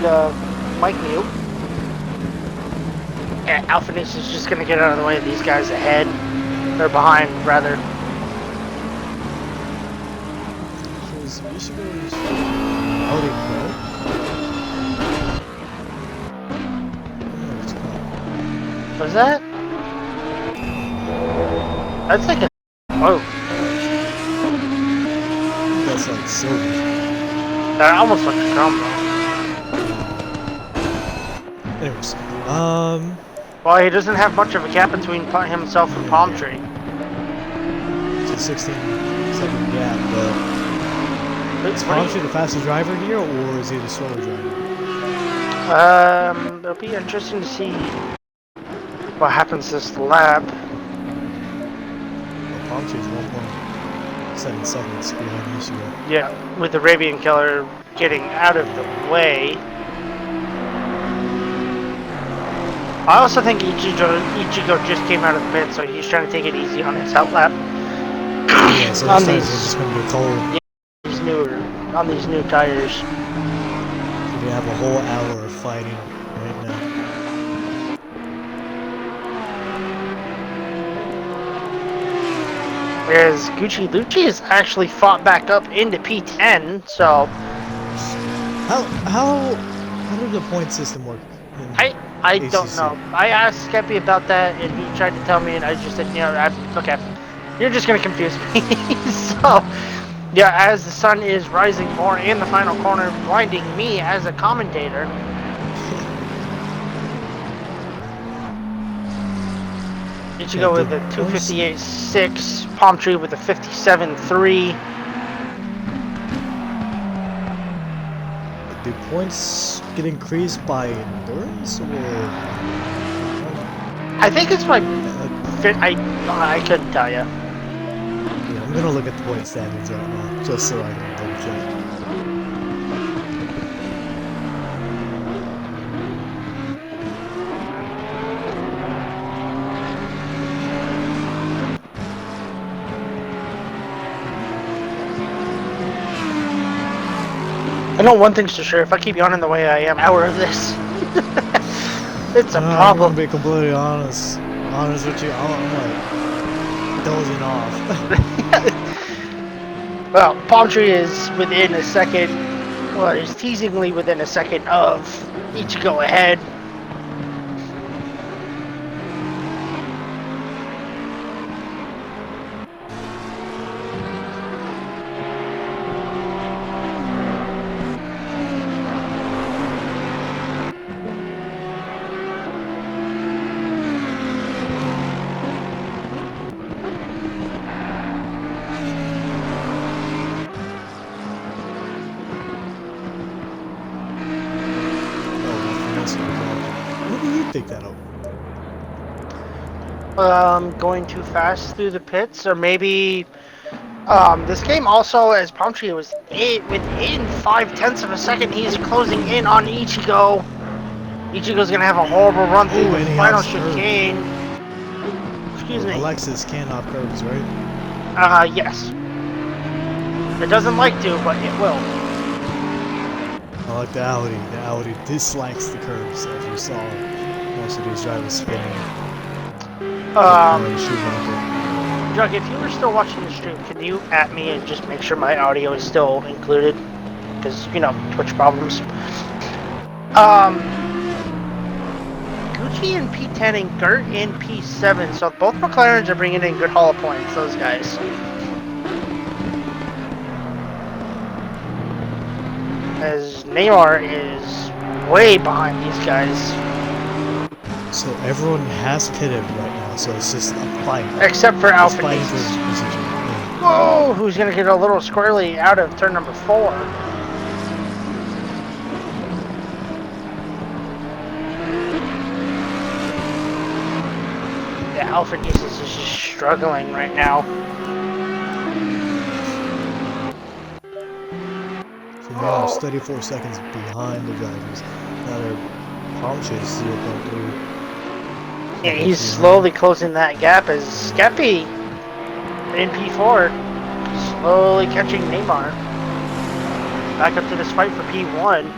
mic mute. Yeah, Alpha Nexus is just gonna get out of the way of these guys ahead. They're behind, rather. You should go to Audi Pro. What's that? That's like a. Oh, That's like silver. that almost looks like a combo. Anyways, Well, he doesn't have much of a gap between himself and Palm Tree. it's a 16-second gap, but is Palm Tree the faster driver here, or is he the slower driver? It'll be interesting to see what happens this lap. Well, Palm Tree is 1.7 seconds behind Ichigo. Yeah, with the Arabian Killer getting out of the way. I also think Ichigo just came out of the pit, so he's trying to take it easy on his out lap. Yeah, so on these tires are just going to get cold. On these new tires. We have a whole hour of fighting right now. Whereas Gucci Lucci has actually fought back up into P10, so How did the point system work? I don't know. I asked Skeppy about that, and he tried to tell me, and I just said, okay, you're just gonna confuse me. So, yeah, as the sun is rising more in the final corner, blinding me as a commentator. Ichigo with a 258.6, Palm Tree with a 57.3. Do points get increased by endurance, or? I think it's my fit. I couldn't tell you. Yeah, I'm gonna look at the point standings right now, just so I can double check. I know one thing's for sure, if I keep yawning the way I am, hour of this, it's a I'm problem. gonna be completely honest with you. I'm like dozing off. Well, Palm Tree is within a second well, is teasingly within a second of each go ahead. When did you pick that up? Going too fast through the pits, or maybe this game also, as Palm Tree was within 5/10 of a second, he's closing in on Ichigo. Ichigo's gonna have a horrible run through Oh, the and he final hops curves. chicane. Excuse me. Alexis can hop curves, right? Yes. It doesn't like to, but it will. I like the Audi. The Audi dislikes the curves, as you saw most of these drivers spinning. Jug, if you were still watching the stream, can you at me and just make sure my audio is still included? Because, you know, Twitch problems. Gucci in P10 and Gert in P7, so both McLarens are bringing in good haul of points, those guys. As Neymar is way behind these guys. So everyone has pitted right now, so it's just a fight. Except for It's Alpha fighting for Nieces. position. Yeah. Whoa! Who's gonna get a little squirrely out of turn number 4? Yeah, Alpha Nieces is just struggling right now. So now 34 seconds behind the drivers. Now they're palm chase 0.3. Yeah, he's slowly closing that gap as Skeppy in P4 slowly catching Neymar. Back up to this fight for P1.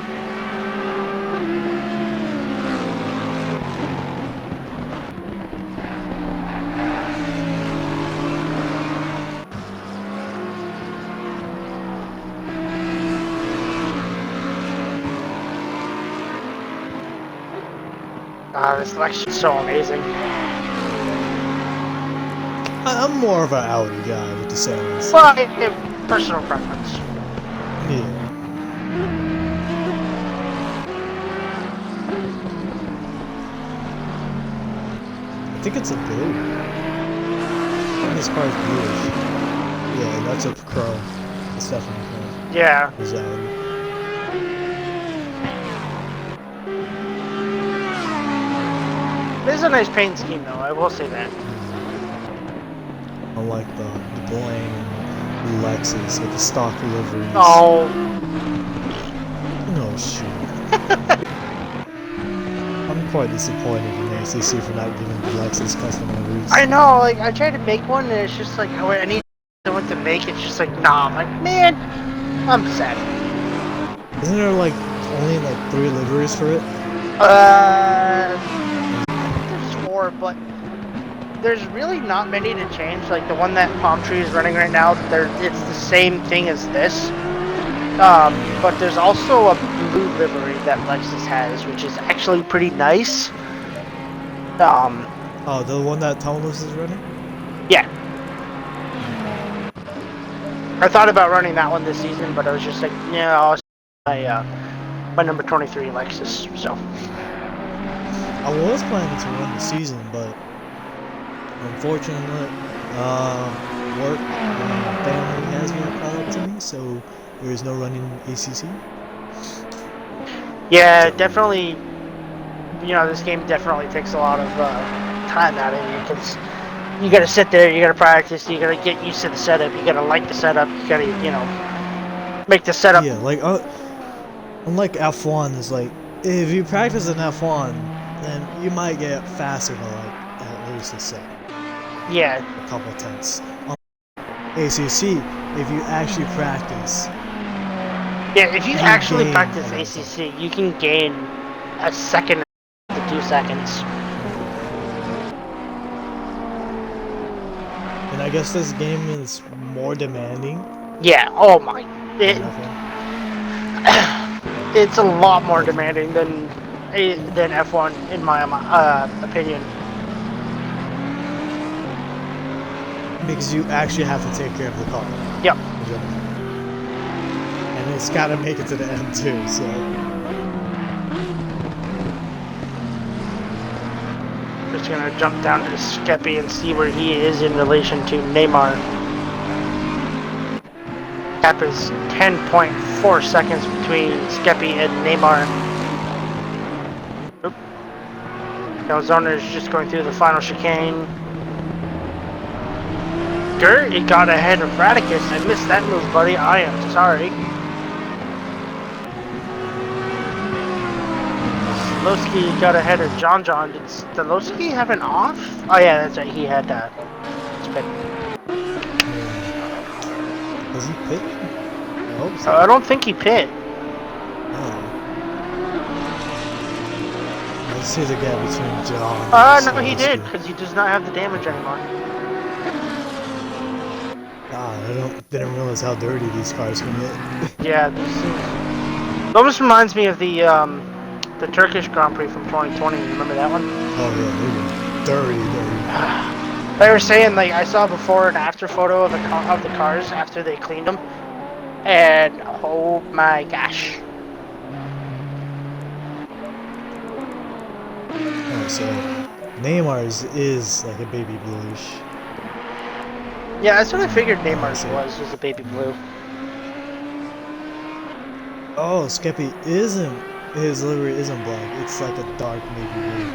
This election's so amazing. I'm more of an Audi guy with the settings. Well, personal preference. Yeah. I think it's a blue. This car's bluish. Yeah, that's a chrome. It's definitely chrome. Yeah. It's Audi. This is a nice paint scheme, though. I will say that. I like the bling Lexus with the stock liveries. Oh. No shit. I'm quite disappointed in ACC for not giving the Lexus custom liveries. I know, like, I tried to make one, and it's just like, I need someone to make it. It's just like, nah. I'm like, man, I'm sad. Isn't there like only like 3 liveries for it? There's 4, but there's really not many to change. Like the one that Palm Tree is running right now, it's the same thing as this. But there's also a blue livery that Lexus has, which is actually pretty nice. Oh, the one that Thomas is running? Yeah. I thought about running that one this season, but I was just like, yeah, I'll my number 23 Lexus. So. I was planning to run the season, but unfortunately, work and family has been called up to me, so there is no running ACC. Yeah, definitely. You know, this game definitely takes a lot of time out of you because you gotta sit there, you gotta practice, you gotta get used to the setup, you gotta like the setup, you gotta, you know, make the setup. Yeah, like unlike F1, it's like if you practice in F1, then you might get faster to like at least a set. Yeah. A couple tenths. ACC, if you actually practice. Yeah, if you actually gain practice a lot. ACC, you can gain a second to 2 seconds. And I guess this game is more demanding. Yeah. Oh my. than F1. It's a lot more demanding than F1 in my opinion. Because you actually have to take care of the car. Yep. And it's got to make it to the end too, so. Just gonna jump down to Skeppy and see where he is in relation to Neymar. Gap is 10.4 seconds between Skeppy and Neymar. Oop. Calzone is just going through the final chicane. Gert, it got ahead of Radicus. I missed that move, buddy. I am sorry. Stolowski got ahead of John. Did Stolowski have an off? Oh yeah, that's right. He had spin. Does he pit? I hope so. I don't think he pit. Oh. Let's see the gap between John and No, he Stolowski. did, because he does not have the damage anymore. Didn't realize how dirty these cars can get. Yeah, it almost reminds me of the Turkish Grand Prix from 2020. You remember that one? Oh yeah, they were dirty. They were saying, like, I saw before and after photo of the cars after they cleaned them, and oh my gosh. Oh, so Neymar's is like a baby bluish. Yeah, that's what I figured Neymar's was a baby blue. Oh, Skeppy his livery isn't black. It's like a dark navy blue.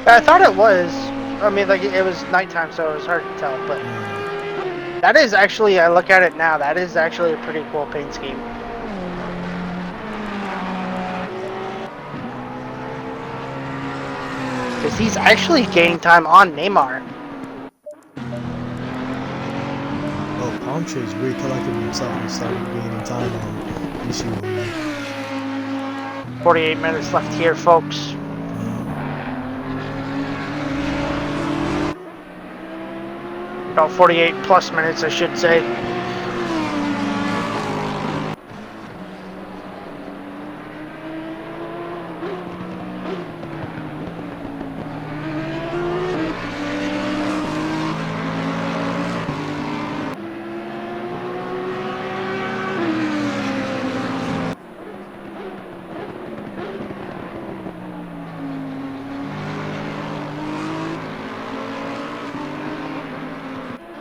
I thought it was. I mean, like, it was nighttime, so it was hard to tell, but that is actually, I look at it now, that is actually a pretty cool paint scheme. Because he's actually gaining time on Neymar. Oh, Palm Tree's recollected himself and started gaining time on issue. 48 minutes left here, folks. About 48 plus minutes, I should say.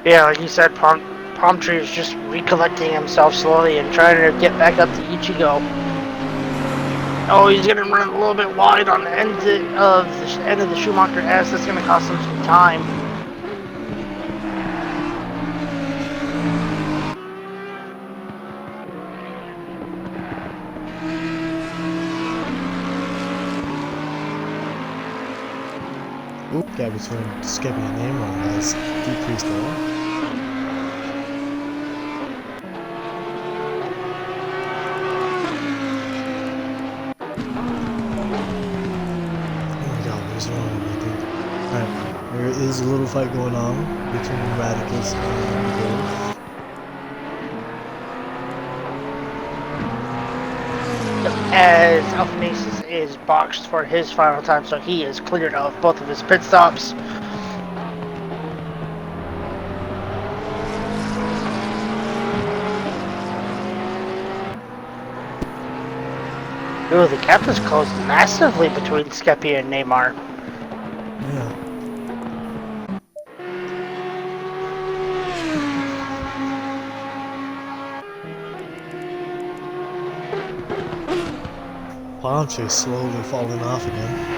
Yeah, like you said, Palm Tree is just recollecting himself slowly and trying to get back up to Ichigo. Oh, he's gonna run a little bit wide on the end of the Schumacher S. That's gonna cost him some time. Oop, gap between Skeppy and Neymar has decreased a lot. Alright, there is a little fight going on between Radicus and Golf. As Alphanasis is boxed for his final time, so he is cleared of both of his pit stops. Ooh, the gap is closed massively between Skeppy and Neymar. Yeah. Palm Tree slowly falling off again.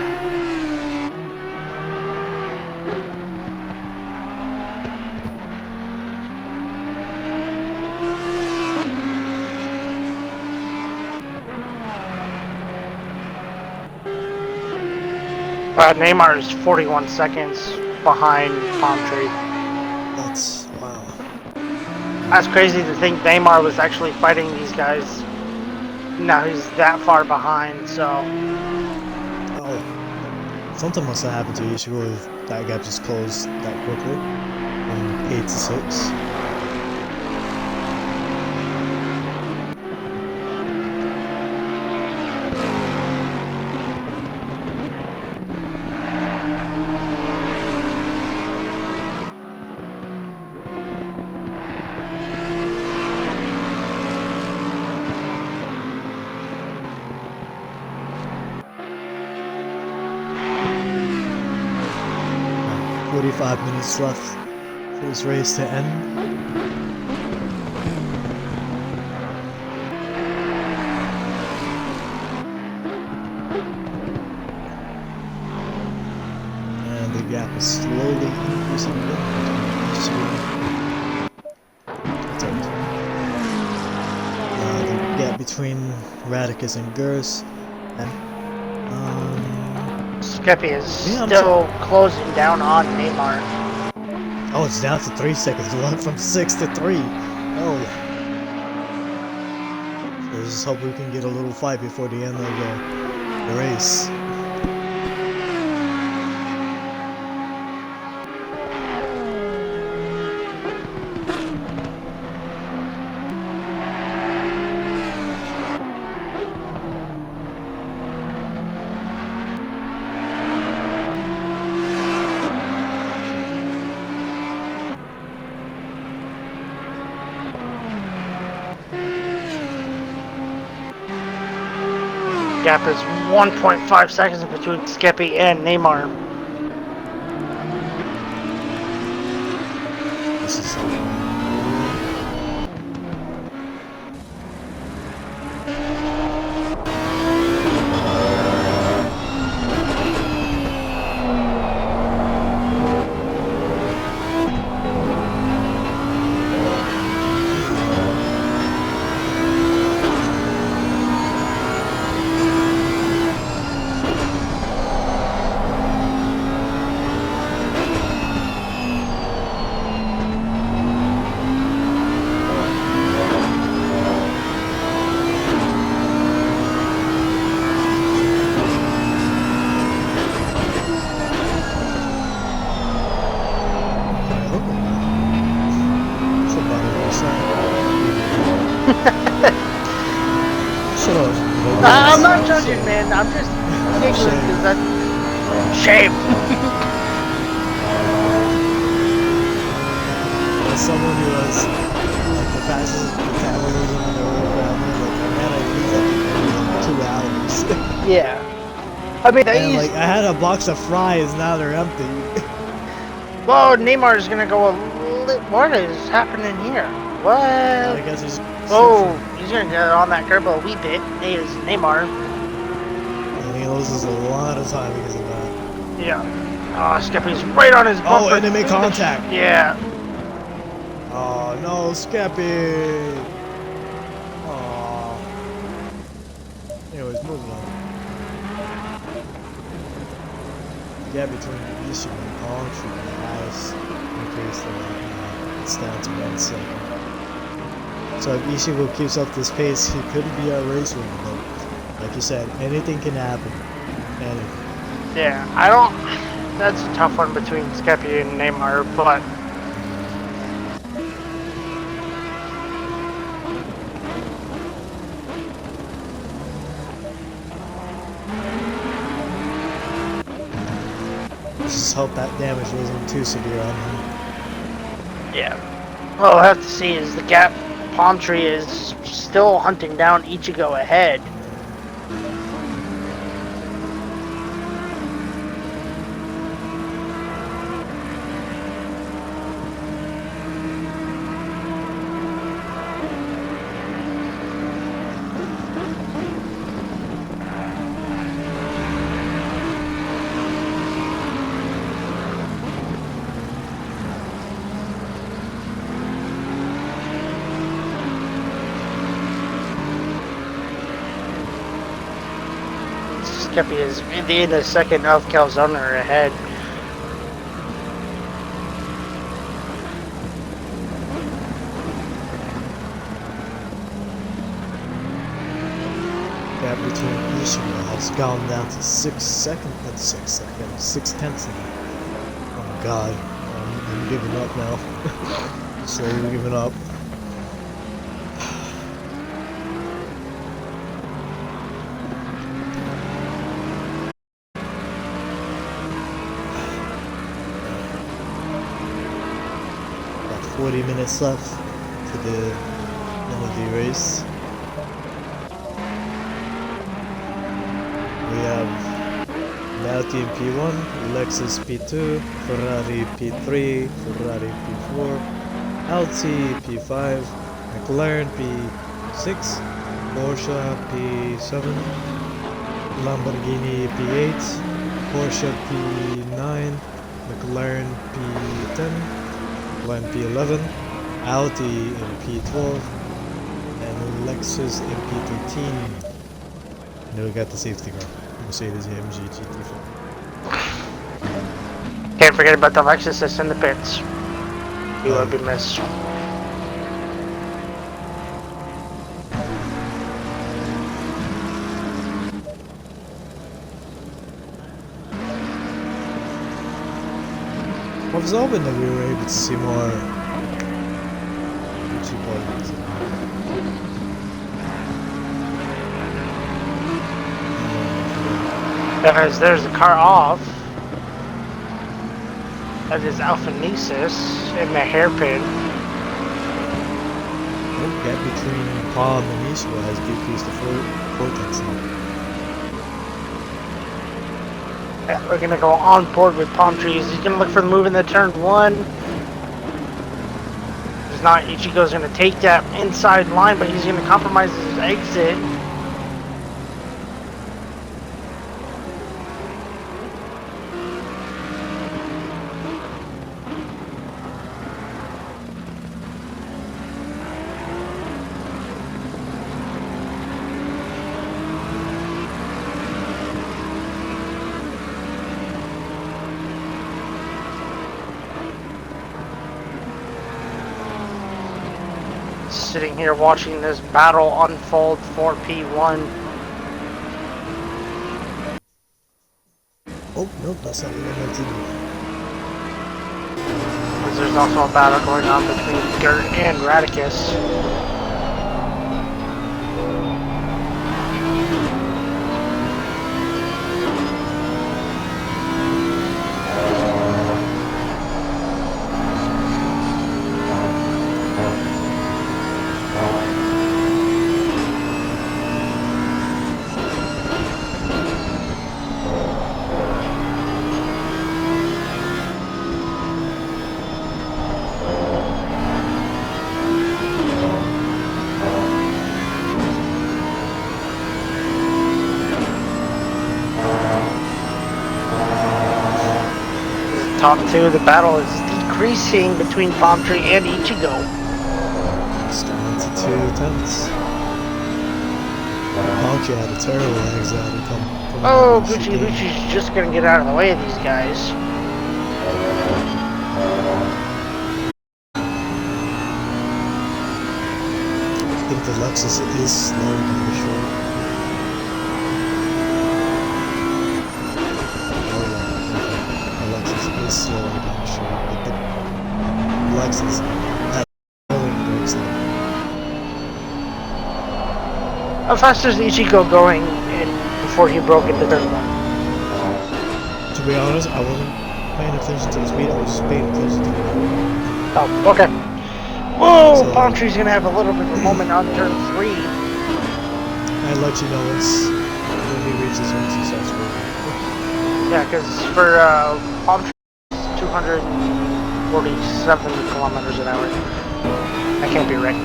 Neymar is 41 seconds behind Palm Tree. That's wow. That's crazy to think Neymar was actually fighting these guys. Now he's that far behind, so. Oh, something must have happened to Ichigo if that gap just closed that quickly. From 8 to 6. 45 minutes left for this race to end. And the gap is slowly increasing again. The gap between Radicus and Gers. Skeppy is Yeah, still closing down on Neymar. Oh, it's down to 3 seconds. It went from 6 to 3. Oh. So let's just hope we can get a little fight before the end of the race. Gap is 1.5 seconds between Skeppy and Neymar. This is I'm not judging, man. I'm just giggling because that's shame. As someone who was like the fastest metabolism in the world family, like man, I used up in 2 hours. Yeah. I mean, And like I had a box of fries, now they're empty. well, Neymar is gonna go a little. What is happening here? What? I guess he's Oh, he's gonna get on that curb a wee bit. He is Neymar. and he loses a lot of time because of that. Yeah. Oh, Skeppy's right on his bumper. Oh, and they make contact. Yeah. Oh no, Skeppy. Oh. Anyways, moving on. The gap between Ishi and Paltry has increased a lot. It's down to 1 second. So if Ishigo keeps up this pace, he could be our race winner, but like you said, anything can happen. Anything. Yeah. I don't. That's a tough one between Skeppy and Neymar, but. Just hope that damage wasn't too severe on him. Yeah. Well, we'll have to see is the gap. Palm Tree is still hunting down Ichigo ahead. Skeppy is in the second of Calzona ahead. Gap between Ishima has gone down to 6 seconds. That's 6 seconds. 6/10 now. Oh my god. I'm giving up now. Slowly giving up. About 40 minutes left to the end of the race. We have Now Team P1, Lexus P2, Ferrari P3, Ferrari P4, LT P5, McLaren P6, Porsche P7, Lamborghini P8, Porsche P9, McLaren P10, McLaren P11, Audi in P12, and Lexus in P13. And then we got the safety car, Mercedes AMG GT4. Can't forget about the Lexus that's in the pits. He will be missed. I was hoping that we were able to see more YouTube audience. Because there's the car off. That is Alpha Nesis in the hairpin. The gap between Palm and Ishwa has decreased to 4 tenths now. We're gonna go on board with Palm Trees. He's gonna look for the move in the turn 1. He's not. Ichigo's gonna take that inside line, but he's gonna compromise his exit. Sitting here watching this battle unfold for P1. Oh, nope, that's not what I meant to do. Because there's also a battle going on between Gert and Radicus. Top 2, the battle is decreasing between Palm Tree and Ichigo. It's down to 2 tenths. Palmtree had a terrible exit to come. Oh, Gucci Lucci's just gonna get out of the way of these guys. I think the Lexus is slower than the short. Slower than short, but the Lexus had brakes now. How fast is Ichigo going before he broke into turn 1? To be honest, I wasn't paying attention to the speed, I was just paying attention to the road. Oh, okay. Whoa! So, Palm Tree's gonna have a little bit of a moment on turn 3. I'll let you know when he reaches home successful. Yeah, because for Palm Tree, 247 kilometers an hour. That can't be right.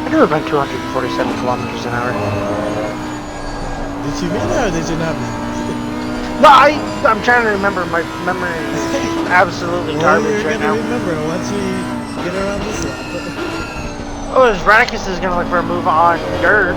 I knew it went 247 kilometers an hour. Did you mean that or did you not mean? No, I'm trying to remember. My memory is absolutely garbage right now. You're gonna remember once you get around this lap. Oh, his Radicus is gonna look for a move on Dirt.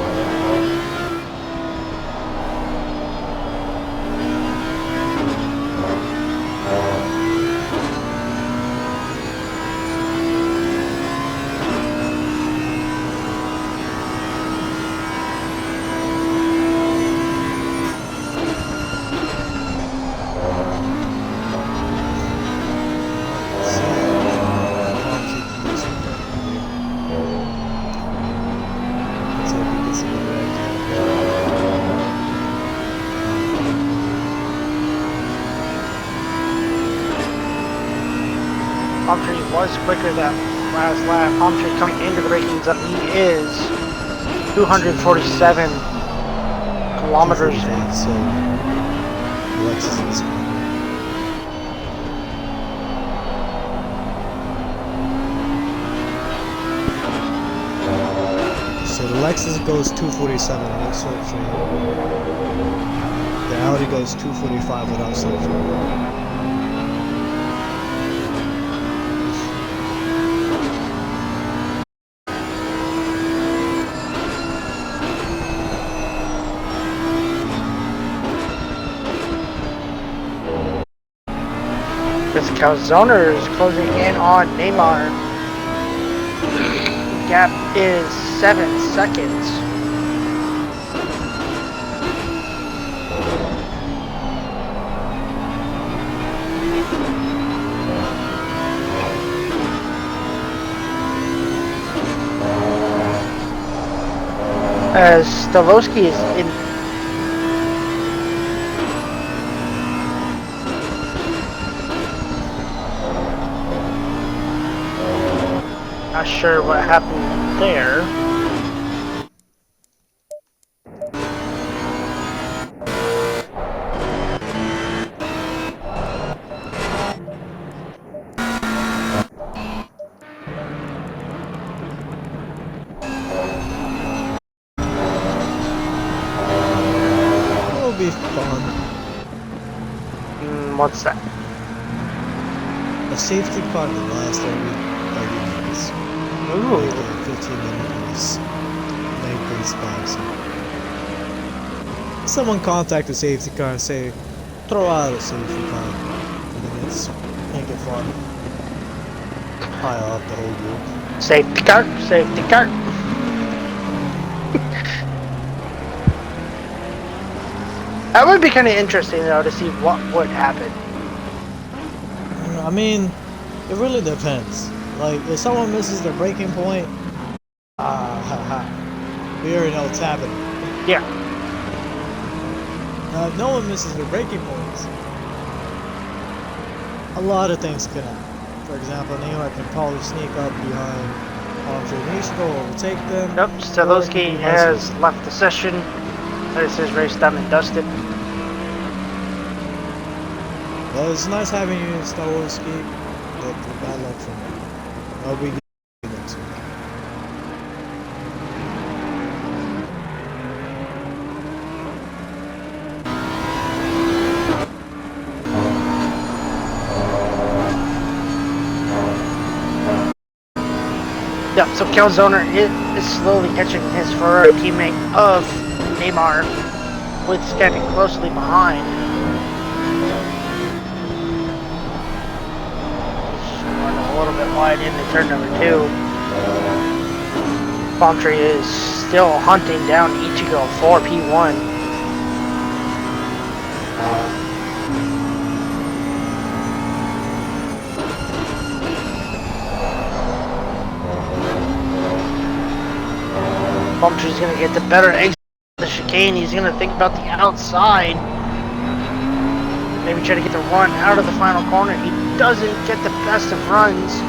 Palm Tree was quicker that last lap. Palm Tree coming into the braking zone. He is 247 kilometers. 245, so Alexis is so the Lexus goes 247 without surgery. The Audi goes 245 without surgery. This Calzoner is closing in on Neymar. Gap is 7 seconds. As Stavosky is in. Not sure what happened there. It'll be fun. What's that? A safety car that lasts every 30 minutes. Ooh. Like a 15-minute race. Make these cars. Someone contact the safety car and say, throw out a safety car. And then it's make it fun. High off the whole group. Safety car, safety car. That would be kind of interesting though to see what would happen. I mean, it really depends. Like, if someone misses their braking point, we already know what's happening. Yeah. If no one misses their braking points, a lot of things can happen. For example, Neymar can probably sneak up behind Andre Nishiko, overtake them. Nope, Stolowski has left the session. That is his race done and dusted. Well, it's nice having you in Stolowski, but bad luck for me. I'll be next week. Yep, so Calzoner is slowly catching his Ferrari teammate of Neymar, with standing closely behind. He's running a little bit wide into turn number 2. Palm Tree is still hunting down Ichigo for P1. Palm Tree's gonna get the better exit of the chicane. He's gonna think about the outside. Maybe try to get the run out of the final corner. He doesn't get the best of runs.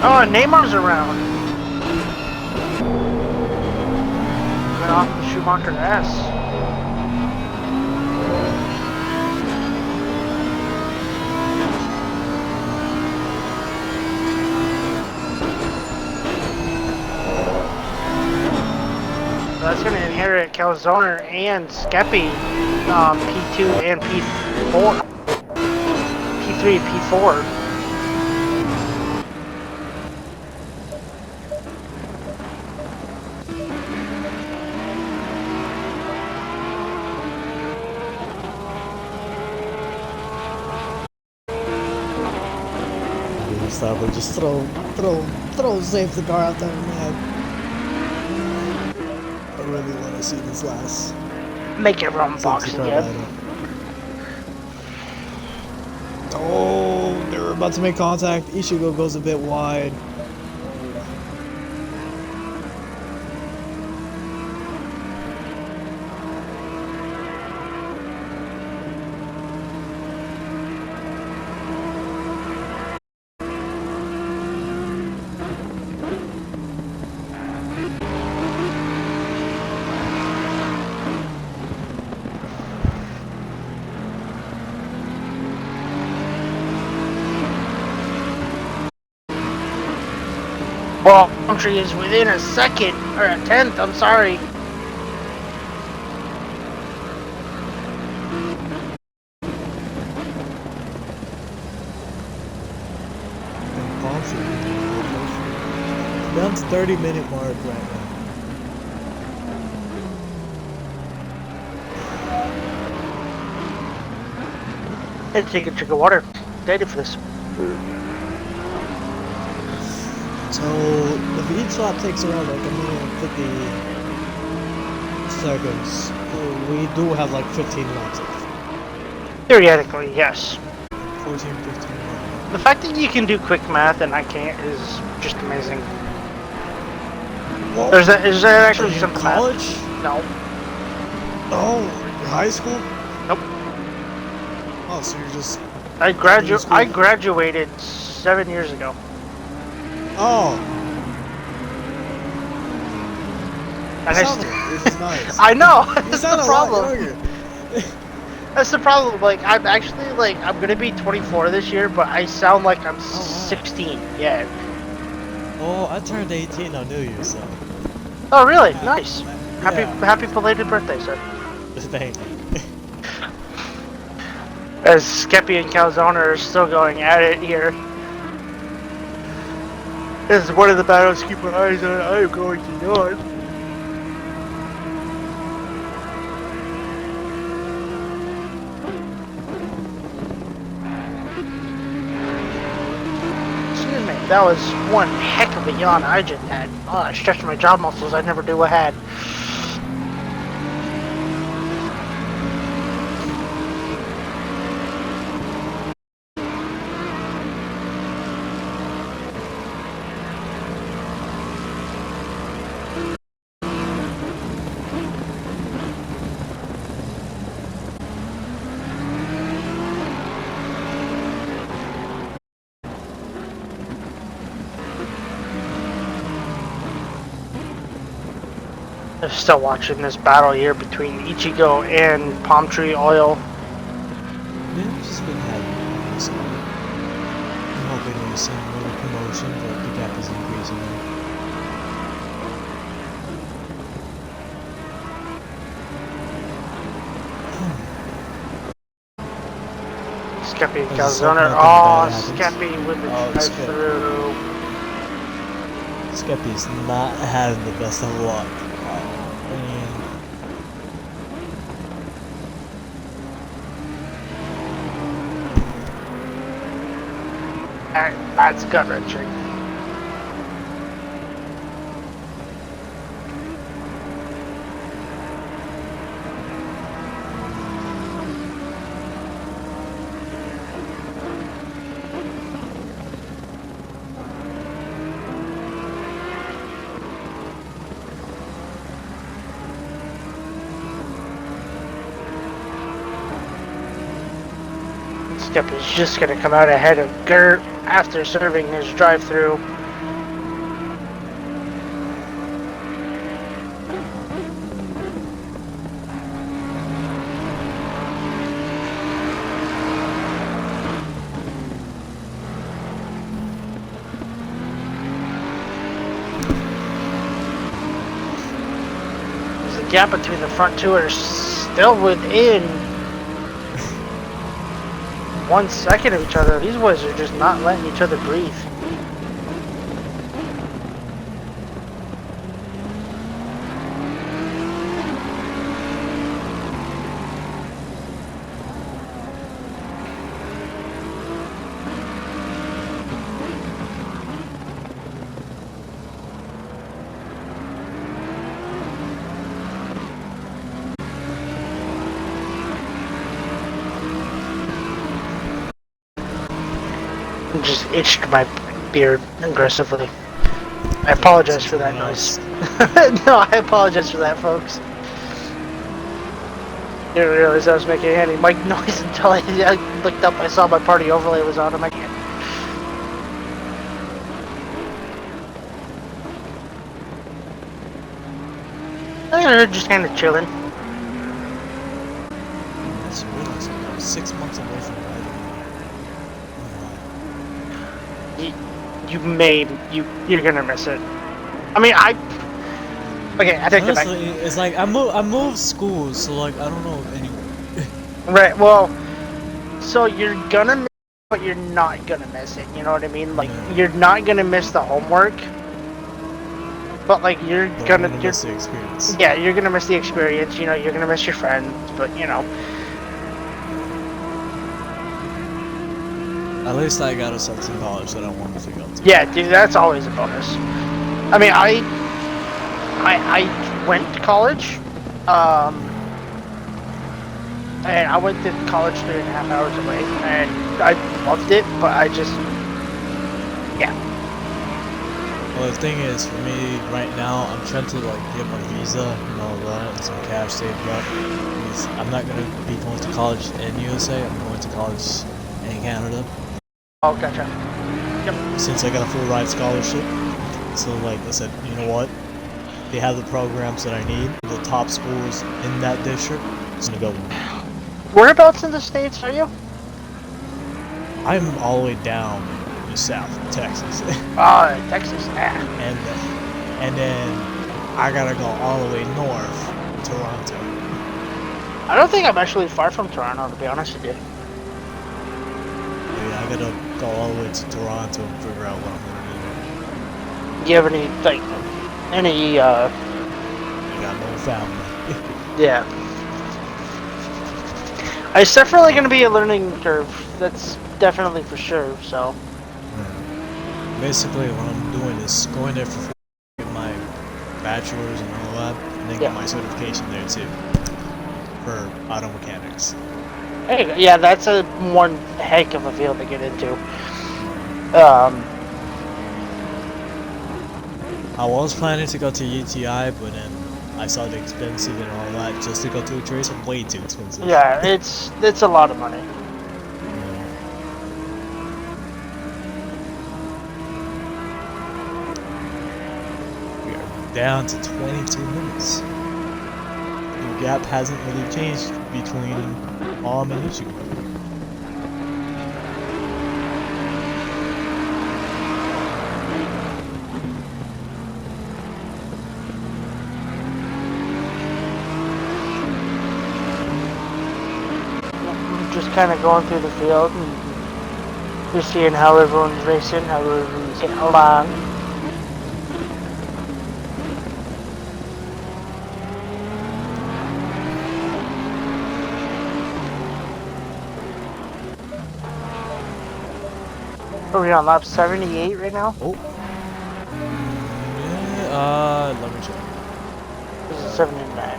Oh, and Neymar's around. Went off the Schumacher S. So that's going to inherit Calzoner and Skeppy, P2 and P4, P3 and P4. Stop and just throw safety car out there, man. I really want to see this last. Make everyone box Safety car again. idle. Oh, they're about to make contact. Ichigo goes a bit wide. Well, country is within a second or a tenth. I'm sorry. And Palm Tree. Down to 30-minute mark right now. Let's take a drink of water. Ready for this. So each lap takes around like a minute and 50 seconds. We do have like 15 laps left. Theoretically, yes. 14, 15 laps. The fact that you can do quick math and I can't is just amazing. Whoa. Is that actually Are you in simple college? math? No. Oh, high school? Nope. Oh, so you're just... I school. graduated 7 years ago. Oh. And This is nice. I know. You That's sound the a lot problem. younger. That's the problem. Like I'm actually I'm gonna be 24 this year, but I sound like I'm wow. 16. Yeah. Oh, I turned 18 on New Year's, so... Oh really? Nice. Yeah. Happy belated birthday, sir. Thank you. As Skeppy and Calzone are still going at it here. This is one of the battles to keep our eyes on. I am going to yawn. Excuse me, that was one heck of a yawn I just had. Oh, I stretched my jaw muscles I never knew I had. I'm still watching this battle here between Ichigo and Palm Tree Oil. Yeah, I've just been happy. So I'm hoping there's some little promotion, but the gap is increasing. Skeppy and Let's hope Calzone. nothing Oh, bad happens. Skeppy with the drive Skeppy. through. Skeppy's not having the best of luck. That's gut wrenching. Skeppy's just gonna come out ahead of Gert after serving his drive-through. The gap between the front two are still within 1 second of each other. These boys are just not letting each other breathe. just itched my beard aggressively. I apologize for that noise. No, I apologize for that, folks. Didn't realize I was making any mic noise until I looked up. I saw my party overlay was on. I'm like, they're just kind of chilling. I just realized I'm 6 months away from graduating. You're gonna miss it. I mean, okay, I take it back. Honestly, it's like I moved schools, so like I don't know anywhere. Right. Well, so you're gonna miss it, but you're not gonna miss it. You know what I mean? Like you're not gonna miss the homework, but like you're gonna miss the experience. Yeah, you're gonna miss the experience. You know, you're gonna miss your friends, but you know. At least I got accepted in college that I wanted to go to. Yeah, dude, that's always a bonus. I mean, I went to college, and I went to college 3.5 hours away, and I loved it, but I just, yeah. Well, the thing is, for me right now, I'm trying to like get my visa and all that, and some cash saved up. Because I'm not gonna be going to college in USA. I'm going to college in Canada. Oh, gotcha. Yep. Since I got a full ride scholarship, so like I said, you know what? They have the programs that I need. The top schools in that district. Just gonna go. Whereabouts in the States are you? I'm all the way down in south Texas. Texas. Ah. And then I gotta go all the way north, Toronto. I don't think I'm actually far from Toronto, to be honest with you. Yeah, I gotta go all the way to Toronto and figure out what I'm gonna Do you have any, like, do. I got no family. yeah. It's definitely going to be a learning curve. That's definitely for sure, so. Basically, what I'm doing is going there for get my bachelor's and all that, and then get my certification there too for auto mechanics. Hey, yeah, that's one heck of a field to get into. I was planning to go to UTI, but then I saw the expensive and all that. Just to go to a trace, way too expensive. Yeah, it's a lot of money. We are down to 22 minutes. The gap hasn't really changed between Mom and Ichigo. Just kind of going through the field and just seeing how everyone's racing, how everyone's getting along. Are we on lap 78 right now? Oh. Let me check. This is 79.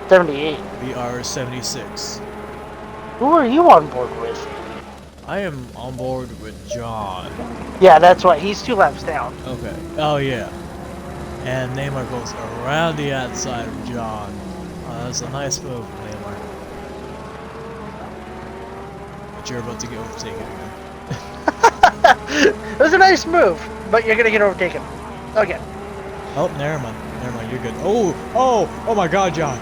78. We are 76. Who are you on board with? I am on board with John. Yeah, that's why. He's 2 laps down. Okay. Oh, yeah. And Neymar goes around the outside of John. That's a nice move, Neymar. But you're about to get overtaken again. It was a nice move, but you're gonna get overtaken. Okay. Oh, never mind. Never mind, you're good. Oh my god, John.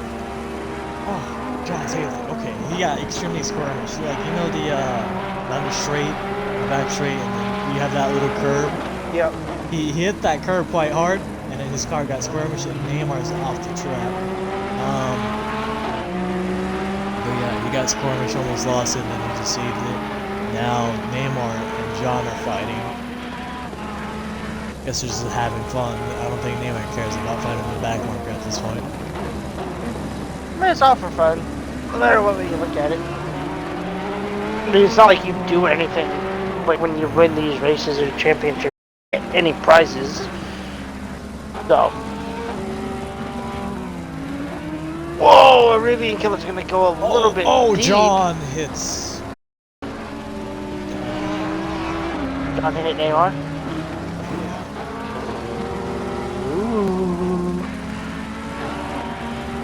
Oh, John saved it. Okay, he got extremely squirmish. Like, you know not the straight, the back straight, and then you have that little curve? Yep. He hit that curve quite hard, and then his car got squirmish, and Neymar's off the track. But yeah, he got squirmish, almost lost it, and then he just saved it. Now Neymar and John are fighting. Guess they're just having fun. I don't think Neymar cares about finding the back marker at this point. I mean, it's all for fun, no matter what way you look at it. I mean, it's not like you do anything, like when you win these races or championships, any prizes. So. Whoa, Arabian Killer's gonna go a little bit deep. John hits. John Nothing hit Neymar? Yeah. Ooh.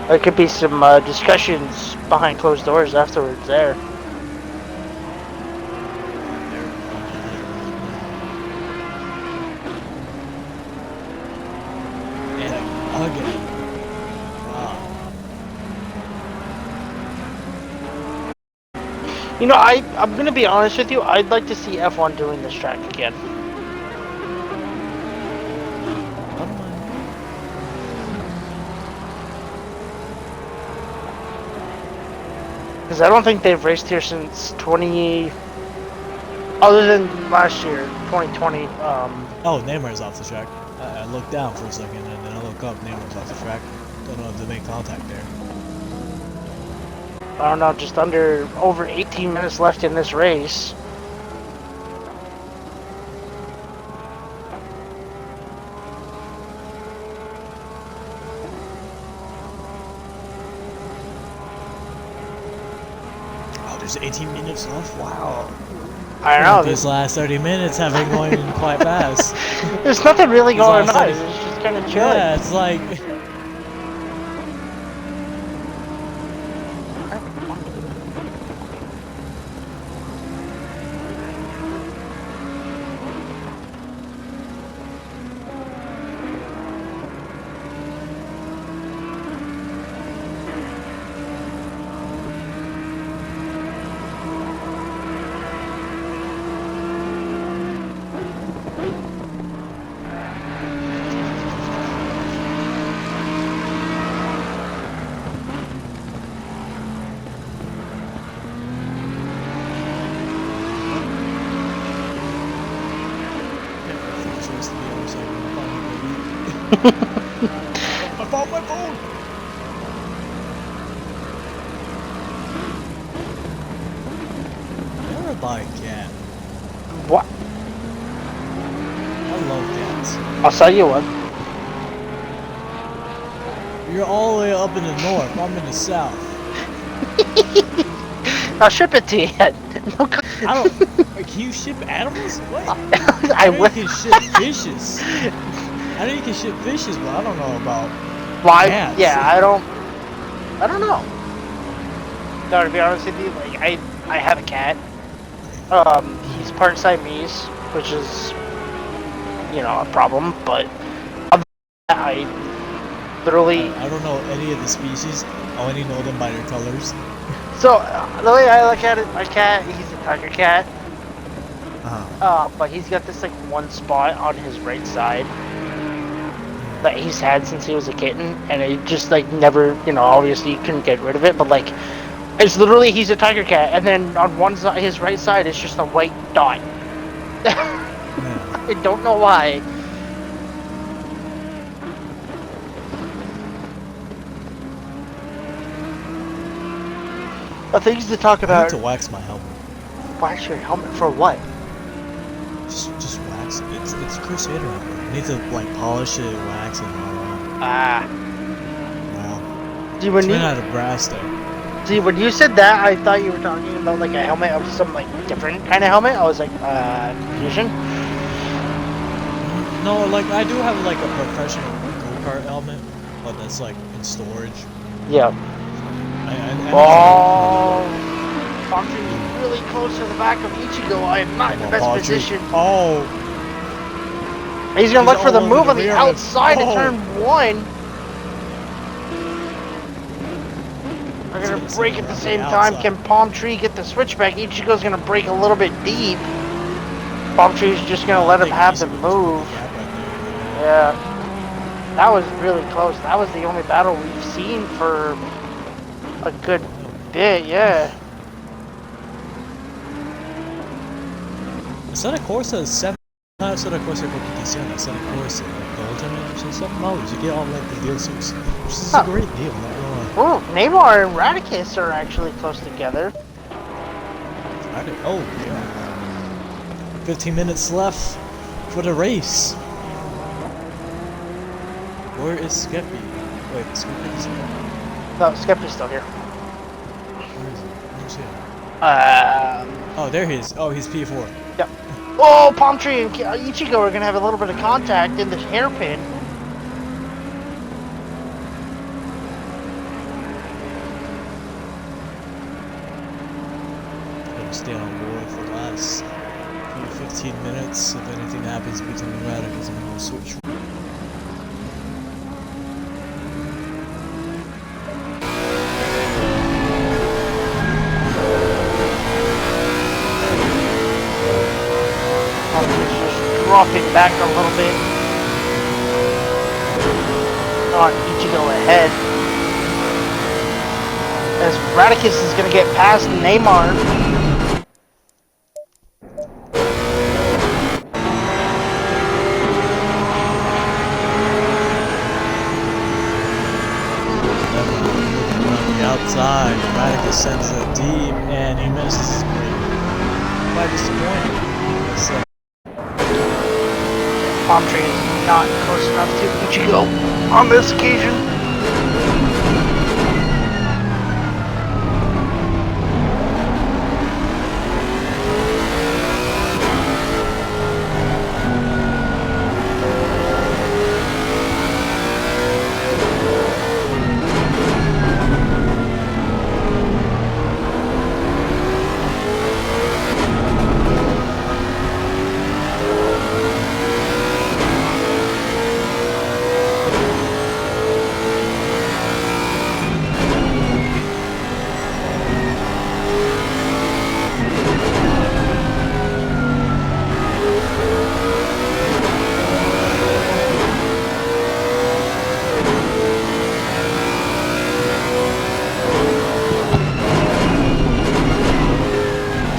There could be some discussions behind closed doors afterwards there. Again. Wow. You know, I'm gonna be honest with you. I'd like to see F1 doing this track again. Because I don't think they've raced here since 20... Other than last year, 2020. Oh, Neymar's off the track. I looked down for a second and then I look up. Neymar's off the track. Don't know if they made contact there. I don't know, just over 18 minutes left in this race. Oh, there's 18 minutes left? Wow. I don't know. These last 30 minutes have been going quite fast. There's nothing really going on. 30... It's just kind of chilling. Yeah, it's like... I found my phone! You're a bike cat. What? I love cats. I'll sell you one. You're all the way up in the north. I'm in the south. I'll ship it to you. I don't... Can you ship animals? What? I know will. you can ship fishes. I know you can ship fishes, but I don't know about cats. Yeah, I don't know. No, to be honest with you, like I have a cat. He's part Siamese, which is, you know, a problem. But I literally. I don't know any of the species. I only know them by their colors. So the way I look at it, my cat, he's a tiger cat. But he's got this like one spot on his right side that he's had since he was a kitten, and it just like never, you know, obviously you couldn't get rid of it, but like it's literally he's a tiger cat, and then on one side, his right side is just a white dot. I don't know why. Things to talk I about. need to wax my helmet. Wax your helmet for what? Just wax it. It's Crusader. I need to like polish it, wax it, and all that. Ah. Wow. See, It's made out of brass though. See, when you said that, I thought you were talking about like a helmet of some like different kind of helmet. I was like, confusion. No, like I do have like a professional go-kart helmet, but that's like in storage. Yeah. Oh, Foxy really close to the back of Ichigo. I am not in the best position. Oh. He's gonna look for the all move over on the the rear. outside of Oh. turn one. They're gonna It's break gonna at the sit same on the time. outside. Can Palm Tree get the switchback? Ichigo's gonna break a little bit deep. Palm Tree's just gonna let him have the move. Yeah. That was really close. That was the only battle we've seen for a good bit, yeah. Essa Corsa is 7. Not essa Corsa competition. Essa Corsa, like the ultimate, which is $7. You get all like the DLCs, which is a great deal. Not gonna lie. Oh, Neymar and Radicus are actually close together. Oh yeah. 15 minutes left for the race. Where is Skeppy? Wait, Skeppy's here. No, Skepta's still here. Where is he? Where's he? Um, Oh, there he is. Oh, he's P4. Yep. Oh, Palm Tree and Ichigo are gonna have a little bit of contact in the hairpin. Gonna stay on board for the last 15 minutes. If anything happens between Radicals, I'm gonna switch. Palm Tree's just dropping back a little bit. On Ichigo ahead. As Radicus is gonna get past Neymar. On the outside, Radicus sends it deep, and he misses. Quite disappointing. Palm Tree is not close enough to Ichigo on this occasion.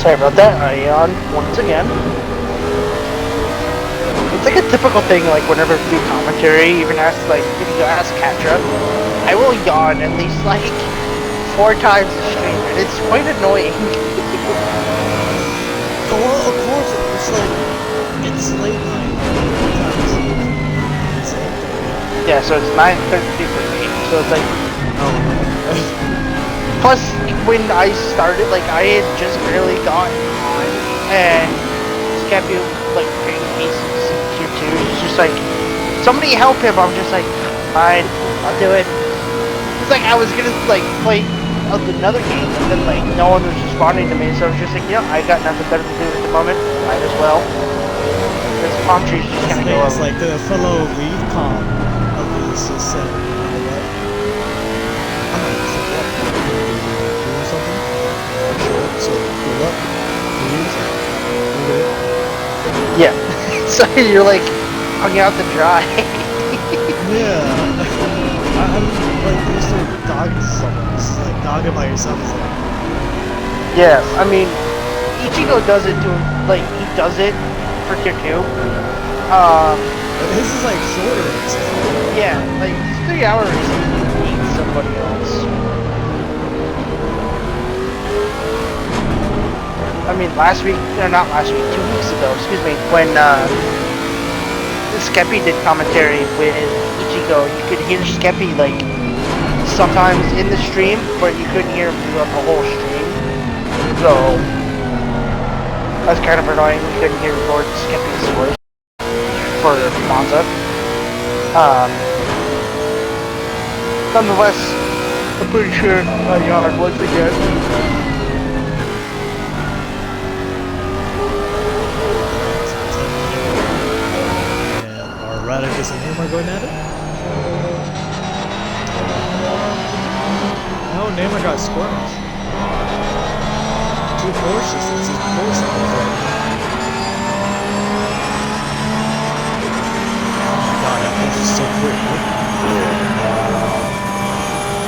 Sorry about that, I yawned once again. It's like a typical thing, like whenever I do commentary, even ask, like, if you ask Katra, I will yawn at least like 4 times a stream, and it's quite annoying. Well, of course, it's like, it's late night. It's 8:30. Yeah, so it's 9:30 for me, so it's like, Oh, plus when I started, like, I had just barely gotten on, and Skepu, like, creating pieces in tier 2, it's just like, somebody help him, I'm just like, fine, I'll do it. It's like I was gonna, like, play another game, and then, like, no one was responding to me, so I was just like, yeah, I got nothing better to do at the moment, might as well. This palm tree's just gonna go it's over. like the fellow lead palm of this is said, you know what? I'm gonna flip up. Doing something? Sure, so good luck. Please. Yeah. So you're like hung out to dry. Yeah. I'm like used to dogging someone. It's like dogging by yourself is like, Yeah, I mean, Ichigo does it to him, like, he does it for tier 2. but his is like shorter. It's Yeah, like, 3 hours to beat somebody else. I mean, last week, or not last week, 2 weeks ago, excuse me, when, Skeppy did commentary with Ichigo, you could hear Skeppy, like, sometimes in the stream, but you couldn't hear him throughout the whole stream. So, that's kind of annoying. We couldn't hear Lord Skeppy's voice for Monza. Nonetheless, I'm pretty sure I yawned once again. Radicus and Neymar going at it? No, Neymar got squirmed. 2 Porsches, it's his Porsche right now. Oh my god, that Porsche is so quick.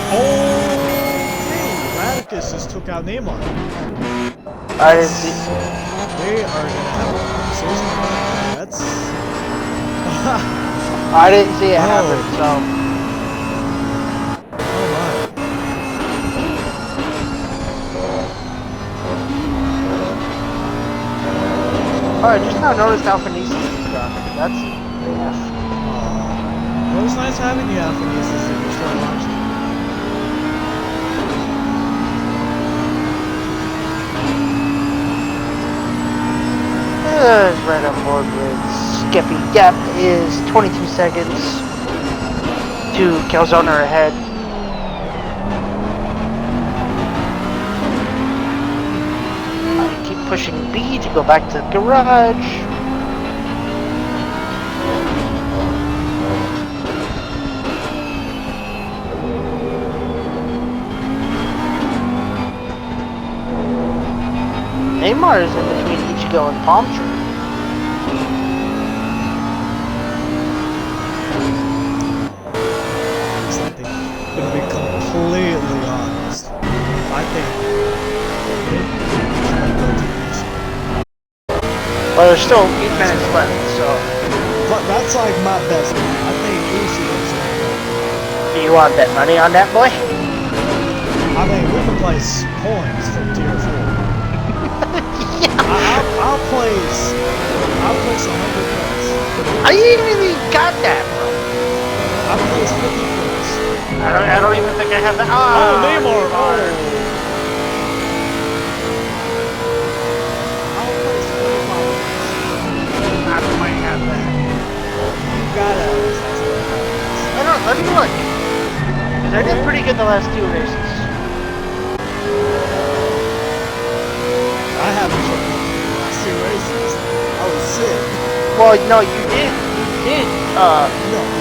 Oh, Radicus just took out Neymar. I didn't see. They are gonna have a conversation about that. That's... I didn't see it happen, so. Oh my. Oh, I just now noticed Alphanesis is gone. That's AF. Well, it was nice having you, Alphanesis, if you're still watching. right on board with Skippy. Gap is 22 seconds to Calzone ahead. I keep pushing B to go back to the garage. Neymar is in between Ichigo and Palm Tree. I think, gonna be completely honest, I think it might go to Ichi. Well, there's still 8 minutes left, so. But that's like my best bet. I think Ichi is gonna go. Do you want that money on that, boy? I mean, we can place points from tier 4. I'll place 100 points. I ain't really got that, bro. I'll place 50 points. I don't even think I have that. Oh, Neymar! Oh! I'll place 45 points. I might have that. You gotta have I don't. Let me look. 'Cause I did pretty good the last 2 races. I haven't checked the last 2 races. I was sick. Well, no, you did. You did. No, it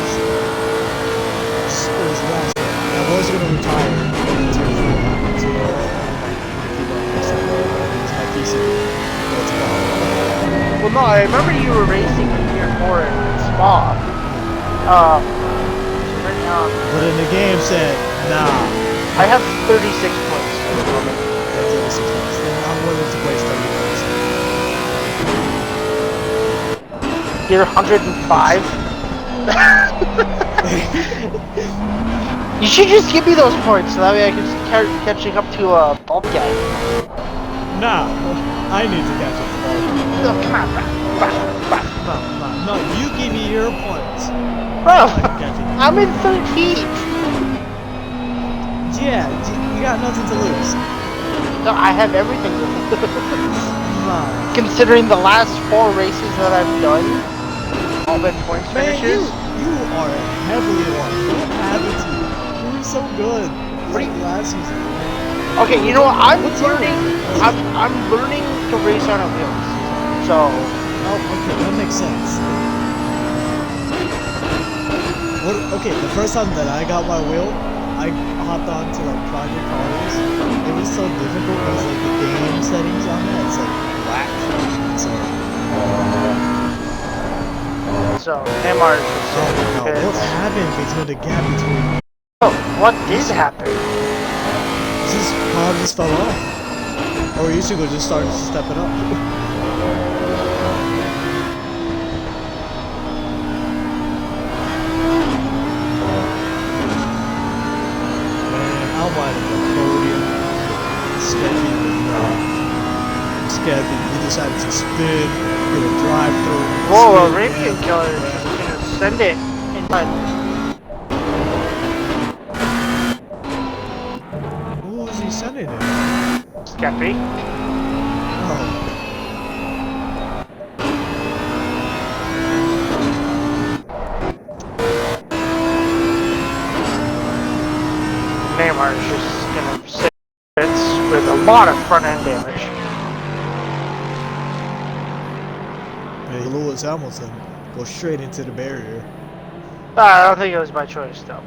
was last year. I was gonna retire in tier 4 to keep up with my PC. That's fine. Well, no, I remember you were racing in Tier 4 in Spa. So right now, But in the game said, nah, I have 36 points at the moment. that's it, 6 months. Then I'm willing to place 30 points. You're 105. You should just give me those points so that way I can start catching up to a bulk guy. Nah, I need to catch up to all of you. No, come on, bro. No, you give me your points. Bro, I can catch you. I'm in 13th. Yeah, you got nothing to lose. No, I have everything to lose. Nah. Considering the last 4 races that I've done, all been points Man, finishes. you are heavily wrong. What happened to you? You were so good like last season. Okay, you know what? I'm What's learning. I'm learning to race on a wheel. So. Oh, okay, that makes sense. Okay, the first time that I got my wheel, I hopped on to like Project Cars. It was so difficult because like the game settings on that, it's like black. So Neymar is Oh my god, what happened between the gap between? Oh, what did happen? This car just fell off. Or Ichigo just started stepping up. How wide of the podium? Skeppy, he decided to spin, get a drive through. Whoa, Arabian Killer is just gonna send it inside. Who was he sending it? Skeppy. Oh. Neymar is just gonna sit with a lot of front end damage. Hey, Lewis Hamilton goes straight into the barrier. I don't think it was by choice though.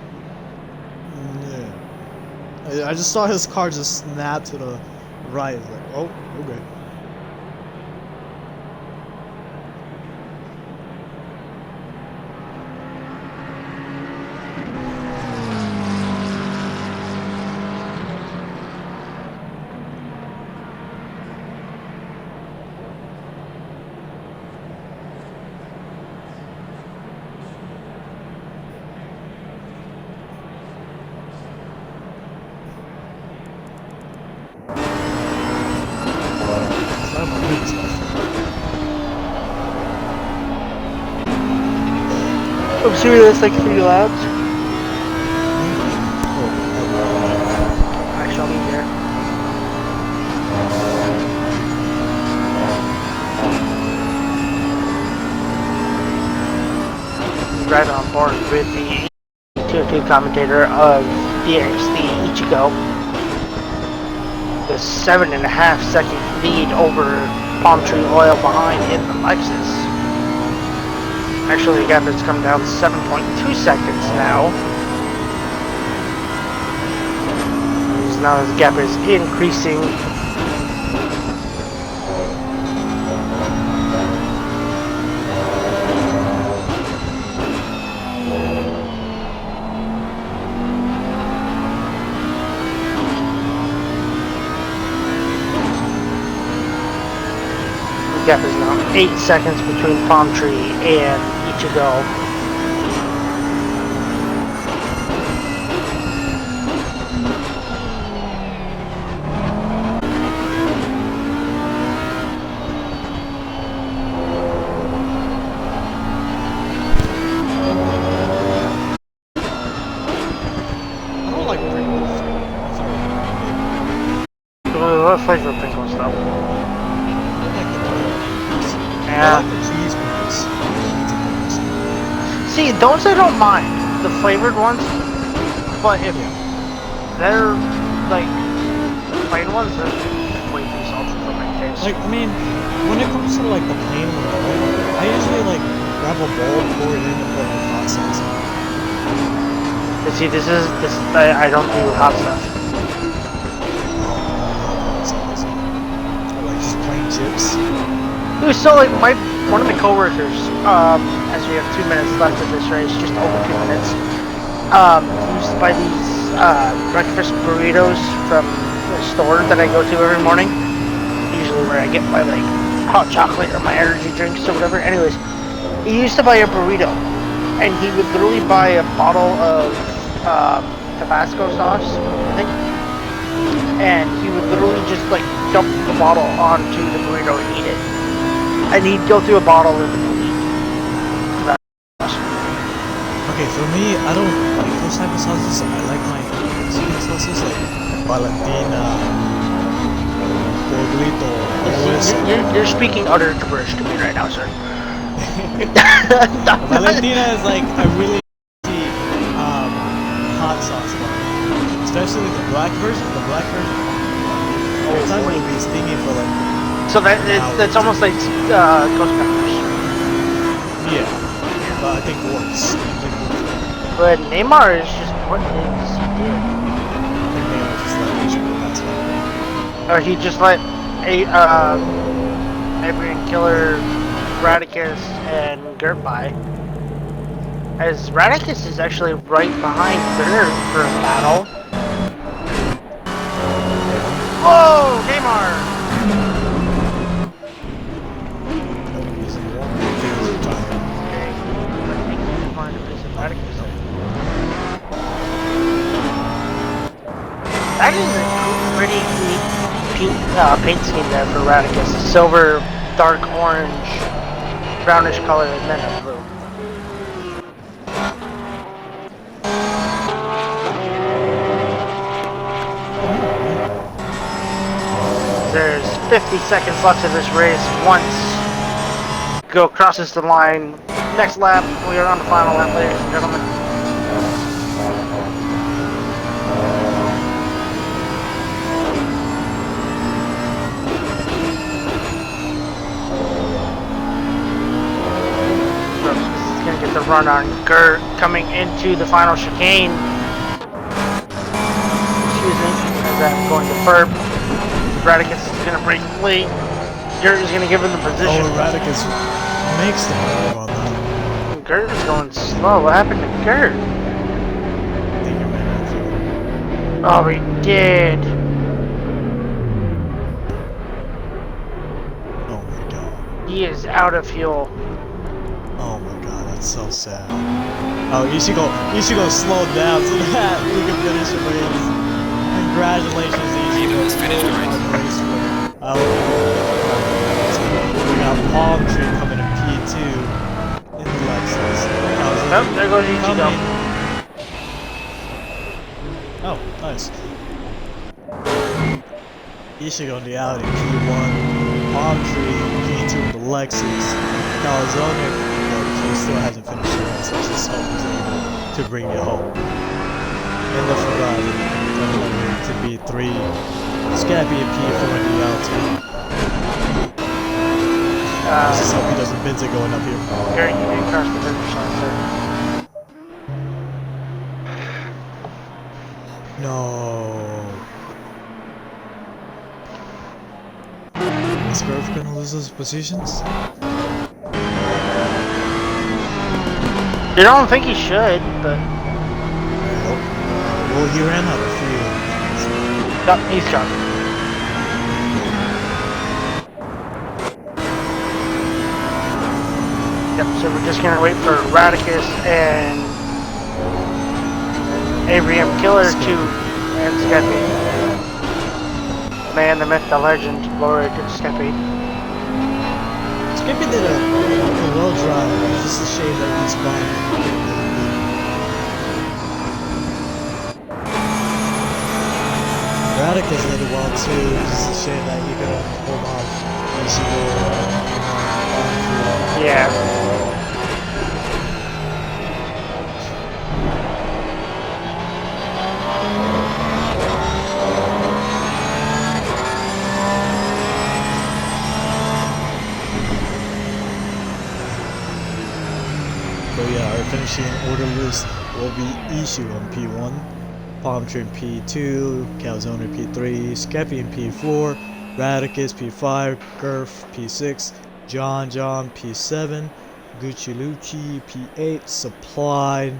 Yeah. I just saw his car just snap to the right. It's like, oh, okay. I'm serious, that's like 3 laps. Actually, I'll be here. with the 2-2 commentator of the Ichigo. The 7.5 second lead over Palm Tree Oil behind in the Lexus. Actually, the gap has come down 7.2 seconds now. Now the gap is increasing. The gap is now 8 seconds between Palm Tree and Ichigo. What flavor pickles though? I Yeah. like the cheese pickles. See, those I don't mind. The flavored ones. But if they're like plain ones, they're way too salty for my taste. Like, I mean, when it comes to like the plain one, I usually like grab a bowl, pour it in, and put like hot sauce. But see, this I don't do hot stuff. Or like just plain chips. So like one of my coworkers, as we have 2 minutes left of this race, just over 2 minutes, he used to buy these breakfast burritos from the store that I go to every morning. Usually where I get my like hot chocolate or my energy drinks or whatever. Anyways, he used to buy a burrito, and he would literally buy a bottle of Tabasco sauce, I think, and he would literally just like dump the bottle onto the burrito and eat it. And he'd go through a bottle of the week. Okay, for me, I don't like those type of sauces. I like my Mexican sauces, like Valentina, Porglito, You're speaking utter gibberish to me right now, sir. Valentina is like a really hot sauce, especially the black version. The black version. Sometimes it'll be stingy for like. So that's almost like ghost peppers. Yeah, but I think worse. But Neymar is just what is he doing? I think Neymar just let Adrian pass by. Or he just let Adrian Killer, Radicus, and Gert by. As Radicus is actually right behind Gert for a battle. Whoa, Neymar! That is a pretty neat paint scheme there for Radicus. Silver, dark orange, brownish color, and then a blue. There's 50 seconds left of this race. Once Go crosses the line. Next lap, we are on the final lap, ladies and gentlemen. Gonna get the run on Gert coming into the final chicane. Excuse me, as I'm going to burp. Radicus is gonna break late. Gert is gonna give him the position. Oh, Radicus makes the move on that. Gert is going slow. What happened to Gert? I think you're mad at Oh, he did. Oh my god. He is out of fuel. Oh my god, that's so sad. Oh, you should go slow down so that we can finish the race. Congratulations, Ichigo. It's finished, right? We got Palm Tree coming in P2 in the Lexus. Oh, there goes Ichigo. Oh, nice. Ichigo in the Audi P1. Palm Tree P2 in the Lexus. Calzone, he still hasn't finished the race. Let's just hope he's able to to bring you home. In the Ferrari, to be 3, Scabby and P4 in the outside. Let's just hope he doesn't bend it going up here. Gary, you may cross the finish line, sir. No. Is Grove gonna lose his positions? You don't think he should, but Well, he ran out of fuel. no, he's gone. Yep, so we're just gonna wait for Radicus and Avery M. Killer to and Skeppy. Man, the myth, the legend, Lord Skeppy. Skippy did a well drive. It's just a shame that he's gone. Radicus did it well too. It's just a shame that he couldn't hold off. And she will. Yeah. So yeah, our finishing order list will be Ishu on P1, Palm Tree P2, Calzone P3, Skeppy P4, Radicus P5, Gurf P6, John P7, Gucci Lucci P8, Supply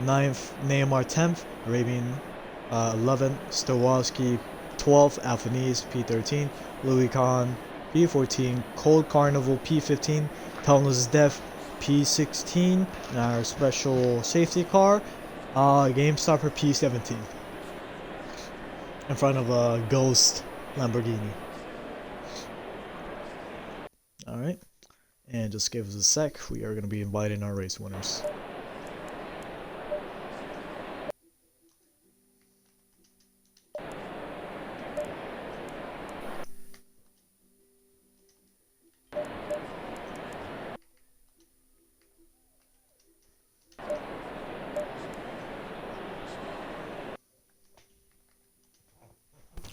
9th, Neymar 10th, Arabian 11th, Stowalski 12th, Alphanese P13, Louis Kahn P14, Cold Carnival P15, Pelnus Death P16, and our special safety car, Game Stopper P17, in front of a Ghost Lamborghini. Alright, and just give us a sec, we are going to be inviting our race winners.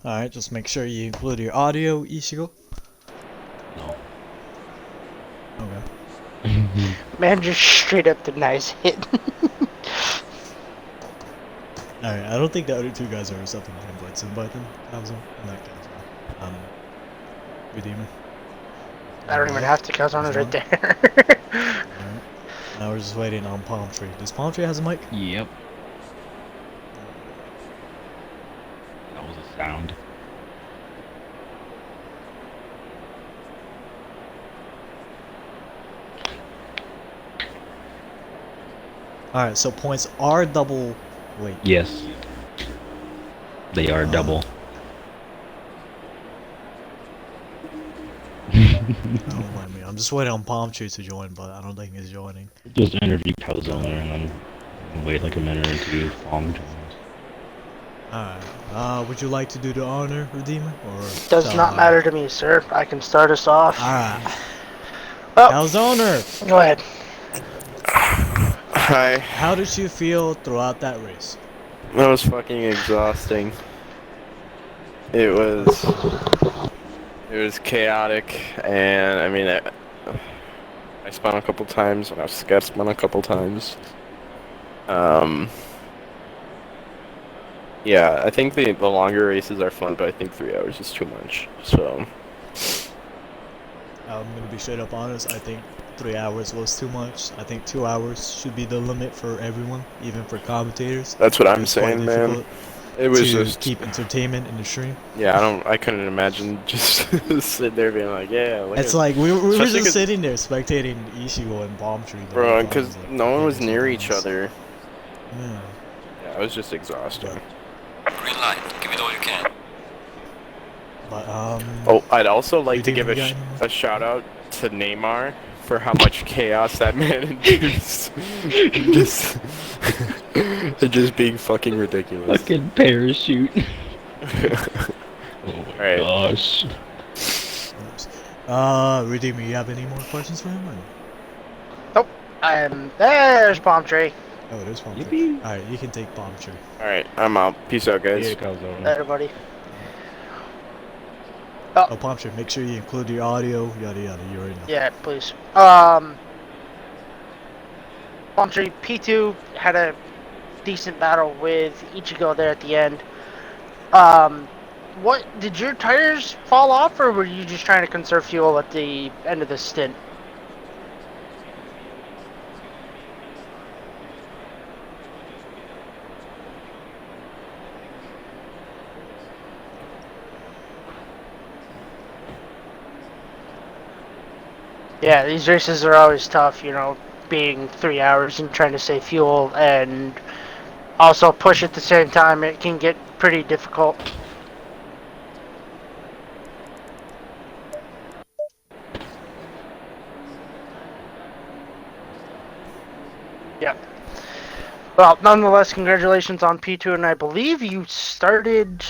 Alright, just make sure you include your audio, Ishigo. No. Okay. Man just straight up denies hit. Alright, I don't think the other two guys are accepting the invites. Invite them, Calzone, in that case. Redeemer. I don't even have to, cause on it right there. Alright. Now we're just waiting on Palm Tree. Does Palm Tree has a mic? Yep. That was a sound. Alright, so points are double. Wait. Yes. They are double. Don't mind me. I'm just waiting on Palm Tree to join, but I don't think he's joining. Just interview Calzone and then wait like a minute or two. Long joins. Alright. Would you like to do the honor, Redeemer? Or Does not matter to me, sir. I can start us off. Alright. Well, Calzone! go ahead. Hi. How did you feel throughout that race? That was fucking exhausting. It was chaotic, and I mean, I spun a couple times, and I spun a couple times. Yeah, I think the longer races are fun, but I think 3 hours is too much. So. I'm gonna be straight up honest. I think 3 hours was too much. I think 2 hours should be the limit for everyone, even for commentators. That's what I'm It's quite saying, man. difficult It was to just keep entertainment in the stream. Yeah, I couldn't imagine just sitting there being like, yeah. Look It's at- like we were Especially just 'cause- sitting there spectating Ishigo and Palm Tree. the whole Bro, time. because It was like no one was fucking near each intense. other. Yeah. Yeah, it was just exhausting. Green light. Give it all you can. But Oh, I'd also like to Redeemer give guy anymore? a shout out to Neymar for how much chaos that man induced. just, just being fucking ridiculous. Fucking parachute. Oh my Alright. gosh. Redeemer, you have any more questions for him? Or? Nope. There's Palm Tree. Oh, it is palm tree. Yippee! Alright, you can take palm tree. Alright, I'm out. Peace out, Here guys. it goes over. Everybody. Oh, palm tree. Make sure you include your audio. Yada yada. You already know. Yeah, please. Palm Tree P2 had a decent battle with Ichigo there at the end. What did your tires fall off, or were you just trying to conserve fuel at the end of the stint? Yeah, these races are always tough, you know, being 3 hours and trying to save fuel and also push at the same time. It can get pretty difficult. Yeah. Well, nonetheless, congratulations on P2, and I believe you started.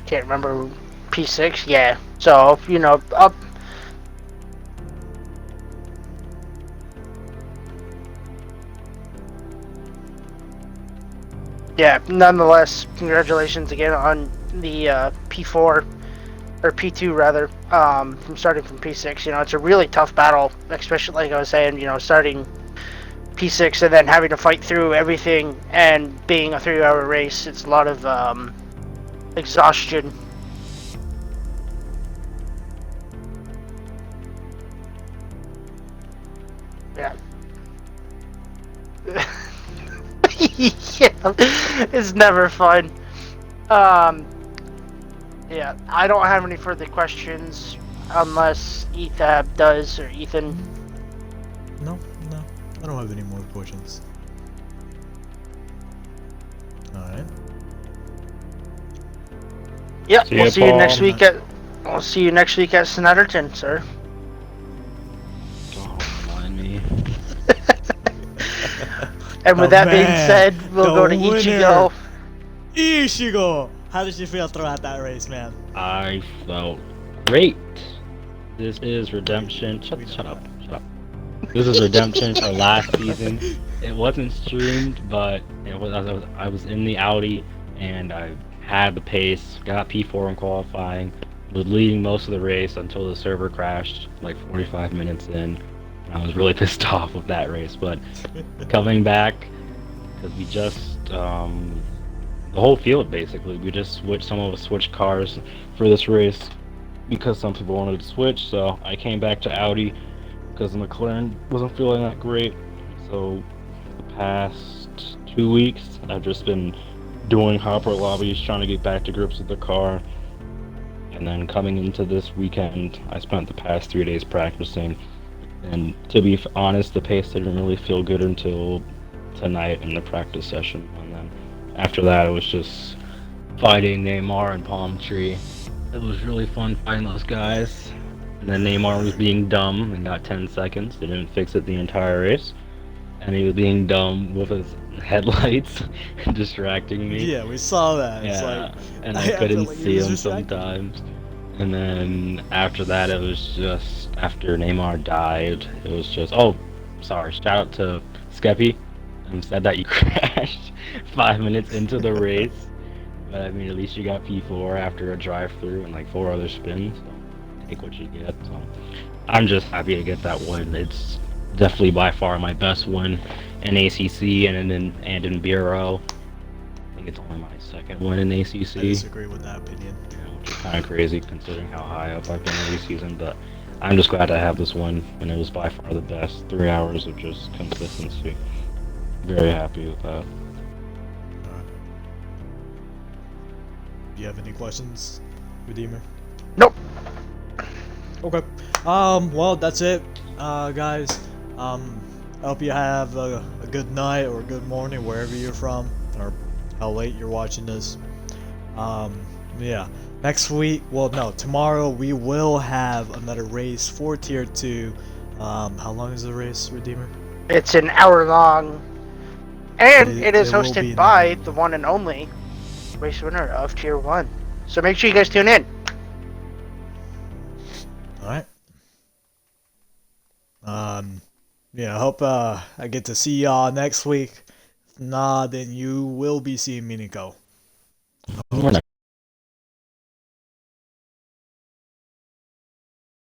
Can't remember. P6? Yeah. So, you know, up. Yeah, nonetheless, congratulations again on the P4, or P2 rather, from starting from P6. You know, it's a really tough battle, especially like I was saying, you know, starting P6 and then having to fight through everything and being a 3-hour race. It's a lot of exhaustion. Yeah. Yeah, it's never fun. Yeah, I don't have any further questions unless Ethab does, or Ethan. No, no. I don't have any more questions. Alright. Yep, See we'll ya, see you next Paul. week at. We'll see you next week at Snetterton, sir. Don't remind me. And with The that being man, said, we'll the go to winner. Ichigo. Ichigo! How did you feel throughout that race, man? I felt great. This is redemption. We know Shut up. This is redemption for last season. It wasn't streamed, but it was. I was in the Audi, and I had the pace. Got P4 in qualifying. Was leading most of the race until the server crashed, like 45 minutes in. I was really pissed off with that race, but coming back, because we just the whole field basically, we just switched. Some of us switched cars for this race because some people wanted to switch. So I came back to Audi because the McLaren wasn't feeling that great. So the past 2 weeks, I've just been doing hopper lobbies, trying to get back to grips with the car. And then coming into this weekend, I spent the past 3 days practicing. And to be honest, the pace didn't really feel good until tonight in the practice session. And then after that, it was just fighting Neymar and Palm Tree. It was really fun fighting those guys. And then Neymar was being dumb and got 10 seconds. They didn't fix it the entire race. And he was being dumb with his headlights and distracting me. Yeah, we saw that. It's Yeah, like, and I I feel couldn't like he see was him distracted. sometimes. And then after that, it was just after Neymar died. It was just sorry. Shout out to Skeppy, and said that you crashed 5 minutes into the race. But I mean, at least you got P4 after a drive-through and like 4 other spins. So take what you get. So I'm just happy to get that win. It's definitely by far my best win in ACC and in BRL. I think it's only my second win in ACC. I disagree with that opinion. Which is kind of crazy considering how high up I've been every season, but I'm just glad to have this one, and it was by far the best. 3 hours of just consistency. Very happy with that. Do you have any questions, Redeemer? Nope. Okay. Well, that's it, guys. I hope you have a good night or a good morning wherever you're from, or how late you're watching this. Yeah. Next week, well, no, tomorrow we will have another race for Tier 2. How long is the race, Redeemer? It's an hour long, and it is will be hosted an by hour the long. one and only race winner of Tier 1. So make sure you guys tune in. Alright. Yeah, I hope I get to see y'all next week. If not, then you will be seeing me, Nico. We're not